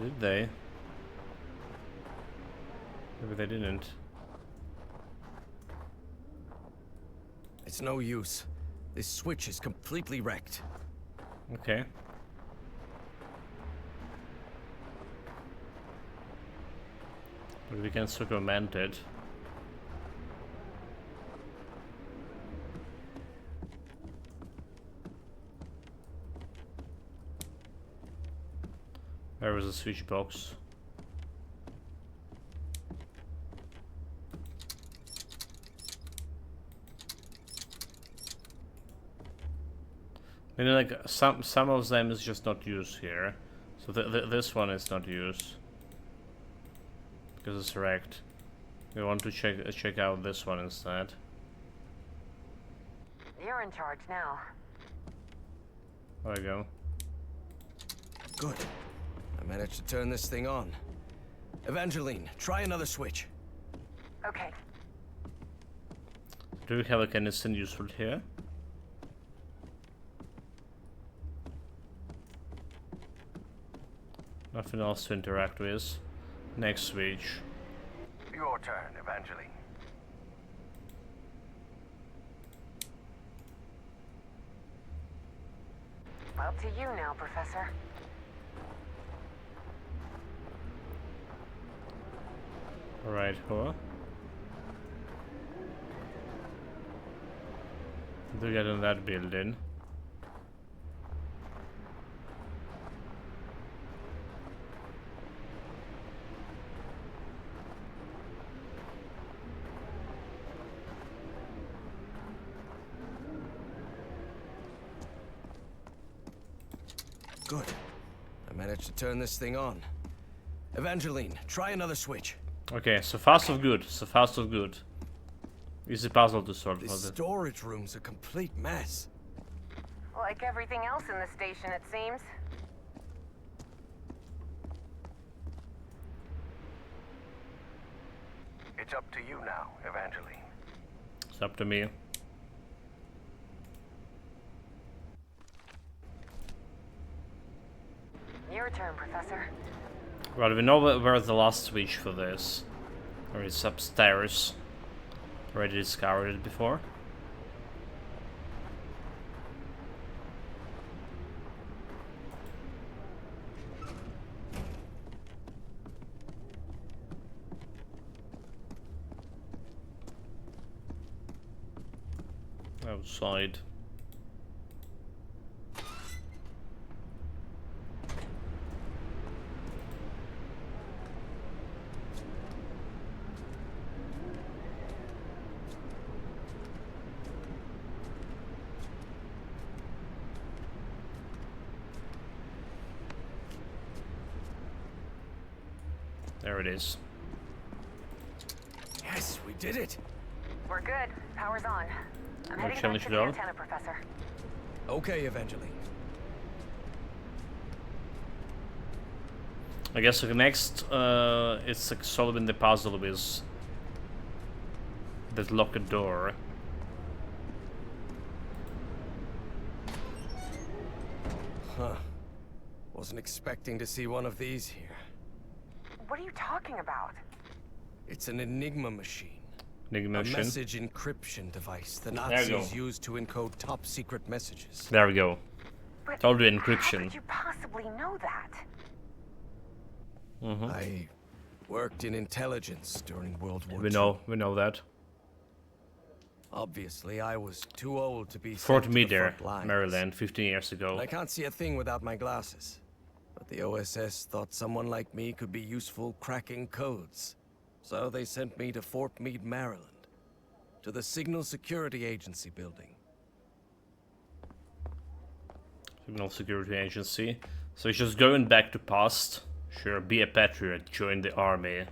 Did they? Maybe they didn't. It's no use. This switch is completely wrecked. Okay. But we can circumvent it. There is a switch box. I mean, like some of them is just not used here, so this one is not used because it's wrecked. We want to check out this one instead. You're in charge now. There we go. Good. I managed to turn this thing on. Evangeline, try another switch. Okay. Do we have like anything useful here? Nothing else to interact with. Next switch. Your turn, Evangeline. Up to you now, Professor. Alright, huh? Do we get in that building? Good. I managed to turn this thing on. Evangeline, try another switch. Okay, so far so good. So far so good. Easy puzzle to solve. This Was it? storage room's a complete mess. Like everything else in the station, it seems. It's up to you now, Evangeline. It's up to me. Your turn, Professor. Well, we know where's the last switch for this. Or it's upstairs. Already discovered it before. Outside. There it is. Yes, we did it. We're good. Power's on. I'm heading back challenge to it the on. antenna, Professor. Okay, Evangeline. I guess the next it's like solving the puzzle with that locked door. Huh. Wasn't expecting to see one of these here. What are you talking about? It's an Enigma machine. Enigma A machine. message encryption device the you go. Nazis used to encode top secret messages. There we go. But Told you how encryption. could you possibly know that? I worked in intelligence during World War We II. know that. Obviously, I was too old to be Fort sent to the Meade, front lines. Maryland, 15 years ago. I can't see a thing without my glasses. But the OSS thought someone like me could be useful cracking codes. So they sent me to Fort Meade, Maryland, to the Signal Security Agency building. Signal Security Agency. So he's just going back to past. Sure, be a patriot, join the army.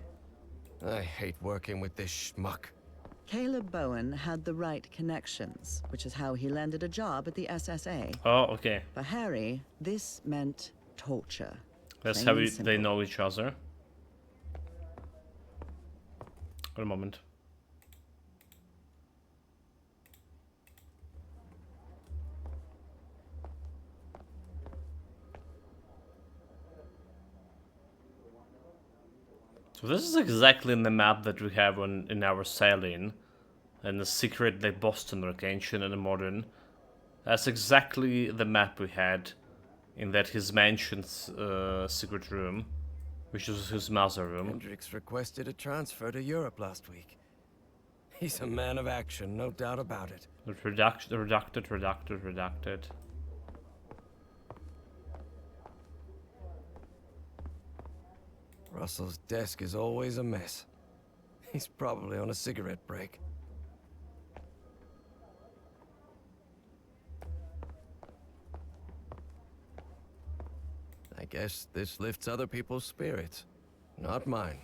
I hate working with this schmuck. Caleb Bowen had the right connections, which is how he landed a job at the SSA. Oh, okay. For Harry, this meant torture. That's Plain how and they simple. know each other. Wait a moment. So this is exactly in the map that we have in our sailing, and the secret like Boston, like ancient and modern. That's exactly the map we had in that his mansion's secret room, which was his mother room. Hendricks requested a transfer to Europe last week. He's a man of action, no doubt about it. Redacted. Russell's desk is always a mess. He's probably on a cigarette break. I guess this lifts other people's spirits. Not mine.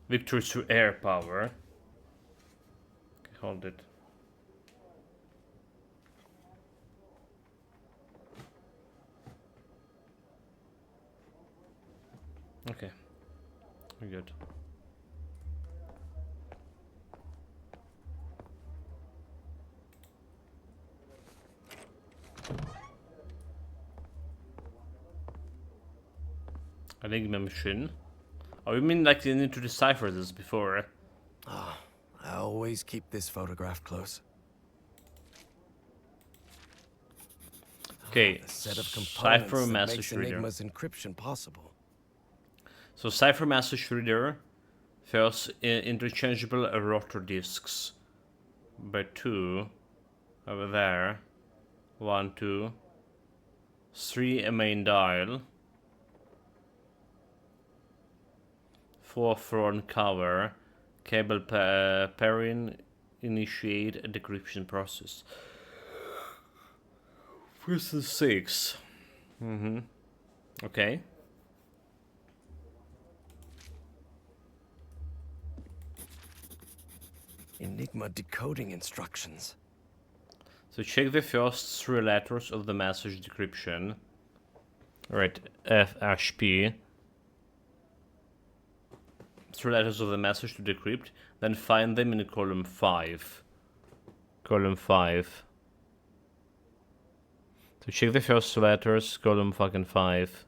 Victory through air power. Okay, hold it. Okay, we're good. Enigma machine. Oh, you mean like you need to decipher this before? Ah, I always keep this photograph close. Okay, A set of cipher components that message makes reader. Enigma's encryption possible. So cipher message reader first interchangeable rotor disks by 2 over there. 1, 2, 3 a main dial. 4 front cover. Cable pairing initiate a decryption process. First and 6. Okay. Enigma decoding instructions. So check the first 3 letters of the message decryption. Right, FHP. 3 letters of the message to decrypt, then find them in column 5. Column 5. So check the first 2 letters, column fucking 5.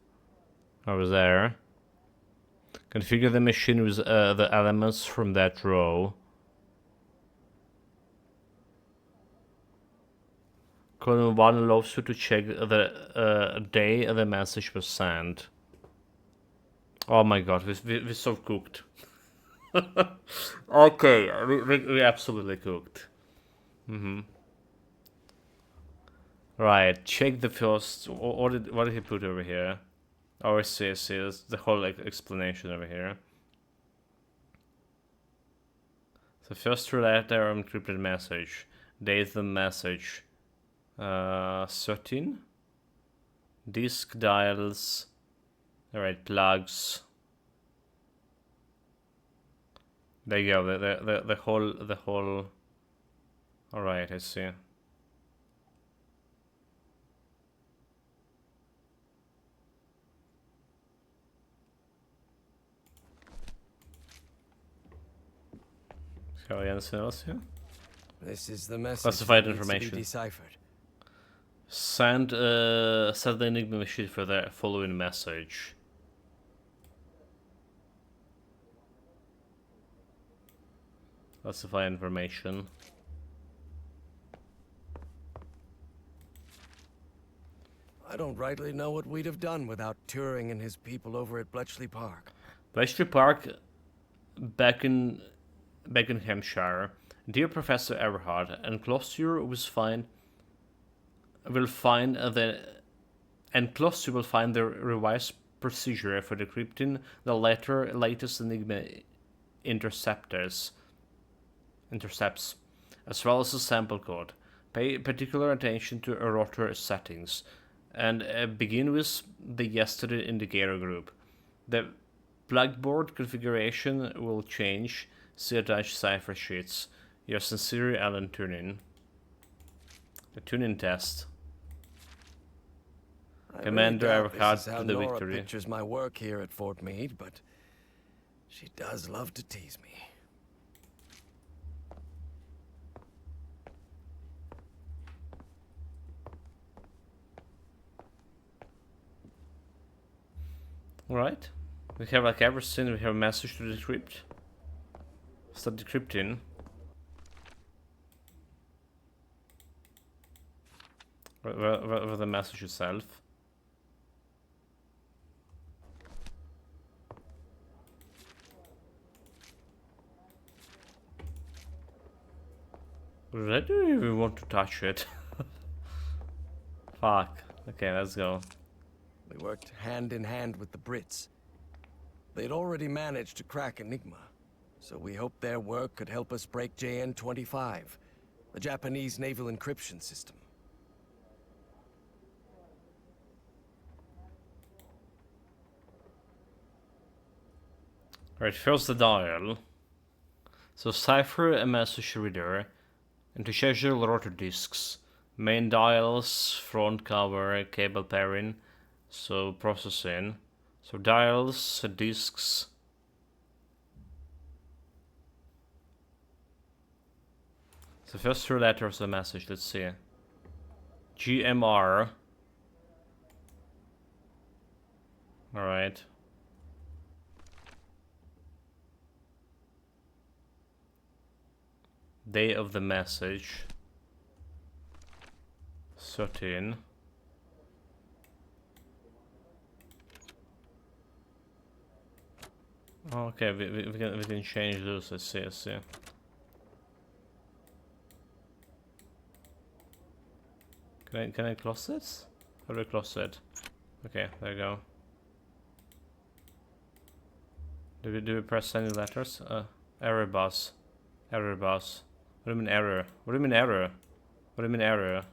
Over there. Configure the machine with the elements from that row. Column 1 allows you to check the day the message was sent. Oh my god, we're so cooked. Okay, we absolutely cooked. Right, check the first. What did he put over here? Oh, I see. It's the whole explanation over here. So first 3 letter encrypted message. Date the message. 13. Disk dials. Alright, plugs. There you go. The whole. All right, I see. Shall we anything else here? This is the message Classified that needs to be information. deciphered. Send the Enigma machine for the following message. Classify information. I don't rightly know what we'd have done without Turing and his people over at Bletchley Park. Bletchley Park, back in Hampshire. Dear Professor Everhard, enclosure will find the revised procedure for decrypting the latest Enigma intercepts, as well as the sample code. Pay particular attention to rotor settings, and begin with the yesterday indicator group. The plugboard configuration will change. See attached cipher sheets. Your sincere Alan Turing. The tuning test. Commander Everhard to the Nora victory. pictures my work here at Fort Meade, but she does love to tease me. Alright. We have like everything. We have a message to decrypt. Start decrypting. Where the message itself. I don't even want to touch it. Fuck. Okay, let's go. We worked hand in hand with the Brits. They'd already managed to crack Enigma, so we hoped their work could help us break JN-25, the Japanese naval encryption system. Right, first the dial. So cipher a message reader into schedule rotor disks. Main dials, front cover, cable pairing, so processing. So dials, disks. The first 3 letters of the message, let's see. GMR. Alright. Day of the message. 13. Okay, we can change those. I see. Can I close this? How do I close it? Okay, there you go. Do we press any letters? Error bus. Error bus. What do you mean error? What do you mean error? What do you mean error?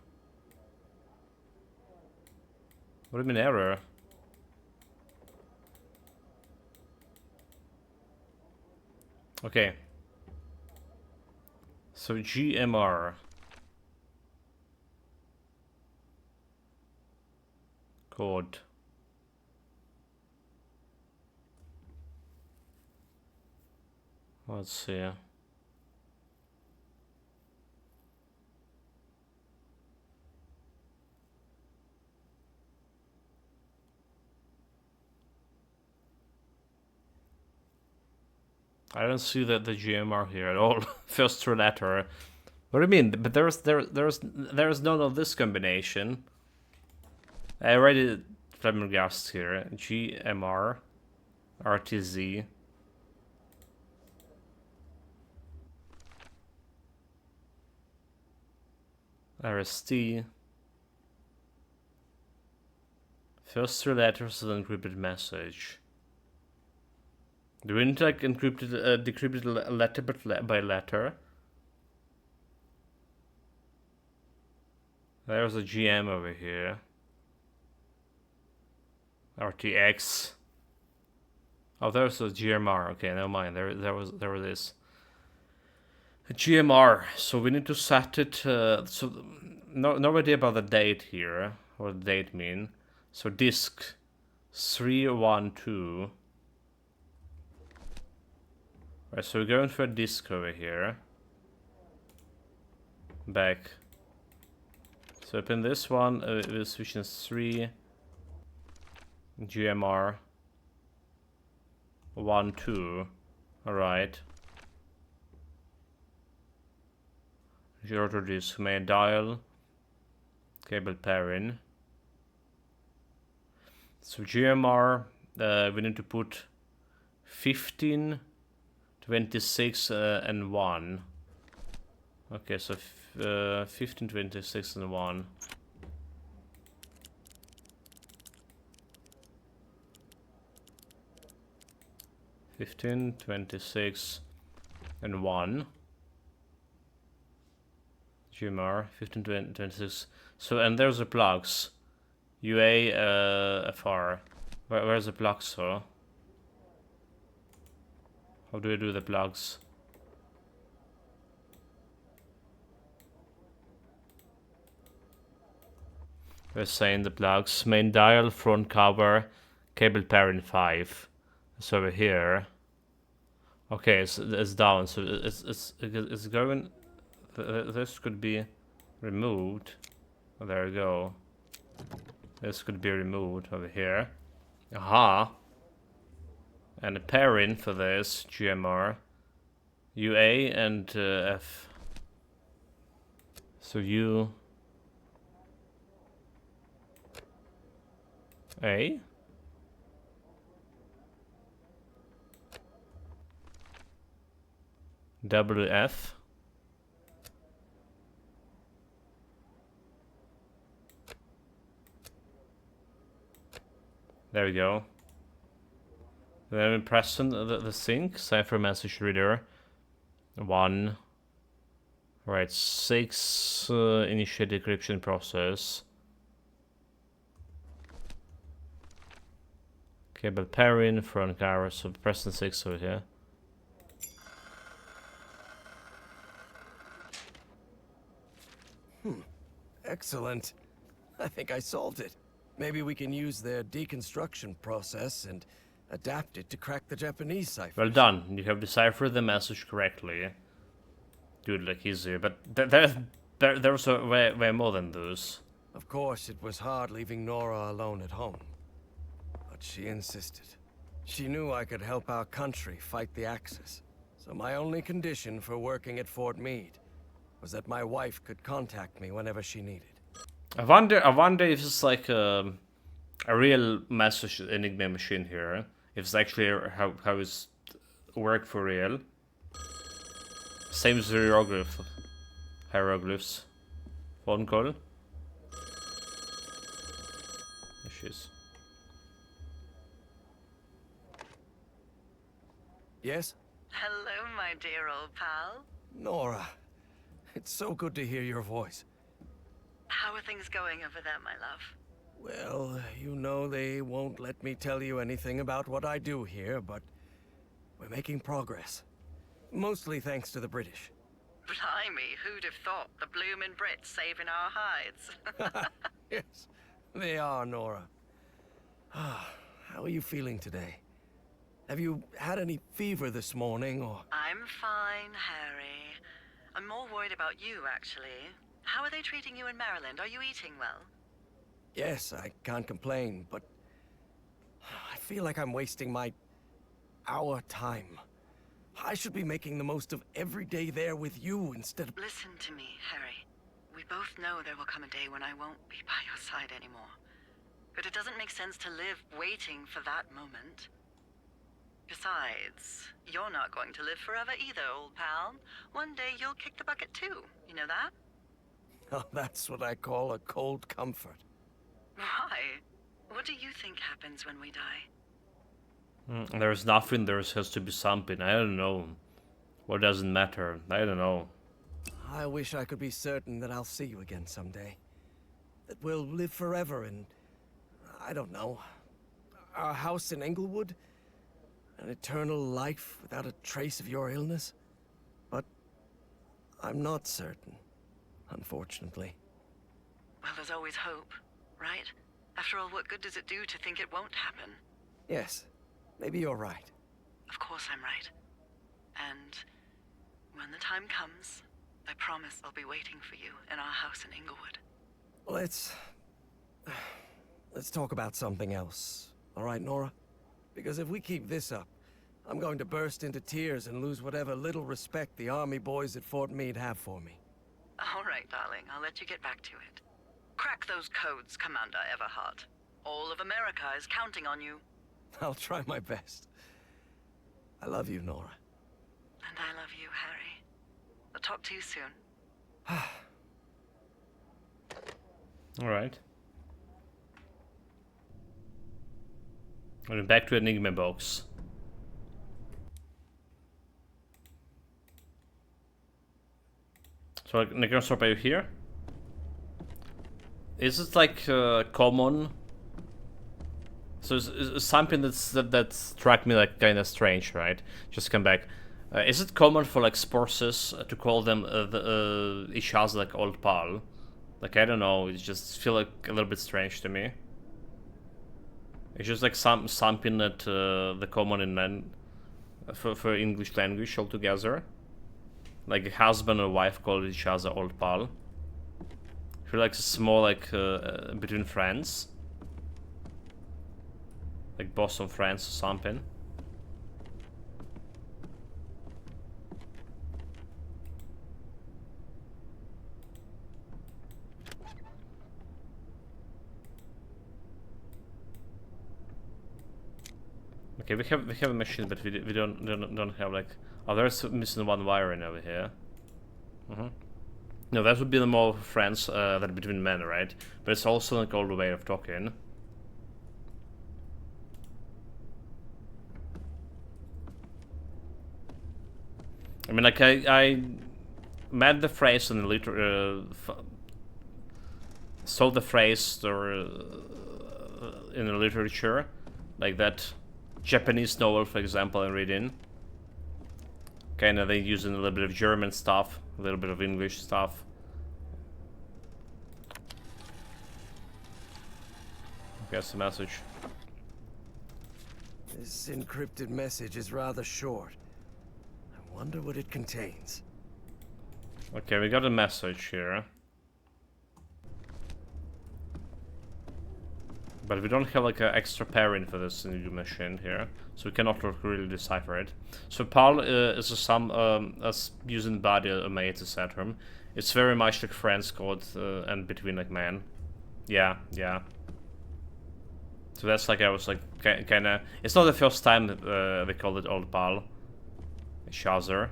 What do you mean error? Okay. So GMR. Code. Let's see. I don't see the GMR here at all. First 3 letter. What do you mean? But there's none of this combination. I already flabbergasted here. GMR, RTZ. RST. First 3 letters of the encrypted message. Do we need to like decrypted letter by letter? There's a GM over here. RTX. Oh, there's a GMR. Okay, never mind. There was this. A GMR. So we need to set it. So no idea about the date here. What the date mean? So disk 312. Right, so we're going for a disk over here. Back. So open this one, we're switching 3 GMR 1 2. Alright. Rotor disk, main dial, cable pairing. So GMR, we need to put 15, 26 and 1. Okay, so 15, 26 and 1. (15, 26 and 1). GMR 15, 26. So and there's the plugs. UA FR. Where's the plugs? So how do we do the plugs? We're saying the plugs. Main dial, front cover, cable pairing 5. It's over here. Okay, it's down. So it's going. This could be removed. Oh, there we go. This could be removed over here. Aha. And a pairing for this GMR. UA and F. So U. A. WF. There we go. Then press on the sync, cipher message reader. 1. Right, 6, initiate decryption process. Cable pairing, front camera, so press on 6 over here. Excellent. I think I solved it. Maybe we can use their deconstruction process and adapt it to crack the Japanese cipher. Well done, you have deciphered the message correctly. Dude, like easier, but there's way more than those. Of course, it was hard leaving Nora alone at home. But she insisted. She knew I could help our country fight the Axis. So my only condition for working at Fort Meade was that my wife could contact me whenever she needed. I wonder if it's like a real message Enigma machine here. If it's actually how it's work for real. Same as hieroglyphs. Phone call. There she is. Yes? Hello, my dear old pal. Nora, it's so good to hear your voice. How are things going over there, my love? Well, you know they won't let me tell you anything about what I do here, but we're making progress. Mostly thanks to the British. Blimey, who'd have thought the bloomin' Brits saving our hides? Yes, they are, Nora. How are you feeling today? Have you had any fever this morning, or...? I'm fine, Harry. I'm more worried about you, actually. How are they treating you in Maryland? Are you eating well? Yes, I can't complain, but... I feel like I'm wasting our time. I should be making the most of every day there with you instead of... Listen to me, Harry. We both know there will come a day when I won't be by your side anymore. But it doesn't make sense to live waiting for that moment. Besides, you're not going to live forever either, old pal. One day you'll kick the bucket too. You know that? Oh, that's what I call a cold comfort. Why? What do you think happens when we die? There's nothing, there has to be something. I don't know. What doesn't matter? I don't know. I wish I could be certain that I'll see you again someday. That we'll live forever in... I don't know. Our house in Englewood? An eternal life without a trace of your illness? But I'm not certain, unfortunately. Well, there's always hope, right? After all, what good does it do to think it won't happen? Yes, maybe you're right. Of course I'm right. And when the time comes, I promise I'll be waiting for you in our house in Englewood. Let's talk about something else. All right, Nora? Because if we keep this up, I'm going to burst into tears and lose whatever little respect the army boys at Fort Meade have for me. All right, darling. I'll let you get back to it. Crack those codes, Commander Everhart. All of America is counting on you. I'll try my best. I love you, Nora. And I love you, Harry. I'll talk to you soon. Alright. Back to Enigma box. So, Necroswarp, are you here? Is it like common? So it's something that struck me like kind of strange, right? Just come back. Is it common for like spouses to call them each other like old pal? Like I don't know, it just feel like a little bit strange to me. It's just like something that the common in men for English language altogether. Like a husband and wife call each other old pal. I feel like it's more like between friends. Like Boston friends or something. Okay, we have a machine, but we don't have like... Oh, there's missing one wiring over here. No, that would be the more friends that between men, right? But it's also like old way of talking. I mean, like, I met the phrase in the saw the phrase or in the literature, like that Japanese novel, for example, I'm reading. Kind of they using a little bit of German stuff, a little bit of English stuff. Guess the message. This encrypted message is rather short. I wonder what it contains. Okay, we got a message here. But we don't have like an extra pairing for this new machine here, so we cannot really decipher it. So PAL is as using body a mate to set term. It's very much like friends code and between like men. Yeah, yeah. So that's like I was like kind of. It's not the first time they called it old PAL. Shazzer.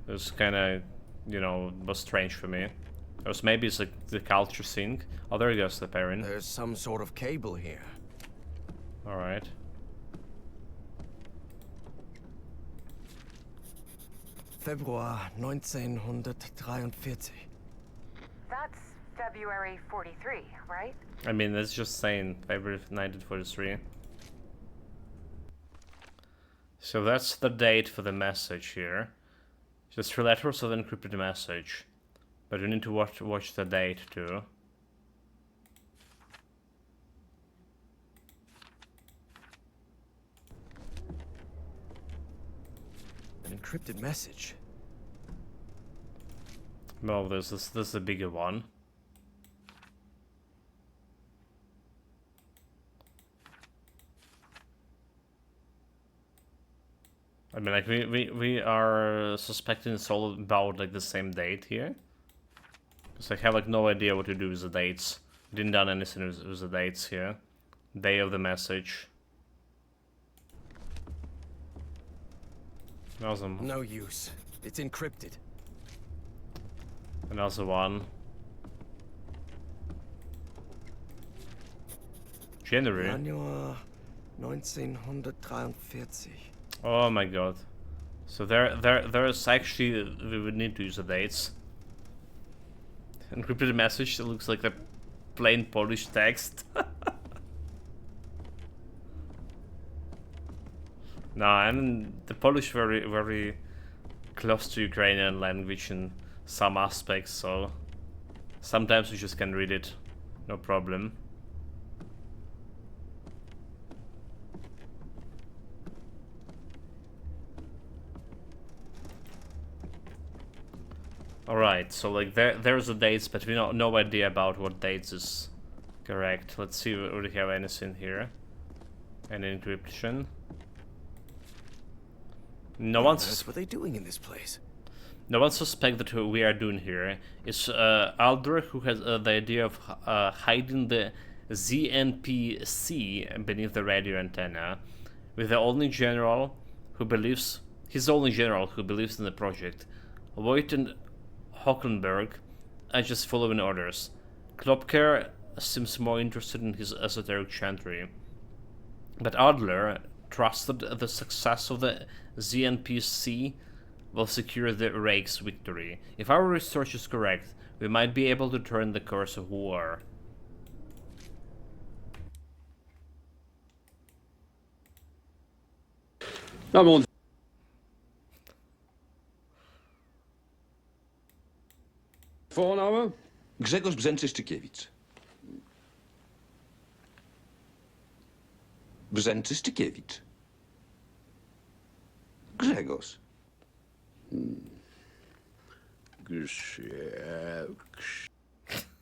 It was kind of, you know, was strange for me. It was maybe it's like the culture sync. Oh, there goes the pairing. There's some sort of cable here. All right. Februar 1943. That's February 43, right? I mean, it's just saying February 1943. So that's the date for the message here. Just 3 letters of encrypted message. But you need to watch the date too. An encrypted message. No, this is a bigger one. I mean, like we are suspecting it's all about like the same date here. Because I have like no idea what to do with the dates. Didn't done anything with the dates here. Day of the message. Awesome. No use. It's encrypted. Another one. January. Januar 1943. Oh my god. So there's actually we would need to use the dates. Encrypted message that looks like the plain Polish text. No, I mean the Polish very close to Ukrainian language in some aspects, so sometimes you just can read it, no problem. Alright, so like there's the dates, but we no idea about what dates is correct. Let's see if we have anything here. Any encryption. No one. What are they doing in this place? No one suspects that what we are doing here is Aldrich, who has the idea of hiding the ZNPC beneath the radio antenna, with the only general who believes he's the only general who believes in the project. Voigt and Hockenberg are just following orders. Klopker seems more interested in his esoteric chantry. But Adler trusted the success of the ZNPC will secure the Reich's victory. If our research is correct, we might be able to turn the course of war. Voorname? Grzegorz Brzęczy-Stykiewicz. Brzęczy-Stykiewicz. Grzegorz.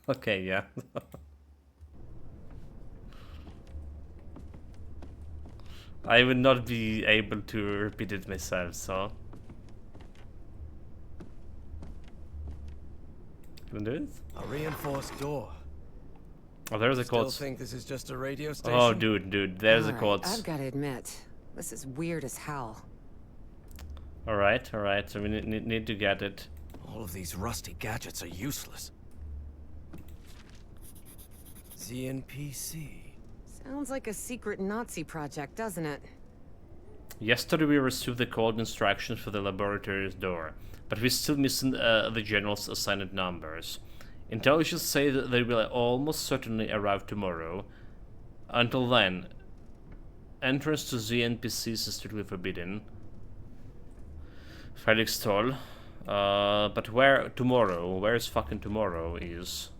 Okay, yeah. I would not be able to repeat it myself, so... Can I do it? A reinforced door. Oh, there's a Still code. think this is just a radio station? Oh, dude, there's a Alright, code. I've got to admit, this is weird as hell. Alright, so we need to get it. All of these rusty gadgets are useless. ZNPC. Sounds like a secret Nazi project, doesn't it? Yesterday we received the code instructions for the laboratory's door, but we're still missing the general's assigned numbers. Intelligence say that they will almost certainly arrive tomorrow. Until then, entrance to the NPCs is strictly forbidden. Felix Toll. But where tomorrow? Where's fucking tomorrow is?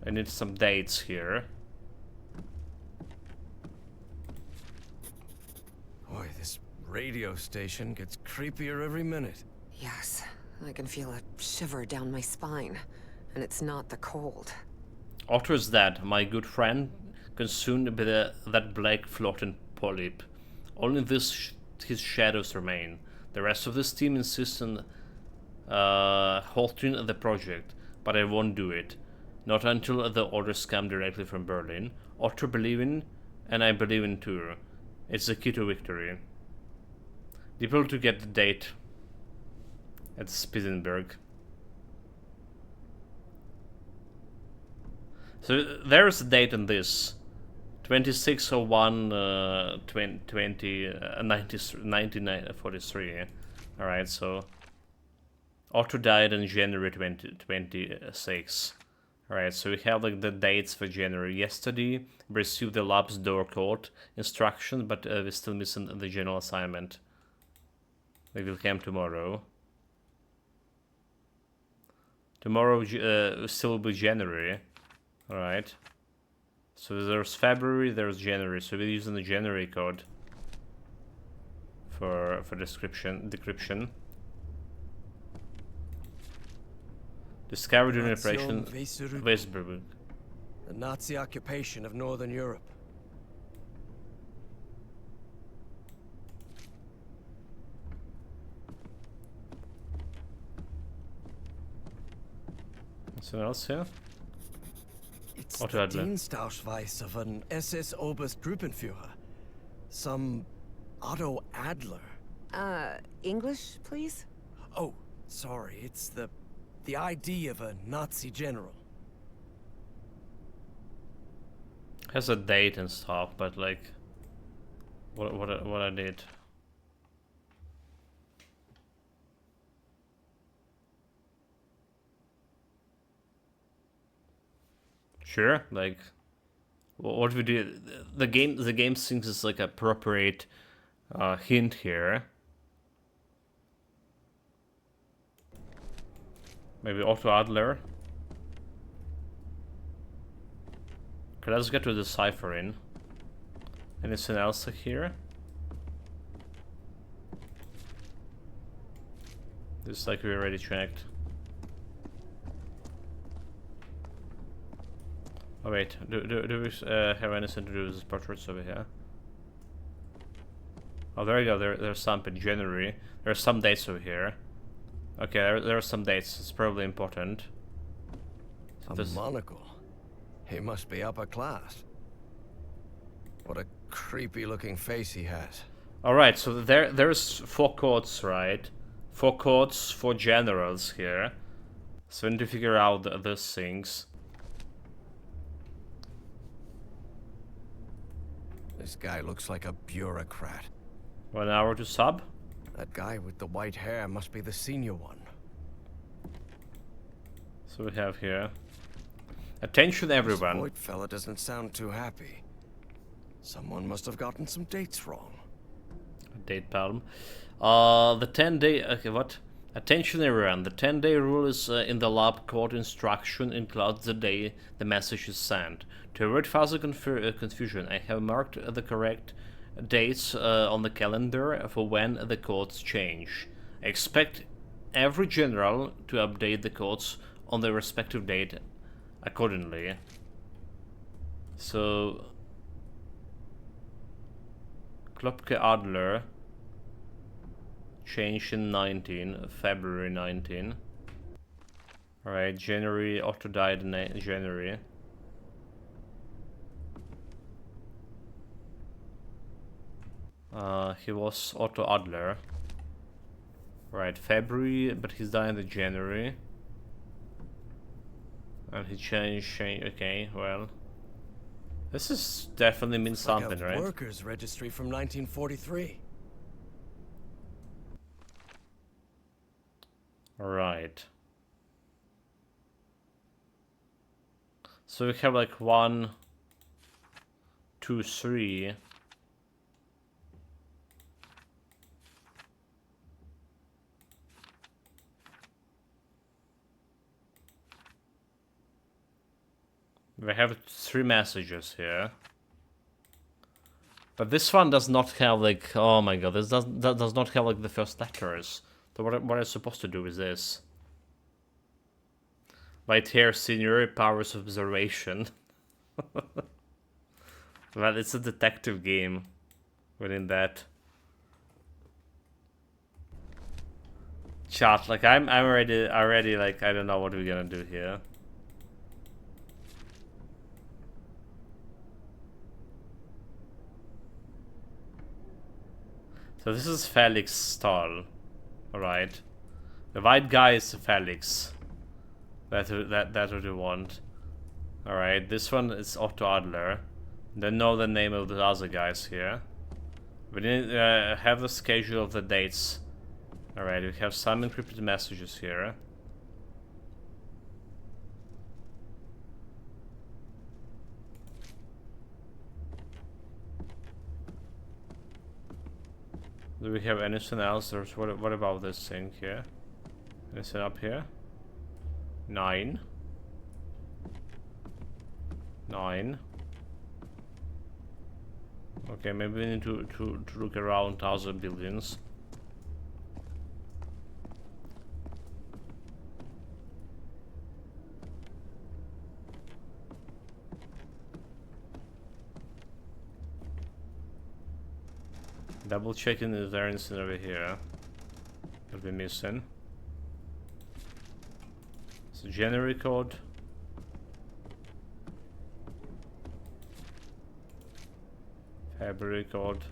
I need some dates here. Boy, this radio station gets creepier every minute. Yes, I can feel a shiver down my spine. And it's not the cold. Otto is dead, my good friend, consumed by that black floating polyp. Only his shadows remain. The rest of this team insists on halting the project, but I won't do it. Not until the orders come directly from Berlin. Otto believing, and I believe in too. It's the key to victory. People to get the date at Spitzenberg. So there's a date in this. 1943. Alright, so Otto died in January 2026. Alright, so we have like the dates for January. Yesterday we received the lab's door code instruction, but we're still missing the general assignment. They will come tomorrow. Tomorrow still will be January. Alright. So there's February, there's January. So we're using the January code for decryption. Discovered during Operation Weisberg. The Nazi occupation of Northern Europe. Something else here? It's Otto the Adler. Dienstausweis of an SS Oberstgruppenführer. Some Otto Adler. English, please? Oh, sorry, it's the ID of a Nazi general. Has a date and stuff, but like, what I did. Sure, like, what we do, the game thinks it's like appropriate hint here. Maybe Otto Adler. Okay, let's get to the deciphering. Anything else here? This like we already checked. Oh wait, do we have anything to do with these portraits over here? Oh, there you go. There's some in January. There's some dates over here. Okay, there are some dates. It's probably important. So A monocle. He must be upper class. What a creepy-looking face he has. All right, so there's 4 codes, right? 4 codes for generals here. So we need to figure out these things. This guy looks like a bureaucrat. 1 hour to sub. That guy with the white hair must be the senior one. So we have here. Attention everyone. This Voight fella doesn't sound too happy. Someone must have gotten some dates wrong. Date palm. The 10-day... Okay, what? Attention everyone. The 10-day rule is in the lab code instruction includes the day the message is sent. To avoid further confusion, I have marked the correct dates on the calendar for when the codes change. I expect every general to update the codes on their respective date accordingly. So... Klopke Adler changed in February 19. Alright, January, Otto died in January. He was Otto Adler. Right, February, but he's dying in January. And he changed, okay, well. This is definitely means something, Like a right? workers' registry from 1943. Right. So we have like 1, 2, 3. We have 3 messages here. But this one does not have like, oh my god, this does not have like the first letters. So what am I supposed to do with this? Right here, senior powers of observation. Well, it's a detective game within that. Chat, like I'm already like, I don't know what we're gonna do here. So this is Felix Stahl. Alright. The white guy is Felix. That's what you want. Alright, this one is Otto Adler. Then know the name of the other guys here. We didn't have the schedule of the dates. Alright, we have some encrypted messages here. Do we have anything else? Or what about this thing here? Anything up here? 9. 9. Okay, maybe we need to look around other buildings. Double checking if there anything over here that we're missing. So January code. February code.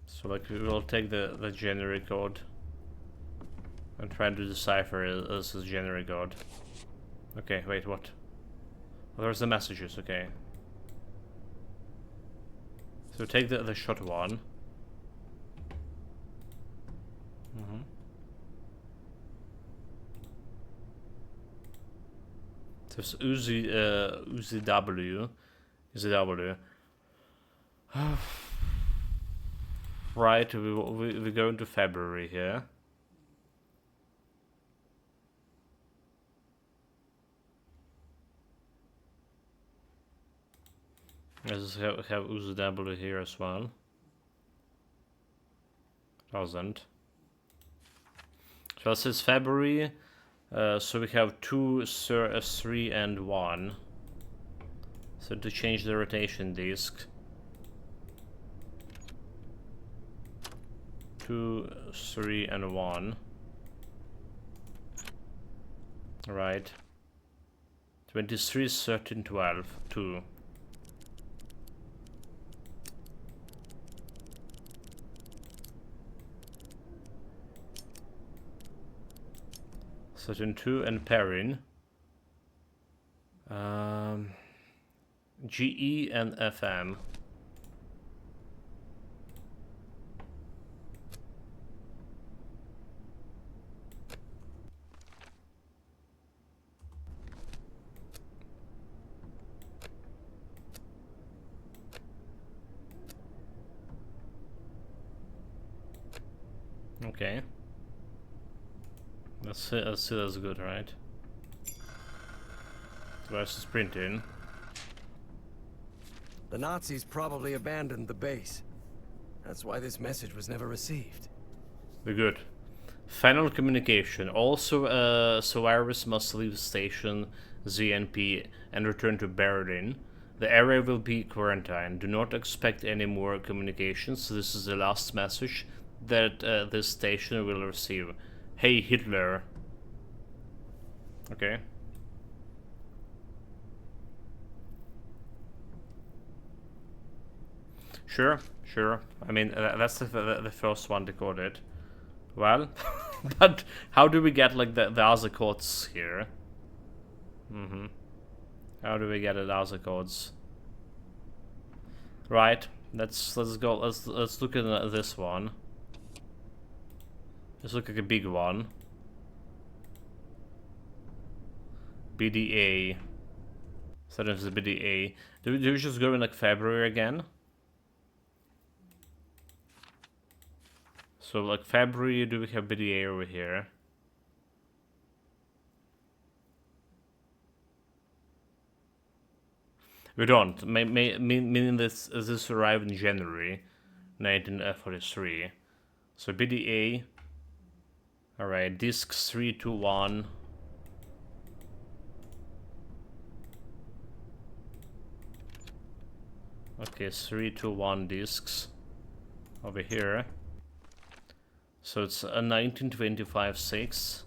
So like we will take the January code and try to decipher it as a January code. Okay, wait, what? Oh, there's the messages, okay. So take the short one. So it's Uzi W. Right, we go into February here. Let's have Uzi W here as well. Doesn't. So this is February. So we have 2, 3, and 1. So to change the rotation disk. 2, 3, and 1. Right. 23, 13, 12, 2. Certain 2 and Perrin. GE and FM. Okay. Let's see that's good, right? Device is printing. The Nazis probably abandoned the base. That's why this message was never received. Very good. Final communication. Also, Solaris must leave station ZNP and return to Berlin. The area will be quarantined. Do not expect any more communications. This is the last message that this station will receive. Hey Hitler. Okay. Sure. I mean, that's the first one decoded. Well, But how do we get like the other codes here? How do we get the other codes? Right. Let's go. Let's look at this one. Let's look at a big one. BDA. So there's the BDA. Do we just go in like February again? So like February, do we have BDA over here? We don't. Meaning this arrived in January 1943. So BDA. Alright, disk 321. Okay, 321 discs over here. So it's a 1925-6.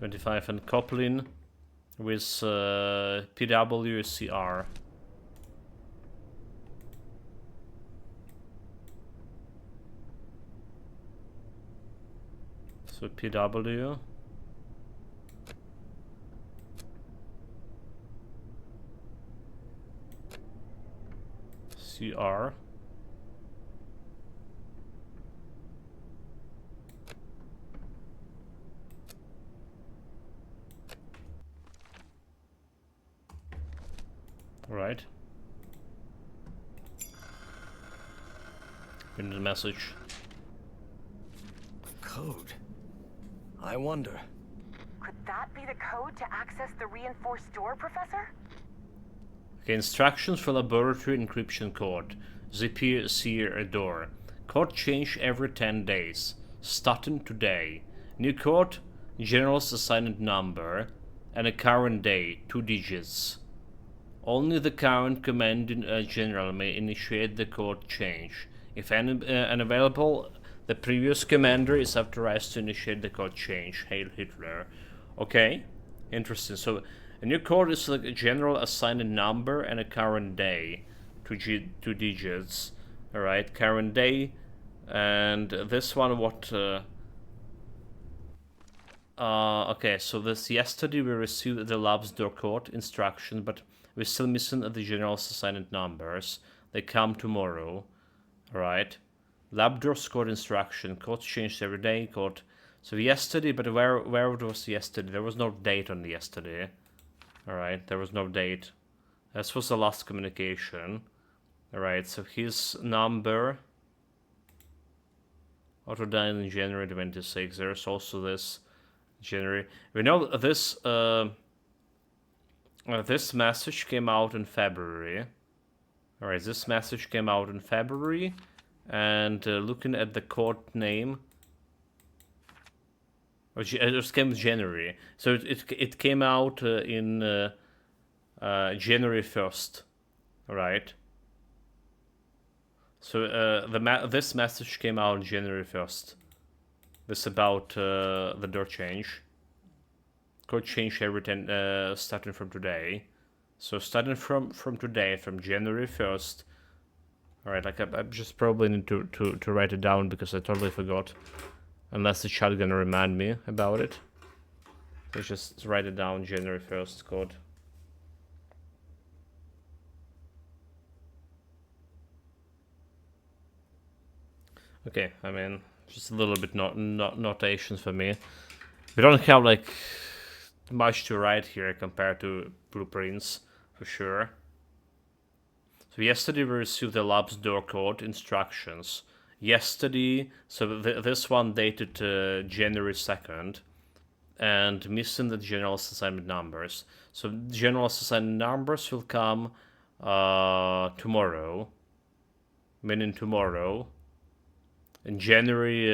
And coupling with PWCR. So PW. CR. Right. In the message. Code. I wonder. Could that be the code to access the reinforced door, Professor? Okay, instructions for laboratory encryption code. ZPCR door. Code change every 10 days. Starting today. New code, general's assigned number, and a current day, 2 digits. Only the current commanding general may initiate the code change. If unavailable, the previous commander is authorized to initiate the code change. Hail Hitler. Okay, interesting. So a new code is like a general assigned number and a current day, 2 digits. All right, current day, and this one what? Okay, so this yesterday we received the lab's door code instruction, but we're still missing the general's assigned numbers. They come tomorrow. Alright. Lab doors code instruction. Code changed every day. Code. So yesterday, but where it was yesterday? There was no date on yesterday. Alright, there was no date. This was the last communication. Alright, so his number. Auto died in January 26. There's also this January. We know this this message came out in February. Alright, this message came out in February. And looking at the code name... it just came in January. So it came out in January 1st. Alright. So this message came out on January 1st. This about the door change. Code change every 10 starting from today. So starting from today, from January 1st. Alright, like I just probably need to write it down because I totally forgot. Unless the chat gonna remind me about it. So just write it down, January 1st code. Okay, I mean, just a little bit notations for me. We don't have like much to write here compared to blueprints, for sure. So yesterday we received the lab's door code instructions. Yesterday, so this one dated January 2nd, and missing the general's assignment numbers. So general's assignment numbers will come tomorrow, meaning tomorrow, in January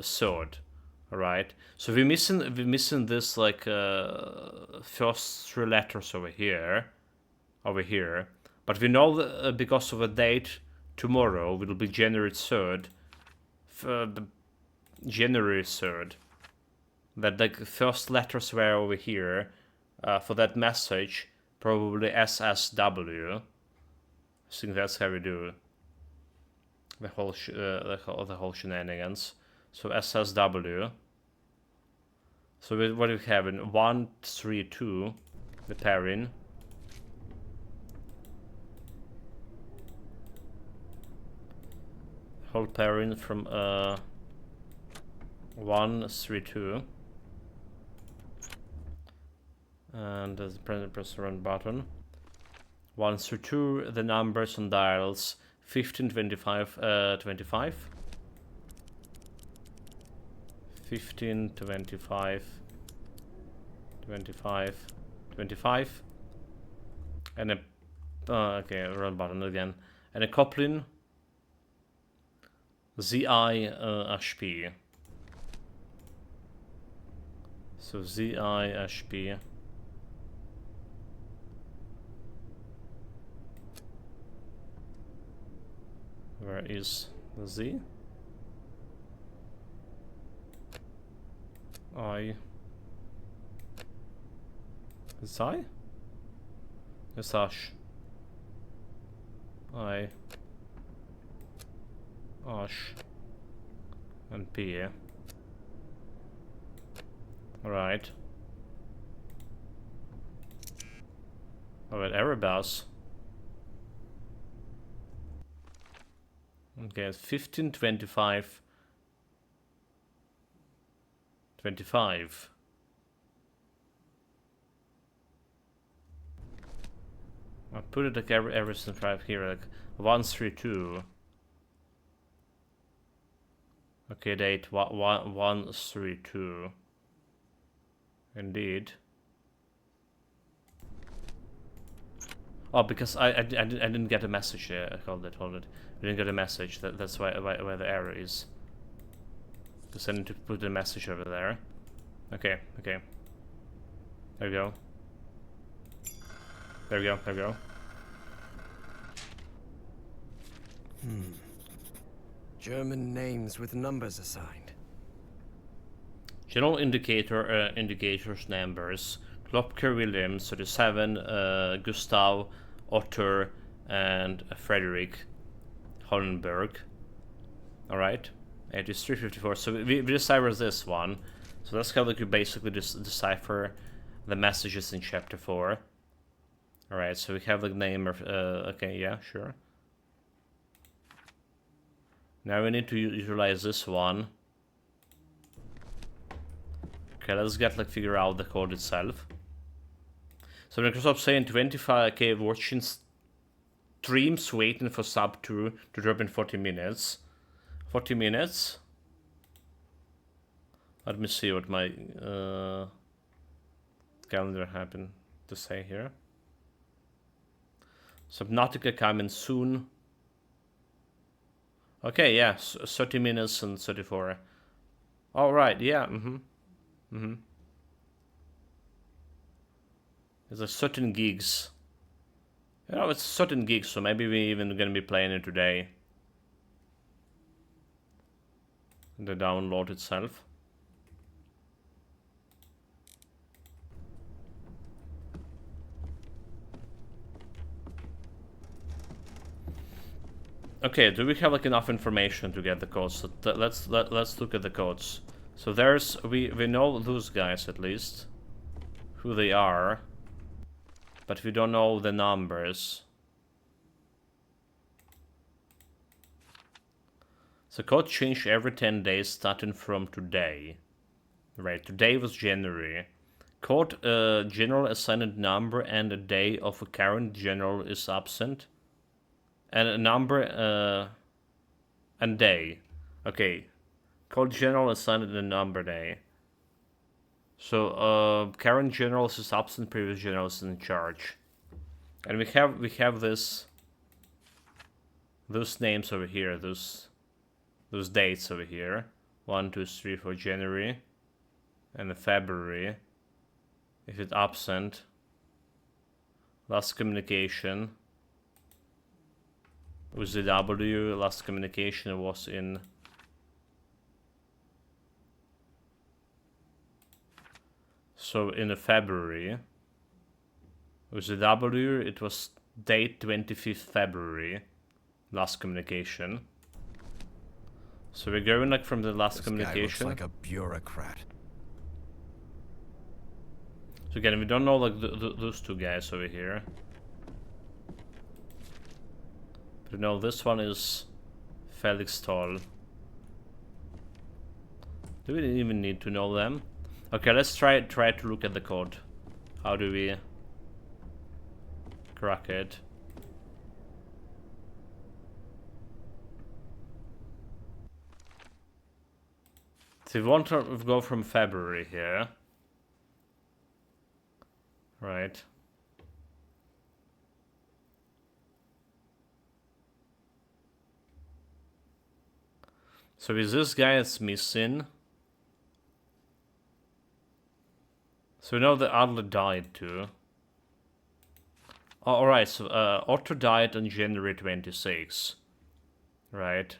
3rd. Alright, so we're missing this like first 3 letters over here, but we know that because of a date tomorrow will be January 3rd, January 3rd, that the first letters were over here for that message, probably SSW. I think that's how we do. the whole shenanigans. So SSW. So what do we have in 132? The Perrin. Whole Perrin from 132. And there's the press the run button. 132, the numbers on dials 15, 25, 25. 15, 25, 25, 25. And a okay, run button again. And a Coplin ZI HP. So ZI HP. Where is the Z? I. Is I? It's Ash. I. Ash. And P. Alright. Alright, Erebus. Okay, it's 15, 25, 25. I put it like everything right here, like 132. Okay, date 132. Indeed. Oh, because I didn't get a message here. Hold it. I didn't get a message. That's why the error is. Because I need to put the message over there. Okay. There we go. There we go. German names with numbers assigned. General indicator indicators numbers. Klopker Williams 37, Gustav, Otter, and Frederick Hollenberg. Alright. It is 354. So we decipher this one. So that's how we could basically decipher the messages in chapter 4. Alright, so we have the name of okay, yeah, sure. Now we need to utilize this one. Okay, let's figure out the code itself. So Microsoft saying 25k watching streams waiting for sub 2 to drop in 40 minutes. 40 minutes? Let me see what my calendar happened to say here. Subnautica coming soon. Okay, yeah, 30 minutes and 34. Alright, yeah, There's a certain gigs. You know, it's certain gigs, so maybe we even gonna be playing it today. The download itself. Okay, do we have like enough information to get the codes? So let's look at the codes. So there's we know those guys at least, who they are, but we don't know the numbers. So code changed every 10 days starting from today. Right, today was January. Code general assigned number and a day of a current general is absent. And a number and day. Okay. Code general assigned a number day. So current generals is absent, previous generals in charge. And we have those names over here, those dates over here. 1, 2, 3 for January. And the February. If it's absent. Last communication. With the W, last communication was in the February. With the W, it was date 25th February, last communication. So we're going like from the last This communication. guy looks like a bureaucrat. So again, we don't know like those two guys over here. But no, this one is Felix Toll. Do we even need to know them? Okay, let's try to look at the code. How do we crack it? So we want to go from February here. Right. So is this guy that's missing? So we know that Adler died too. Oh, alright, so Otto died on January 26. Right.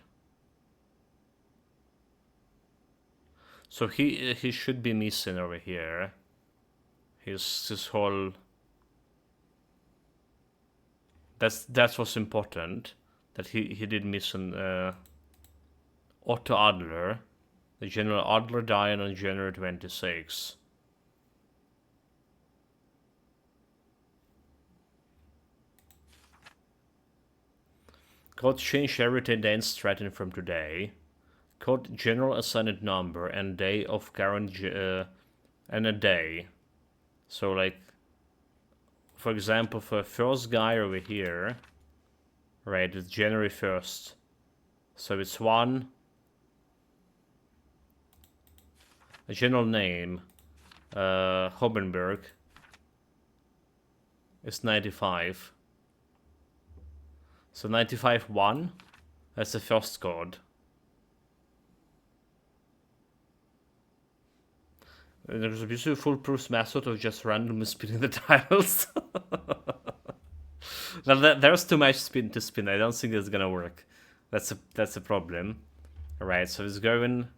So he should be missing over here. His whole... That's what's important. That he did miss an Otto Adler. The General Adler died on January 26. Code change everything then starting from today. Code general assigned number and day of current and a day. So like, for example, for first guy over here, right, it's January 1st. So it's one. A general name, Hobenberg, is 95. So 95-1, that's the first code. There's a beautiful foolproof method of just randomly spinning the tiles. Now there's too much spin to spin. I don't think it's gonna work. That's a problem. Alright, so it's going.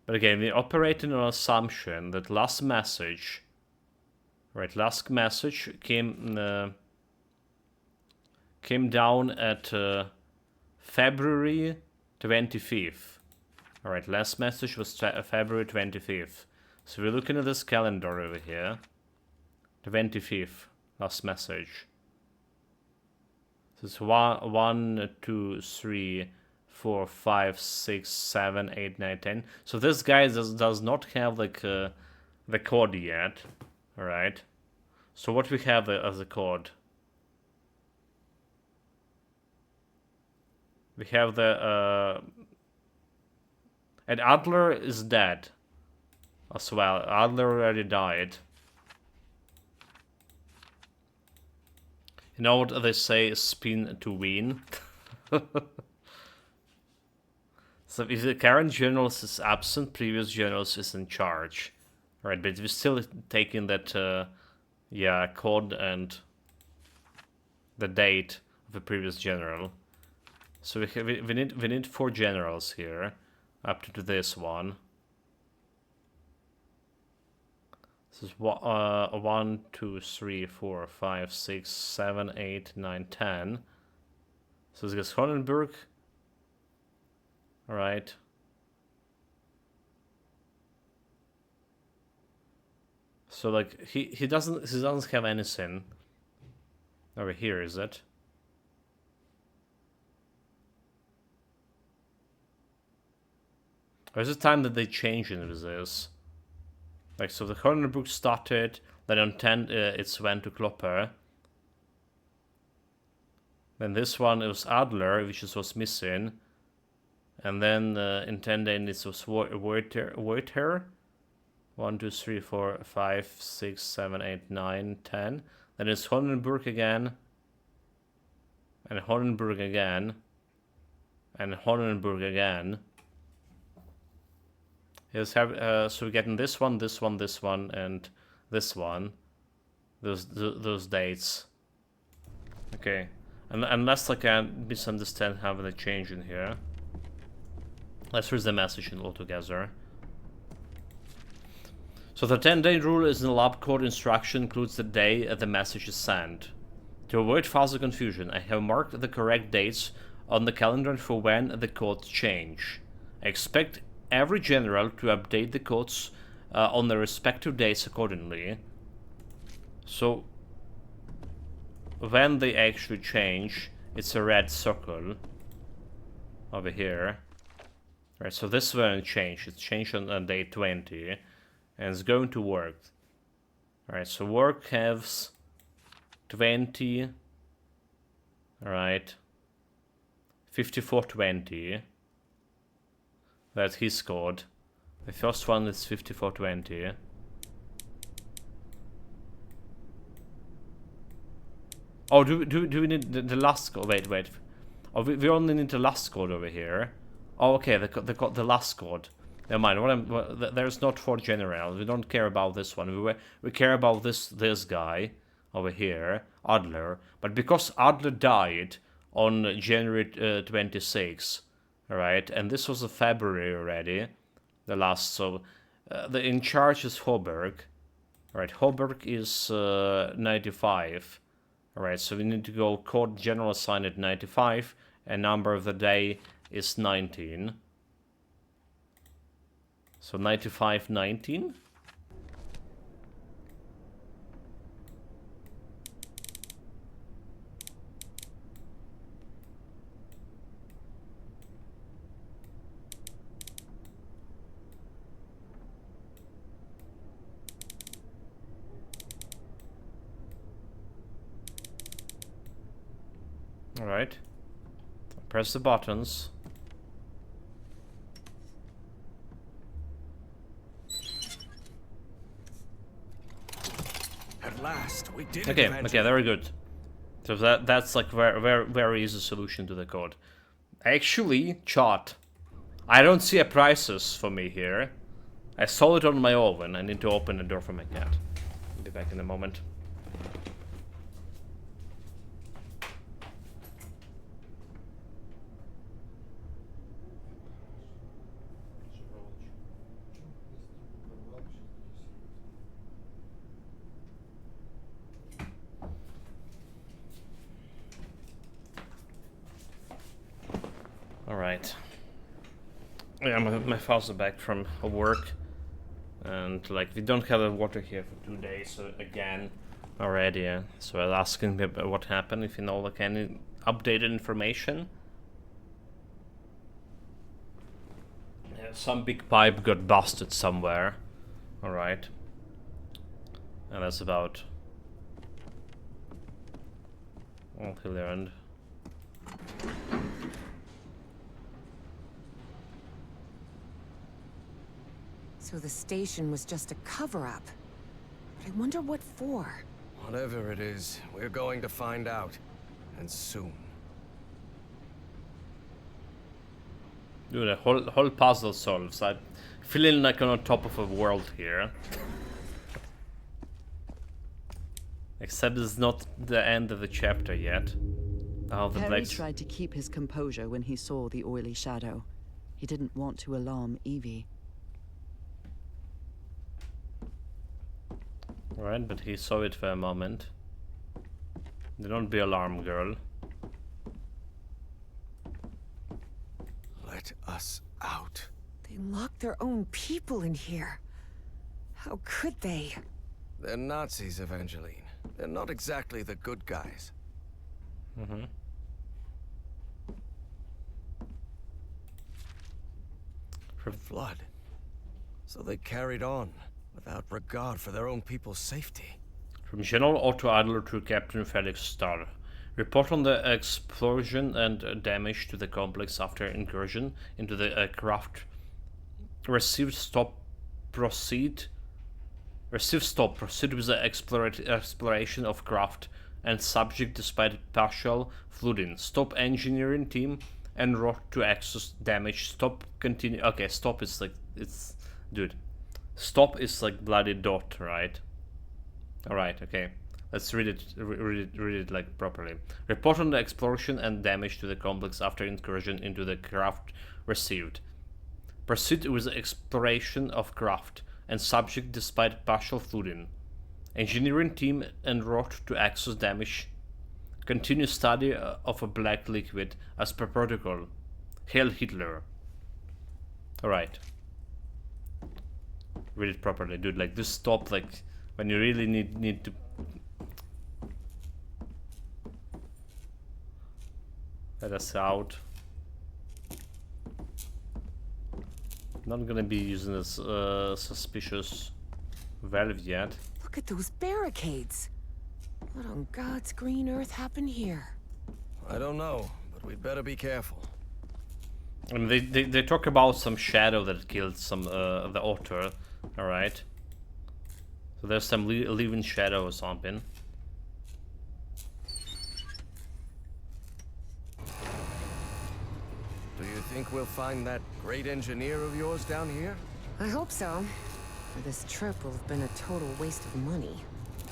But again, we're operating on assumption that last message. Right, last message came down at February 25th. Alright, last message was February 25th. So we're looking at this calendar over here. 25th, last message. So it's 1, 2, 3, 4, 5, 6, 7, 8, 9, 10. So this guy does not have like the code yet. Alright. So what we have as a code? We have the and Adler is dead as well. Adler already died. You know what they say, spin to win? So if the current general is absent, previous generals is in charge. Right, but we're still taking that yeah, code and the date of the previous general. So we need 4 generals here, up to this one. This is 1, 2, 3, 4, 5, 6, 7, 8, 9, 10. So this gets Honenberg. All right. So like he doesn't have anything over here, is it? Or is it time that they change in with this? Like, so the Honenberg started, then on 10 it's went to Klopper. Then this one it was Adler, which was missing. And then in 10 then it was Wojter. 1, 2, 3, 4, 5, 6, 7, 8, 9, 10. Then it's Honenberg again. And Honenberg again. And Honenberg again. Yes, so we're getting this one, this one, this one, and this one. Those dates. Okay. And unless I can misunderstand having a change in here. Let's read the message in altogether. So the 10-day rule is in the lab code instruction, includes the day the message is sent. To avoid further confusion, I have marked the correct dates on the calendar for when the codes change. I expect every general to update the codes on the respective dates accordingly. So, when they actually change, it's a red circle over here. Right, so this won't change. It's changed on day 20, and it's going to work. Alright, so work has 20. Alright. 5420. That's his code. The first one is 5420. Oh, do we need the last code? Wait. Oh, we only need the last code over here. Oh, okay, the last code. Never mind. There's not 4 generals. We don't care about this one. We care about this guy over here, Adler. But because Adler died on January 26, alright, and this was a February already, the last. So the in charge is Hoberg. Alright, Hoberg is 95. Alright, so we need to go code general assigned at 95, and number of the day is 19. So 9519. All right. Press the buttons. At last, we did it. Okay, very good. So that's like very easy solution to the code. Actually, chat, I don't see a prices for me here. I saw it on my oven. I need to open the door for my cat. I'll be back in a moment. Alright. Yeah, my father's back from work. And, like, we don't have water here for 2 days, so again, already. So I was asking him what happened, if you know, like, any updated information. Yeah, some big pipe got busted somewhere. Alright. And that's about all he learned. So the station was just a cover-up. But I wonder what for. Whatever it is, we're going to find out. And soon. Dude, the whole puzzle solves. I'm feeling like I'm on top of a world here. Except it's not the end of the chapter yet. Oh, the Harry tried to keep his composure when he saw the oily shadow. He didn't want to alarm Evie. Right, but he saw it for a moment. Do not be alarmed, girl. Let us out. They locked their own people in here. How could they? They're Nazis, Evangeline. They're not exactly the good guys. Mm-hmm. Flood. So they carried on, without regard for their own people's safety. From General Otto Adler to Captain Felix Starr. Report on the explosion and damage to the complex after incursion into the craft. Received stop. Proceed with the exploration of craft and subject despite partial flooding. Stop engineering team en route to access damage. Stop continue. Okay, stop is like it's dude. Stop is like bloody dot, right? Alright, okay. Let's read it like properly. Report on the explosion and damage to the complex after incursion into the craft received. Proceed with the exploration of craft and subject despite partial flooding. Engineering team en route to access damage. Continue study of a black liquid as per protocol. Hail Hitler. Alright. Read it properly, dude. Like, just stop, like, when you really need to... Let us out. Not gonna be using this suspicious valve yet. Look at those barricades. What on God's green earth happened here? I don't know, but we'd better be careful. I mean, they talk about some shadow that killed some the author. All right. So there's some living shadow or something. Do you think we'll find that great engineer of yours down here? I hope so. Or this trip will have been a total waste of money.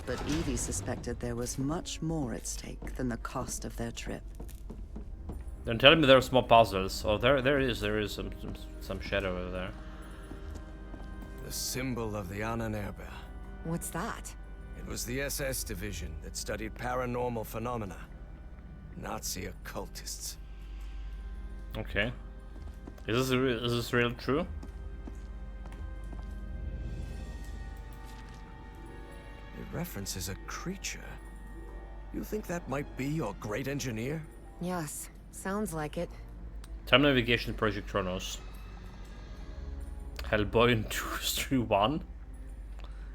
But Evie suspected there was much more at stake than the cost of their trip. Don't tell me there's more puzzles. Oh, there is some shadow over there. The symbol of the Ahnenerbe. What's that? It was the SS division that studied paranormal phenomena. Nazi occultists. Okay. Is this real true? It references a creature. You think that might be your great engineer? Yes, sounds like it. Time navigation Project Kronos. Hellboy in 2-1.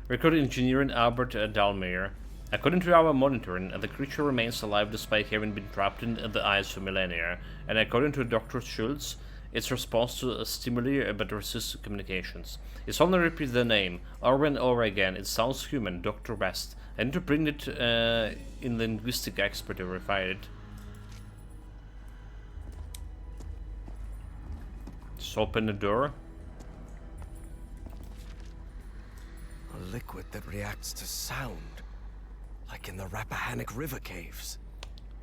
Record engineering Albert Dalmir. According to our monitoring, the creature remains alive despite having been trapped in the ice for millennia. And according to Dr. Schultz, its response to stimuli but resists communications. It's only repeat the name over and over again. It sounds human, Dr. West. I need to bring it in linguistic expert to verify it. Just open the door. A liquid that reacts to sound. Like in the Rappahannock River caves.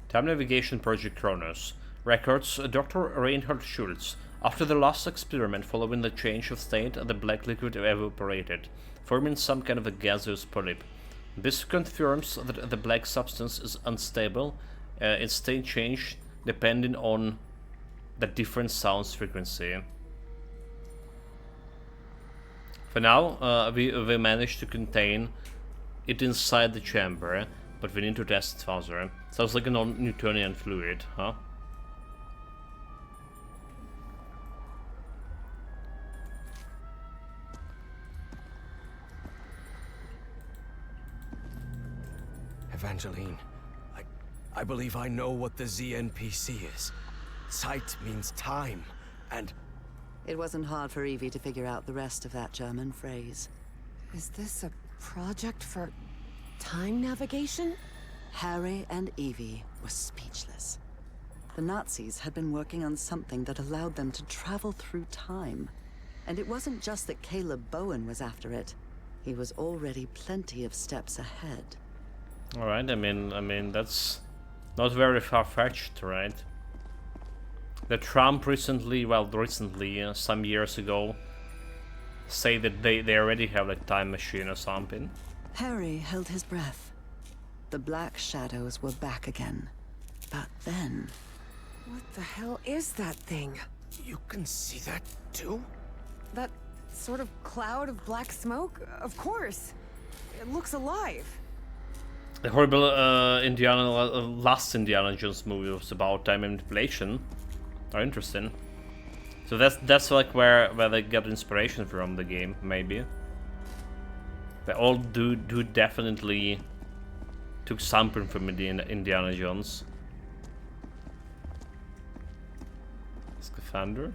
Time Navigation Project Kronos. Records Dr. Reinhard Schultz. After the last experiment following the change of state, the black liquid evaporated, forming some kind of a gaseous polyp. This confirms that the black substance is unstable, its state change depending on the different sounds frequency. For now, we managed to contain it inside the chamber, but we need to test it further. Sounds like a non-Newtonian fluid, huh? Evangeline, I believe I know what the ZNPC is. Zeit means time, and... It wasn't hard for Evie to figure out the rest of that German phrase. Is this a project for time navigation? Harry and Evie were speechless. The Nazis had been working on something that allowed them to travel through time. And it wasn't just that Caleb Bowen was after it. He was already plenty of steps ahead. Alright, I mean that's not very far-fetched, right? The Trump recently, some years ago, say that they already have a time machine or something. Harry held his breath. The black shadows were back again. But then... What the hell is that thing? You can see that too? That sort of cloud of black smoke? Of course. It looks alive. The horrible last Indiana Jones movie was about time manipulation. Oh, interesting. So that's like where they got inspiration from the game, maybe. They all do definitely took something from Indiana Jones. Scaphandra?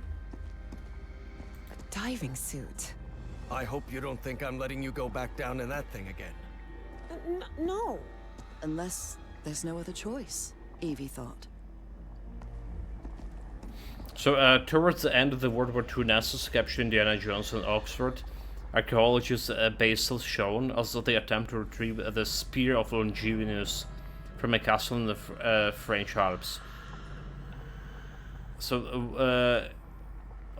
A diving suit. I hope you don't think I'm letting you go back down in that thing again. No. Unless there's no other choice, Evie thought. So, towards the end of the World War II, NASA's captured Indiana Jones in Oxford. Archaeologist Basil Schoen also they attempt to retrieve the Spear of Longinus from a castle in the French Alps. So,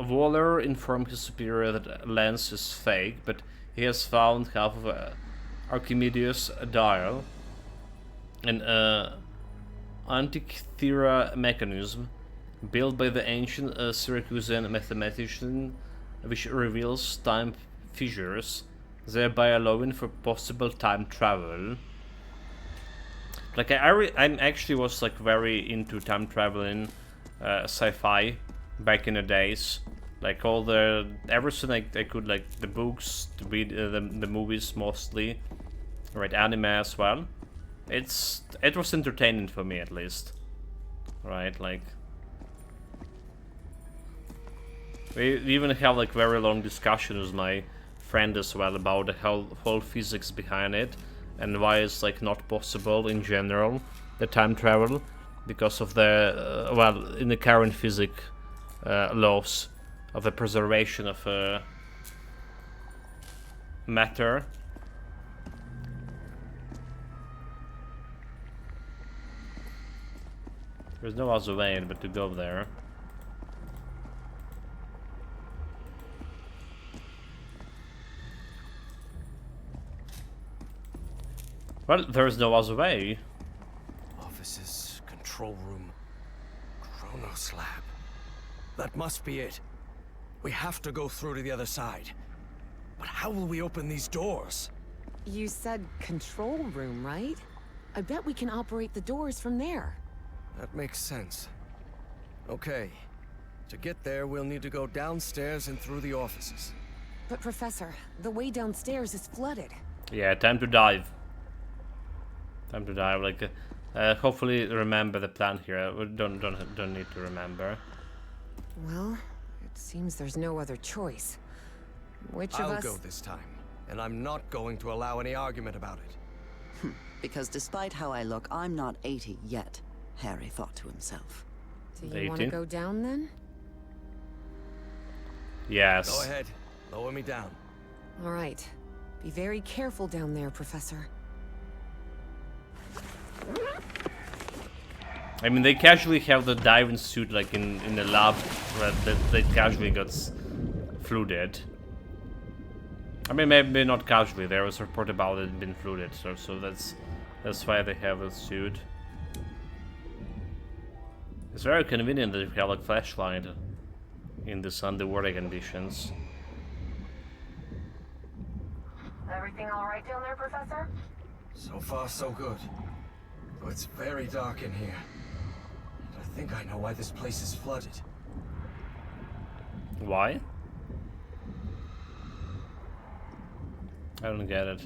Waller informed his superior that lens is fake, but he has found half of Archimedes' dial, and Antikythera mechanism built by the ancient Syracusan mathematician, which reveals time fissures, thereby allowing for possible time travel. Like I actually was like very into time traveling sci-fi back in the days. Like all the everything I could, like the books, the movies mostly, right, anime as well. It was entertaining for me, at least, right? Like we even have like very long discussions with my friend as well about the whole physics behind it and why it's like not possible in general, the time travel, because of the well, in the current physics laws of the preservation of matter. There's no other way but to go there. Well, there's no other way. Offices, control room, Chronos Lab. That must be it. We have to go through to the other side. But how will we open these doors? You said control room, right? I bet we can operate the doors from there. That makes sense. Okay. To get there, we'll need to go downstairs and through the offices. But Professor, the way downstairs is flooded. Yeah, time to dive. Time to dive. Like, hopefully remember the plan here. Don't need to remember. Well, it seems there's no other choice. Which of us? I'll go this time, and I'm not going to allow any argument about it. Because despite how I look, I'm not 80 yet, Harry thought to himself. Do you want to 18? go down then? Yes. Go ahead. Lower me down. All right. Be very careful down there, Professor. I mean, they casually have the diving suit like in the lab where they casually got flooded. I mean, maybe not casually. There was a report about it being flooded, so that's why they have the suit. It's very convenient that you have like flashlight in this underwater conditions. Everything all right down there, Professor? So far, so good. Though it's very dark in here. And I think I know why this place is flooded. Why? I don't get it.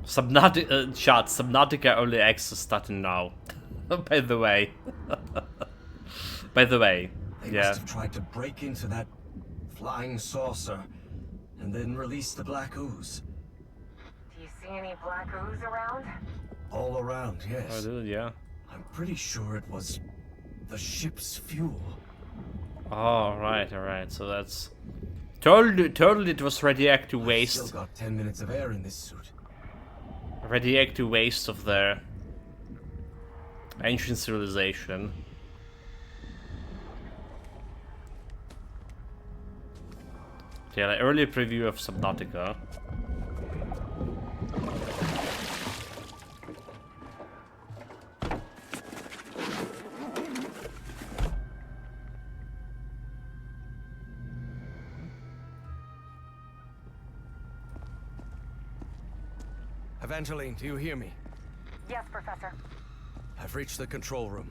Subnautica early access starting now. By the way. By the way. They Yeah. must have tried to break into that flying saucer and then release the black ooze. Do you see any black ooze around? All around, Oh, yes. dude, yeah. I'm pretty sure it was the ship's fuel. Oh, right, alright. So that's totally it was radioactive I've waste. still got 10 minutes of air in this suit. Radioactive waste of the ancient civilization. Yeah, like early preview of Subnautica. Evangeline, do you hear me? Yes, Professor. I've reached the control room.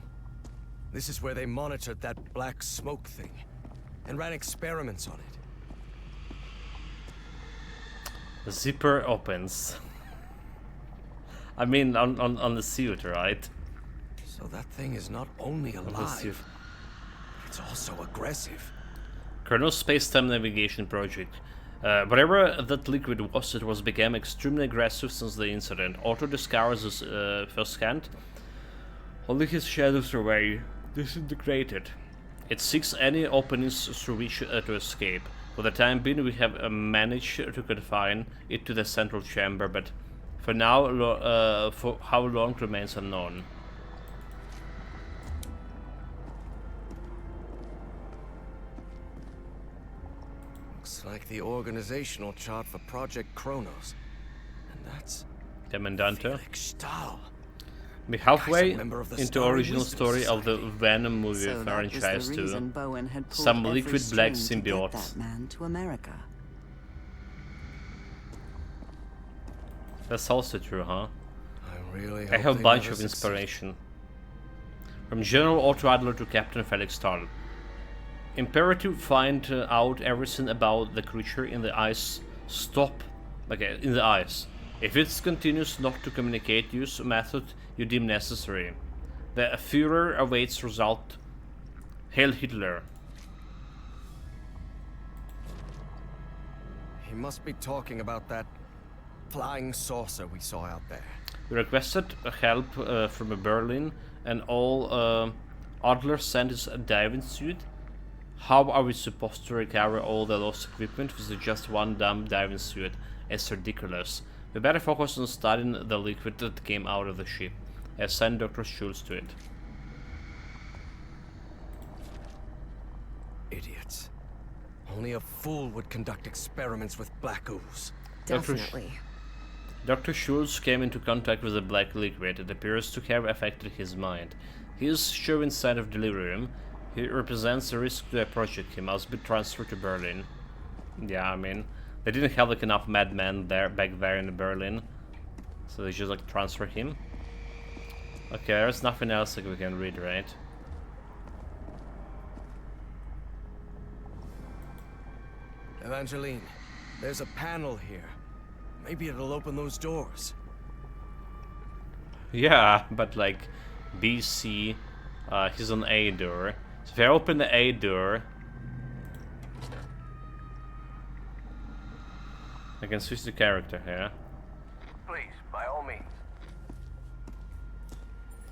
This is where they monitored that black smoke thing and ran experiments on it. The zipper opens. I mean, on the suit, right? So that thing is not only On the alive, suit. it's also aggressive. Colonel Space-Time Navigation Project. Whatever that liquid was, it was became extremely aggressive since the incident. Otto discovers this firsthand. Only his shadows away, disintegrated. It seeks any openings through which to escape. For the time being, we have managed to confine it to the central chamber, but for now, for how long remains unknown. Looks like the organizational chart for Project Kronos. And that's Demandante. Felix Stahl. We're halfway member of the into Starry original Wisdom story of the Society. Venom movie So that was the franchise reason too. Bowen had pulled Some every liquid black string to get symbiotes. that man to America. That's also true, huh? I really I hope have a they bunch never of succeed. inspiration. From General Otto Adler to Captain Felix Stahl. Imperative find out everything about the creature in the ice. Stop. Okay, in the ice. If it continues not to communicate, use a method you deem necessary. The Führer awaits result. Hail Hitler. He must be talking about that flying saucer we saw out there. We requested help from Berlin, and all Adler sent is a diving suit. How are we supposed to recover all the lost equipment with just one dumb diving suit? It's ridiculous. We better focus on studying the liquid that came out of the ship. I sent Dr. Schultz to it. Idiots. Only a fool would conduct experiments with black ooze. Definitely. Dr. Schultz came into contact with the black liquid. It appears to have affected his mind. He is showing sign of delirium. He represents a risk to the project. He must be transferred to Berlin. Yeah, I mean, they didn't have like enough madmen there back there in Berlin, so they just like transfer him. Okay, there's nothing else like we can read, right? Evangeline, there's a panel here. Maybe it'll open those doors. Yeah, but like BC, he's on A door. So if I open the A door, I can switch the character here. Please, by all means.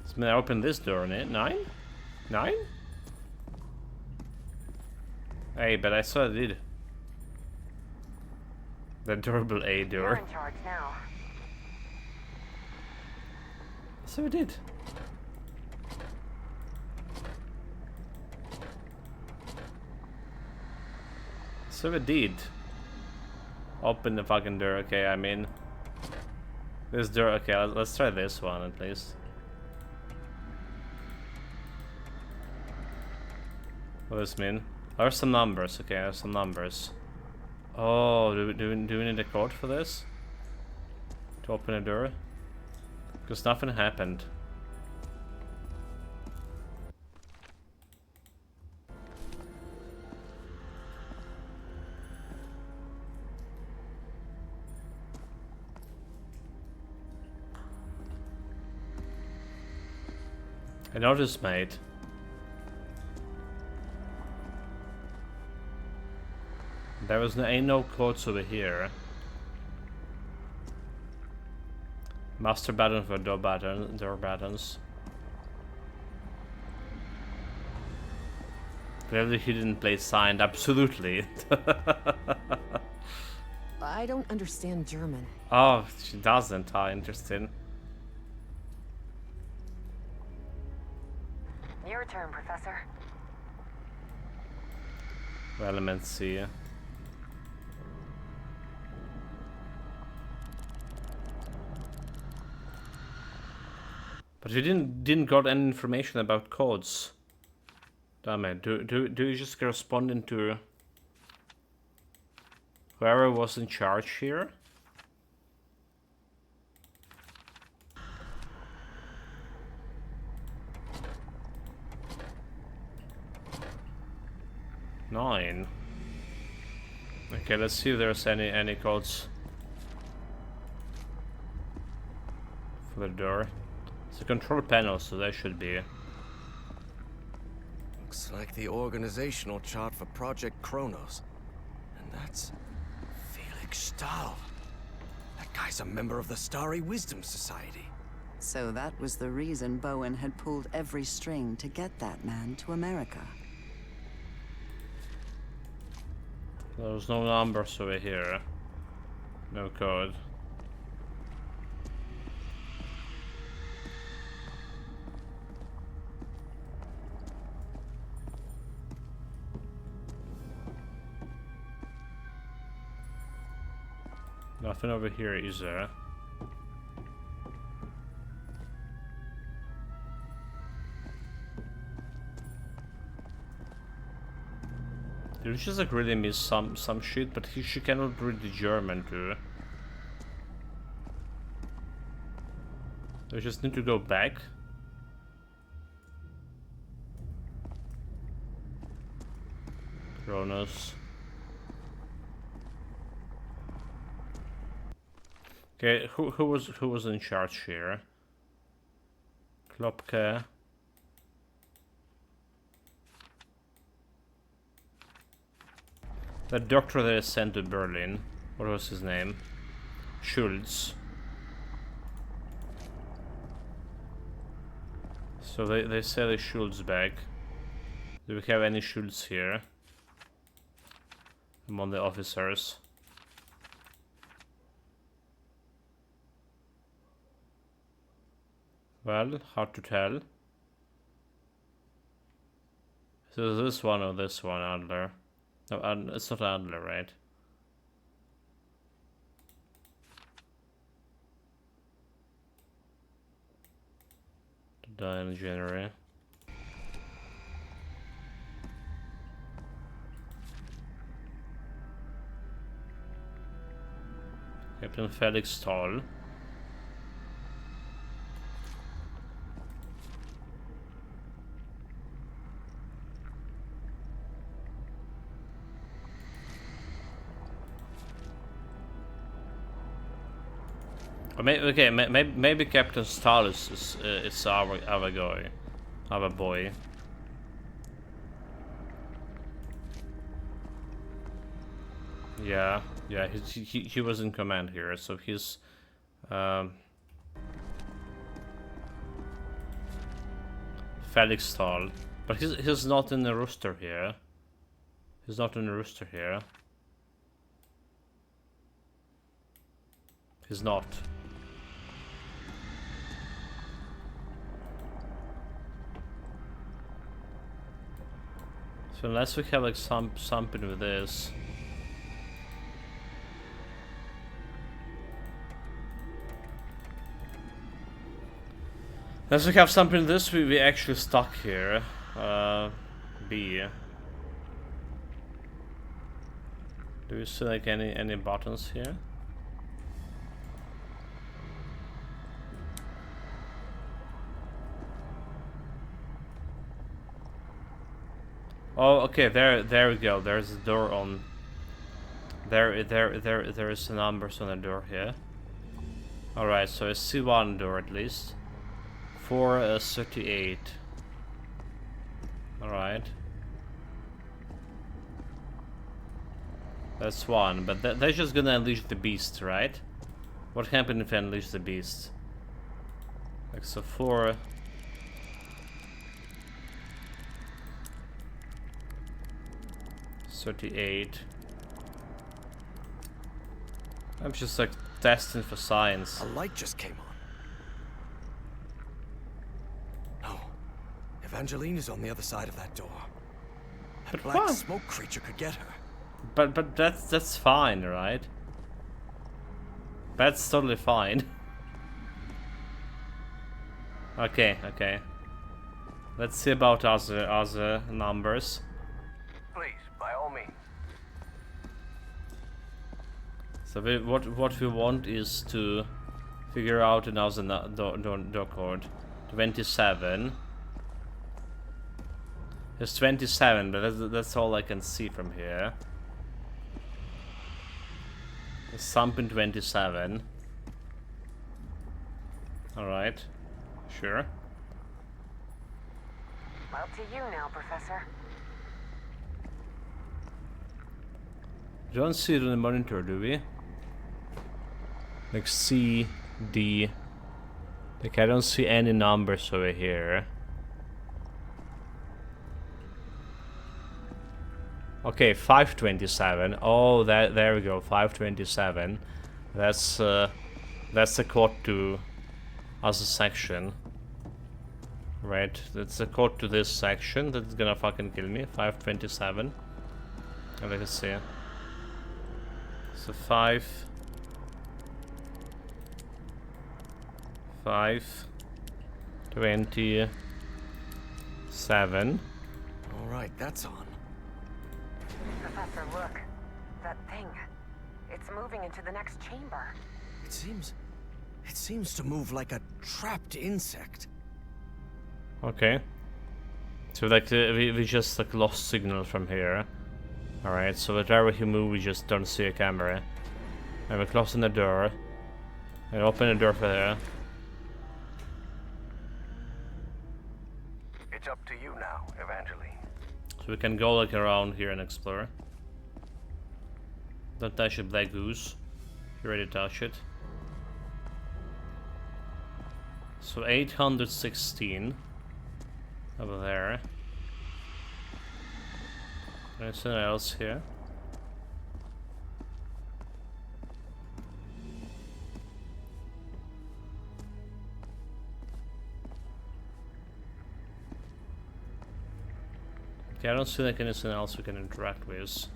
So I'm gonna open this door, 9? 9? Hey, but I saw it did. The durable A You're door. in charge now. So it did. So it did. Open the fucking door. Okay, I'm in. This door. Okay, let's try this one at least. What does this mean? There's some numbers. Okay, there's some numbers. Oh, do we need a code for this? To open a door? Because nothing happened. A notice made. There was ain't no codes over here. Master button for door buttons. Clearly hidden place signed, absolutely. I don't understand German. Oh, she doesn't. Ah, interesting. Your turn, Professor. Well, let's see. But we didn't got any information about codes. Damn it. Do you just correspond into whoever was in charge here? Nine. Okay, let's see if there's any codes for the door. It's a control panel, so there should be. Looks like the organizational chart for Project Kronos. And that's Felix Stahl. That guy's a member of the Starry Wisdom Society. So that was the reason Bowen had pulled every string to get that man to America. There's no numbers over here. No code. Nothing over here, is there? Did we just like really miss some shit? But she cannot read the German too. We just need to go back. Kronos. Okay, who was in charge here? Klopke. The doctor that is sent to Berlin. What was his name? Schultz. So they sell a Schultz back. Do we have any Schultz here? Among the officers. Well, hard to tell. So this one or this one, Adler? No, it's not Adler, right? To die in January. Captain Felix Stahl. Maybe Captain Stahl is our guy, our boy. Yeah, he was in command here, so he's Felix Stahl, but he's not in the roster here. He's not in the roster here. He's not. So unless we have like something with this. Unless we have something with this, we actually stuck here. B. Do you see like any buttons here? Oh, okay. There we go. There's a door on. There is numbers on the door here. All right, so I see one door at least. 438. All right. That's one, but they're just gonna unleash the beast, right? What happened if I unleash the beast? Like so 4. 38. I'm just like testing for science. A light just came on. No. Evangeline is on the other side of that door. That black smoke creature could get her. But that's fine, right? That's totally fine. Okay. Let's see about other numbers. Please, by all means. So what we want is to figure out another door code. 27. It's 27, but that's all I can see from here. There's something 27. Alright. Sure. Well, to you now, Professor. Don't see it on the monitor, do we? Like C, D. Like I don't see any numbers over here. Okay, 527. Oh, there we go. 527. That's the code to other section. Right, that's the code to this section that's gonna fucking kill me. 527. And let's see. So 5. 5, 27. All right, that's on. Professor, look. That thing. It's moving into the next chamber. It seems to move like a trapped insect. Okay. So like we just like lost signal from here. Alright, so whenever he moves we just don't see a camera. And we're closing the door. And open the door for there. It's up to you now, Evangeline. So we can go like around here and explore. Don't touch the black goose. You already touched it. So 816 over there. Anything else here? Okay, I don't see like anything else we can interact with.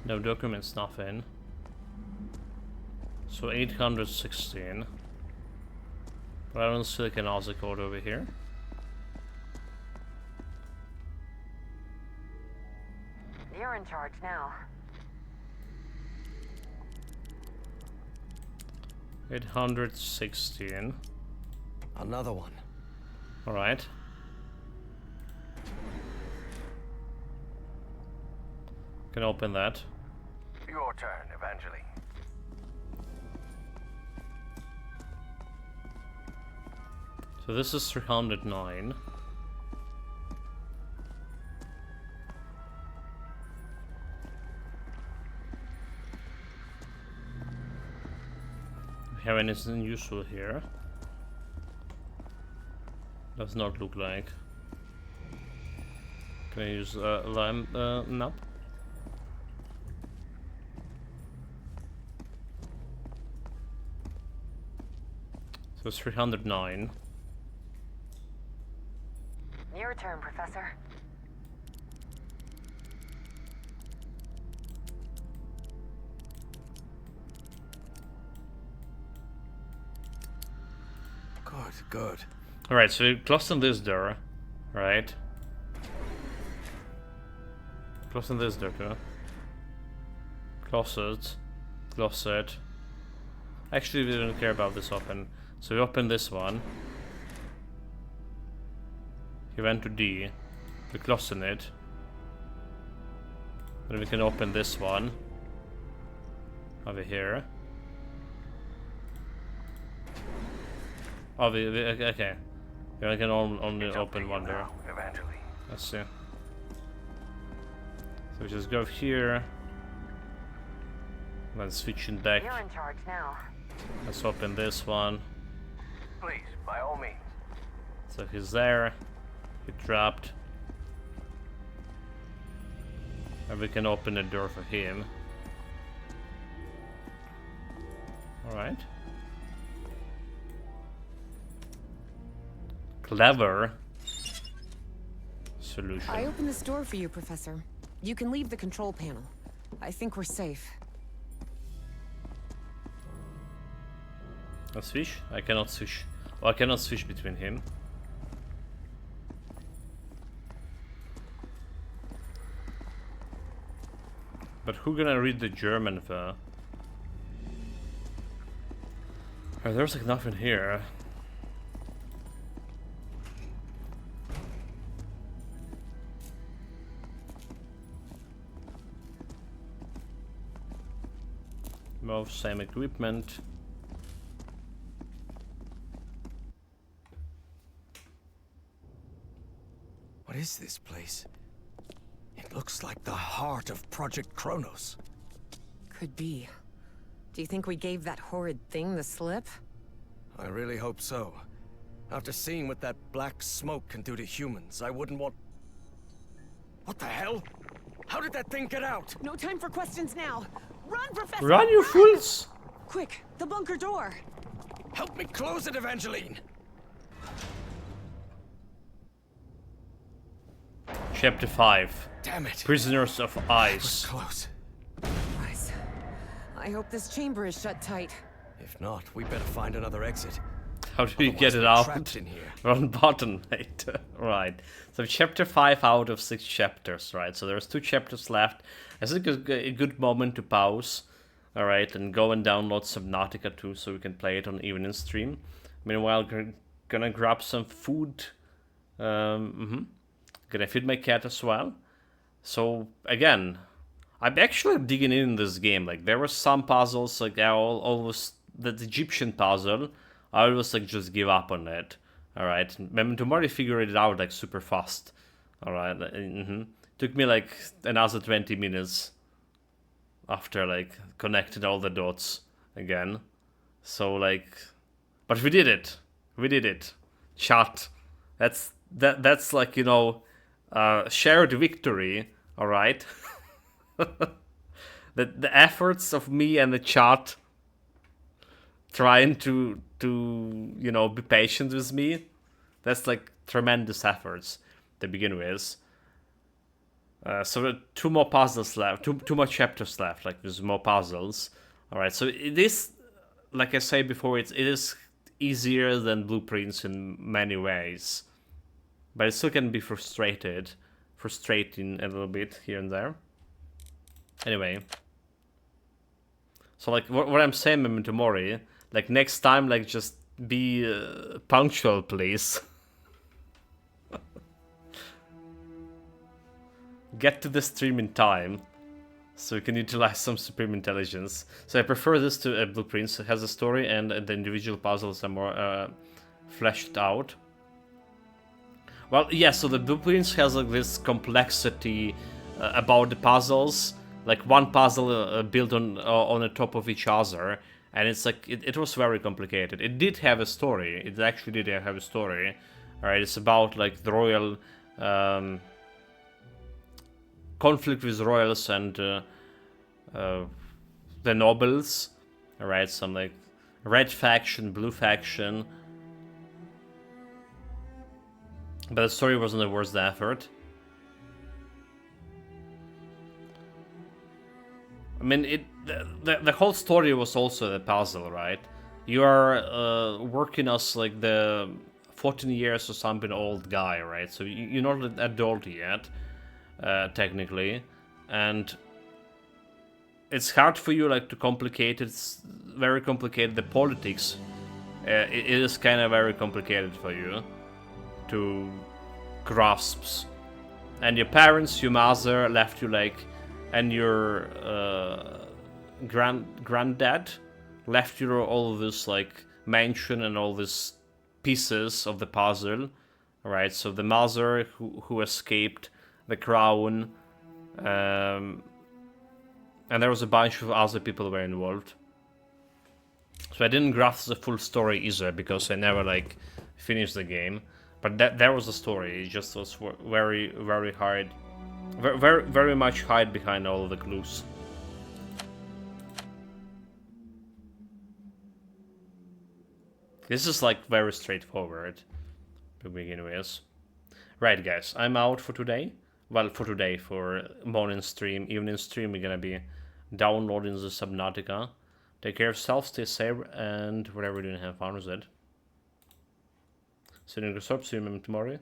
No documents, nothing. So 816. But I don't see like an Aussie code over here. You're in charge now. 816. Another one. Alright. Can open that. Your turn, Evangeline. So this is 309. We have anything useful here? Does not look like. Can I use lamp? No. So it's 309. Your turn, Professor. Good. Alright, so we closing this door, right? Closing this door too. Close it. Close it. Actually, we don't care about this open. So we open this one. He went to D. We're closing it. Then we can open this one. Over here. Oh, okay. We can only open one door. Evangeline. Let's see. So we just go here. Then switching back. You're in charge now. Let's open this one. Please, by all means. So he's there. He trapped. And we can open the door for him. Alright. Clever solution. I opened this door for you, Professor. You can leave the control panel. I think we're safe. A switch? I cannot switch. Oh, I cannot switch between him. But who gonna read the German for? Oh, there's like nothing here. Both same equipment. What is this place? It looks like the heart of Project Kronos. Could be. Do you think we gave that horrid thing the slip? I really hope so. After seeing what that black smoke can do to humans, I wouldn't want... What the hell? How did that thing get out? No time for questions now. Run, Professor! Run, you fools! Quick, the bunker door. Help me close it, Evangeline! Chapter 5. Damn it. Prisoners of Ice. Close. I hope this chamber is shut tight. If not, we better find another exit. How do you Otherwise get it we're out? trapped in here. Wrong button, right? Right. So chapter 5 out of 6 chapters, right? So there's 2 chapters left. I think it's a good moment to pause, alright, and go and download Subnautica 2 so we can play it on evening stream. Meanwhile, gonna grab some food. Gonna feed my cat as well. So again, I'm actually digging in this game. Like there were some puzzles, like I always the Egyptian puzzle. I always like just give up on it. All right, Memento Mori figured it out like super fast. All right, took me like another 20 minutes after like connected all the dots again. So like, but we did it. We did it. Chat. That's like, you know, shared victory. All right. the efforts of me and the chat trying to you know be patient with me, that's like tremendous efforts to begin with. So there are 2 more puzzles left, two more chapters left, like there's more puzzles. All right, so it is, like I said before, it is easier than Blueprints in many ways, but it still can be frustrating a little bit here and there. Anyway, so like what I'm saying, Memento Mori, like next time, like just be punctual, please. Get to the stream in time, so you can utilize some supreme intelligence. So I prefer this to Blueprints. It has a story and the individual puzzles are more fleshed out. Well, yeah, so the Blueprints has like this complexity about the puzzles. Like one puzzle built on the top of each other, and it's like it was very complicated. It did have a story. It actually did have a story. All right, it's about like the royal conflict with royals and the nobles. All right, some like red faction, blue faction. But the story wasn't worth the effort. I mean, the whole story was also the puzzle, right? You are working as like the 14 years or something old guy, right? So you're not an adult yet, technically, and it's hard for you like to complicate. It's very complicated. The politics, it is kind of very complicated for you to grasp. And your parents, your mother left you like, and your granddad left you all of this like mansion and all these pieces of the puzzle. All right, so the mother who escaped the crown, and there was a bunch of other people were involved. So I didn't grasp the full story either because I never like finished the game. But that was the story. It just was very, very hard. Very, very much hide behind all of the clues. This is like very straightforward to begin with. Right, guys, I'm out for today. Well, for morning stream, evening stream, we're gonna be downloading the Subnautica. Take care of yourself, stay safe, and whatever you're doing, have fun with it. See you next time, see you tomorrow.